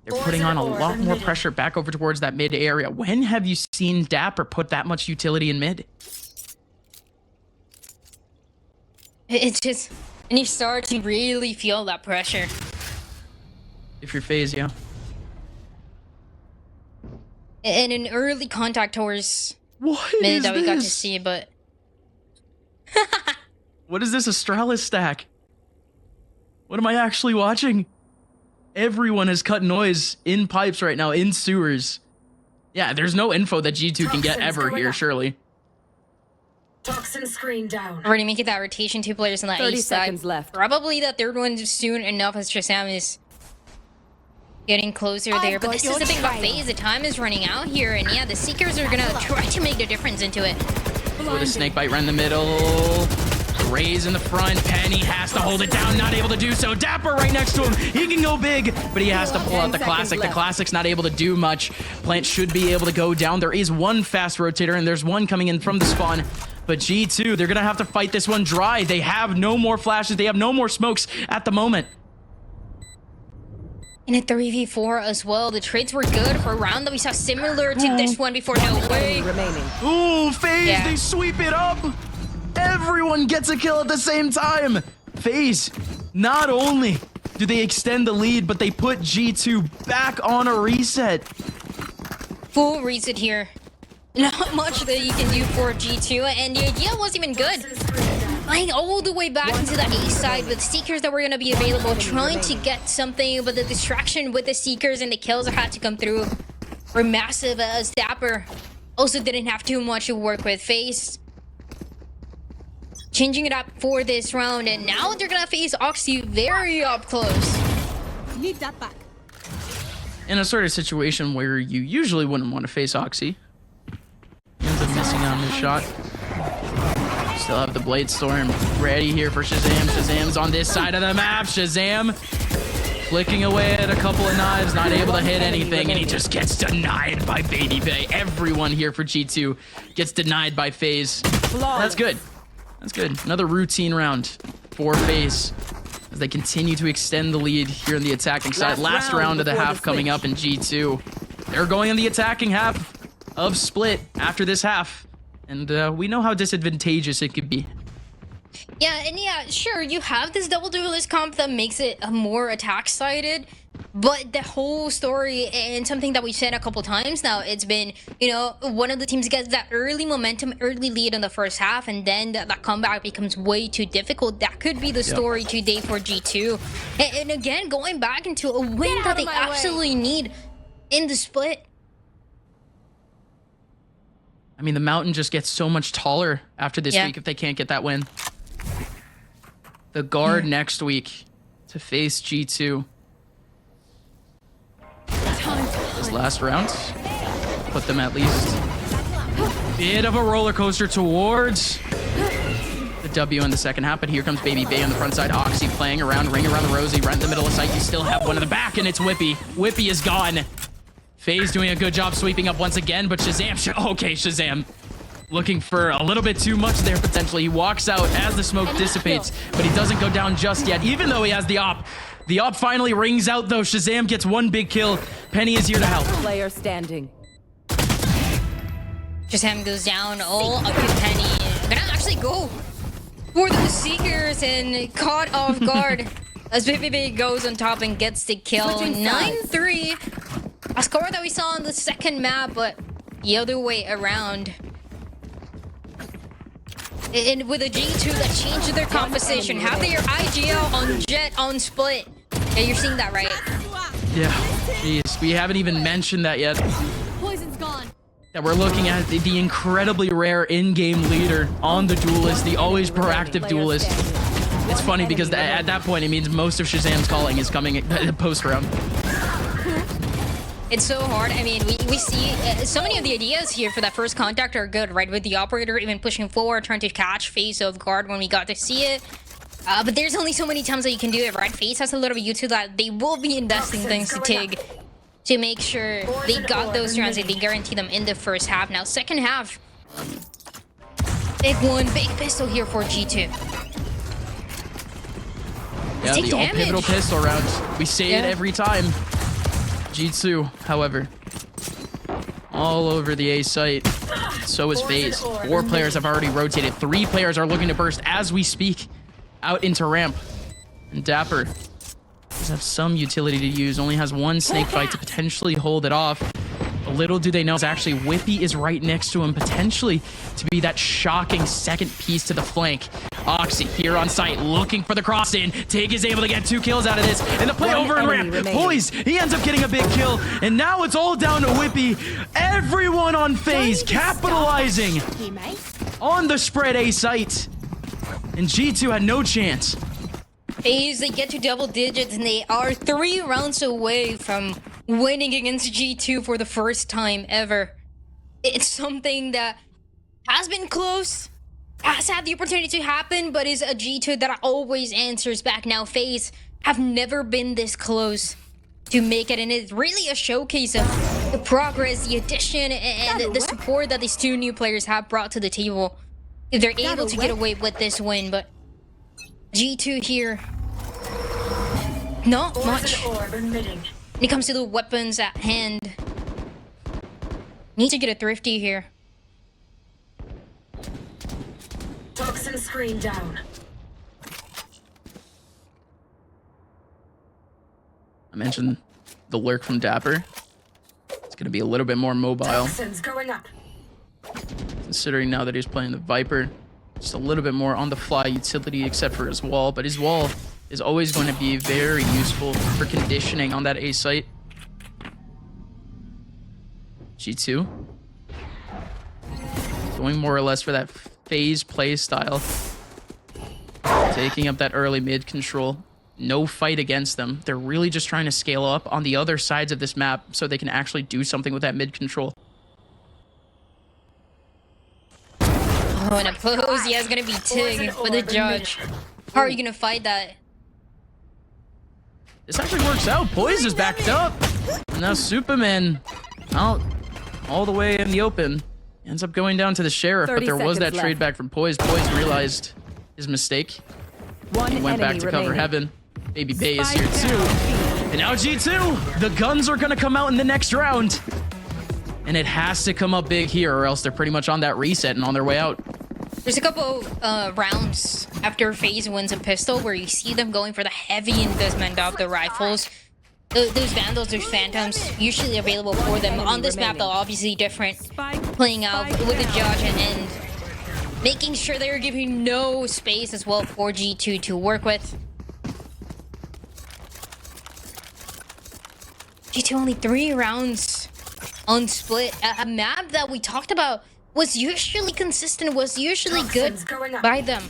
they're putting on a lot more pressure back over towards that mid area. When have you seen dapr put that much utility in mid? It's just, and you start to really feel that pressure. If you're FaZe, yeah. And an early contact towards What mid is that we got to this? see, but What is this Astralis stack? What am I actually watching? Everyone has cut noise in pipes right now, in sewers. Yeah, there's no info that G2 can get ever here, surely. Toxin screen down. already making that rotation, 2 players on that 30 A side. seconds left. Probably that third one soon enough as ShahZaM is getting closer there. But this is the thing about FaZe, the time is running out here, and yeah, the Seekers are gonna try to make the difference into it. With a snake bite right in the middle. Raise in the front. Penny has to hold it down, not able to do so. dapr right next to him. He can go big, but he has to pull out the classic. The classic's not able to do much. Plant should be able to go down. There is one fast rotator, and there's one coming in from the spawn. But G2, they're going to have to fight this one dry. They have no more flashes. They have no more smokes at the moment. In a 3v4 as well, the trades were good for a round that we saw similar to this one before. No way. Remaining. Ooh, FaZe, Yeah. they sweep it up. Everyone gets a kill at the same time. FaZe, not only do they extend the lead, but they put G2 back on a reset. Full reset here. Not much that you can do for G2, and the idea wasn't even good. Playing all the way back into the A side with Seekers that were going to be available, trying to get something, but the distraction with the Seekers and the kills that had to come through were massive, as dapr also didn't have too much to work with. FaZe changing it up for this round, and now they're going to face Oxy very up close. Need that back. In a sort of situation where you usually wouldn't want to face Oxy. He ends up missing on his shot. Still have the Blade Storm ready here for ShahZaM. ShahZaM's on this side of the map. ShahZaM flicking away at a couple of knives, not able to hit anything, and he just gets denied by BABYBAY. Everyone here for G2 gets denied by FaZe. That's good. That's good. Another routine round for FaZe as they continue to extend the lead here on the attacking side. Last round of the half coming up in G2. They're going in the attacking half of Split after this half. And we know how disadvantageous it could be. Yeah, and yeah, sure, you have this double duelist comp that makes it more attack-sided, but the whole story, and something that we've said a couple times now, it's been, you know, one of the teams gets that early momentum, early lead in the first half, and then that comeback becomes way too difficult. That could be the story today for G2. And again, going back into a win that they absolutely need in the split. I mean, the mountain just gets so much taller after this week if they can't get that win. The guard next week to face G2. This last round, put them at least bit of a roller coaster towards the W in the second half, but here comes BABYBAY on the front side. Oxy playing around, ring around the Rosie, right in the middle of sight. You still have one in the back, and it's wippie. Wippie is gone. FaZe doing a good job sweeping up once again, but ShahZaM, okay, ShahZaM looking for a little bit too much there potentially. He walks out as the smoke dissipates, but he doesn't go down just yet, even though he has the op. The op finally rings out though. ShahZaM gets one big kill. Penny is here to help. Player standing. ShahZaM goes down. Oh, a good Penny. Gonna actually go for the Seekers and caught off guard as BABYBAY goes on top and gets the kill. 9-3. A score that we saw on the second map, but the other way around. And with a G2 that changed their composition, have their IGL on Jet on Split. Yeah, you're seeing that, right? Yeah, jeez, we haven't even mentioned that yet. Poison's gone. That we're looking at the incredibly rare in-game leader on the duelist, the always proactive duelist. It's funny because at that point it means most of ShahZaM's calling is coming post round. It's so hard. I mean, we see so many of the ideas here for that first contact are good, right? With the operator even pushing forward, trying to catch FaZe off guard when we got to see it. But there's only so many times that you can do it, right? FaZe has a little bit YouTube that they will be investing thanks to TiGG to make sure they got those rounds and they guarantee them in the first half. Now, second half, big one, big pistol here for G2. Yeah, the all pivotal pistol round. We say it every time. G2, however, all over the A site. So is FaZe. 4 players have already rotated. 3 players are looking to burst as we speak out into ramp. And dapr does have some utility to use. Only has 1 snake fight to potentially hold it off. But little do they know, it's actually wippie is right next to him, potentially to be that shocking second piece to the flank. Oxy here on site, looking for the cross in. TiGG is able to get 2 kills out of this. And the play over in ramp. Poised, he ends up getting a big kill. And now it's all down to wippie. Everyone on FaZe capitalizing on the spread A site. And G2 had no chance. FaZe, they get to double digits, and they are 3 rounds away from winning against G2 for the first time ever. It's something that has been close, has had the opportunity to happen, but is a G2 that always answers back. Now, FaZe have never been this close to make it, and it's really a showcase of the progress, the addition, and the support that these 2 new players have brought to the table. If they're able to get away with this win, but G2 here, not much when it comes to the weapons at hand. Need to get a thrifty here. Toxin screen down. I mentioned the lurk from dapr. It's going to be a little bit more mobile, Toxins going up. considering now that he's playing the Viper. Just a little bit more on the fly utility, except for his wall. But his wall is always going to be very useful for conditioning on that A site. G2. Going more or less for that FaZe play style. Taking up that early mid control. No fight against them. They're really just trying to scale up on the other sides of this map so they can actually do something with that mid control. Oh, and a pose. Yeah, it's gonna be TiGG with the judge. How are you gonna fight that? This actually works out. Poise is backed up. And now supamen out all the way in the open. Ends up going down to the sheriff, but there was that trade back from Poise. Poise realized his mistake. He went back to cover heaven. BABYBAY is here too. And now G2, the guns are gonna come out in the next round. And it has to come up big here or else they're pretty much on that reset and on their way out. There's a couple rounds after FaZe wins a pistol where you see them going for the heavy investment of the rifles. Those Vandals, those Phantoms, usually available for them. On this map, though, obviously different. Playing out with the judge and making sure they're giving no space as well for G2 to work with. G2 only 3 rounds on split. A map that we talked about was usually consistent, was usually good by them.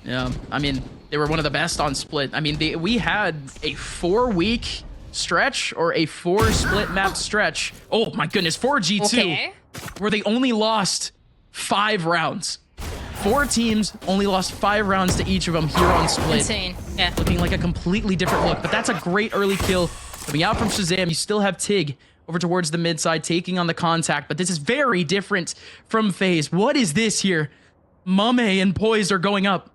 Yeah, I mean, they were one of the best on split. I mean, we had a 4-week stretch or a 4-split map stretch. Oh my goodness, for G2, where they only lost 5 rounds. 4 teams only lost 5 rounds to each of them here on split. Insane. Yeah. Looking like a completely different look, but that's a great early kill. Coming out from ShahZaM, you still have TiGG over towards the mid side, taking on the contact, but this is very different from FaZe. What is this here? mummAy and POISED are going up.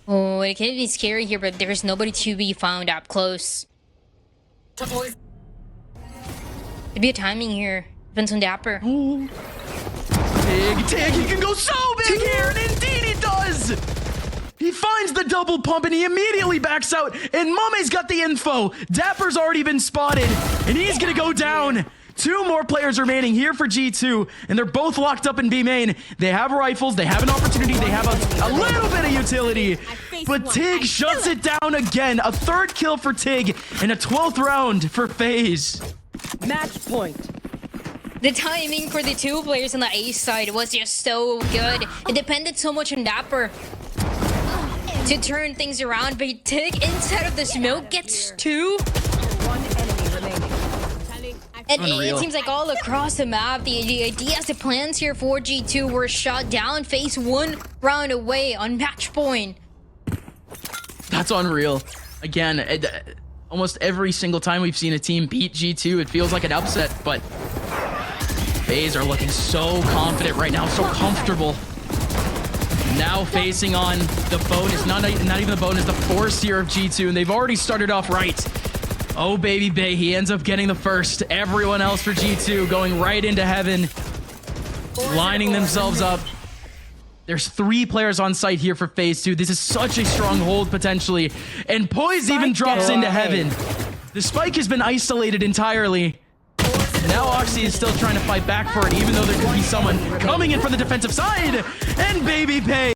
Oh, it can be scary here, but there's nobody to be found up close. It'd be a timing here. Depends on dapr. Oh. TiGG, he can go so big here, and indeed he does! He finds the double pump and he immediately backs out, and mummAy's got the info. dapr's already been spotted, and he's gonna go down. 2 more players remaining here for G2, and they're both locked up in B main. They have rifles, they have an opportunity, they have a little bit of utility, but TiGG shuts it down again. A 3rd kill for TiGG, and a 12th round for FaZe. Match point. The timing for the 2 players on the A side was just so good. It depended so much on dapr to turn things around, but TiGG inside of the smoke gets 2. And it seems like all across the map, the ideas, the plans here for G2 were shot down. FaZe 1 round away on match point. That's unreal. Again, almost every single time we've seen a team beat G2, it feels like an upset, but FaZe are looking so confident right now, so comfortable. Now facing on the bonus, not even the bonus, the force here of G2, and they've already started off right. Oh, BABYBAY, he ends up getting the first. Everyone else for G2 going right into heaven, lining themselves up. There's 3 players on site here for FaZe 2. This is such a strong hold potentially. And POISED even drops into heaven. The spike has been isolated entirely. Now Oxy is still trying to fight back for it, even though there could be someone coming in from the defensive side. And BABYBAY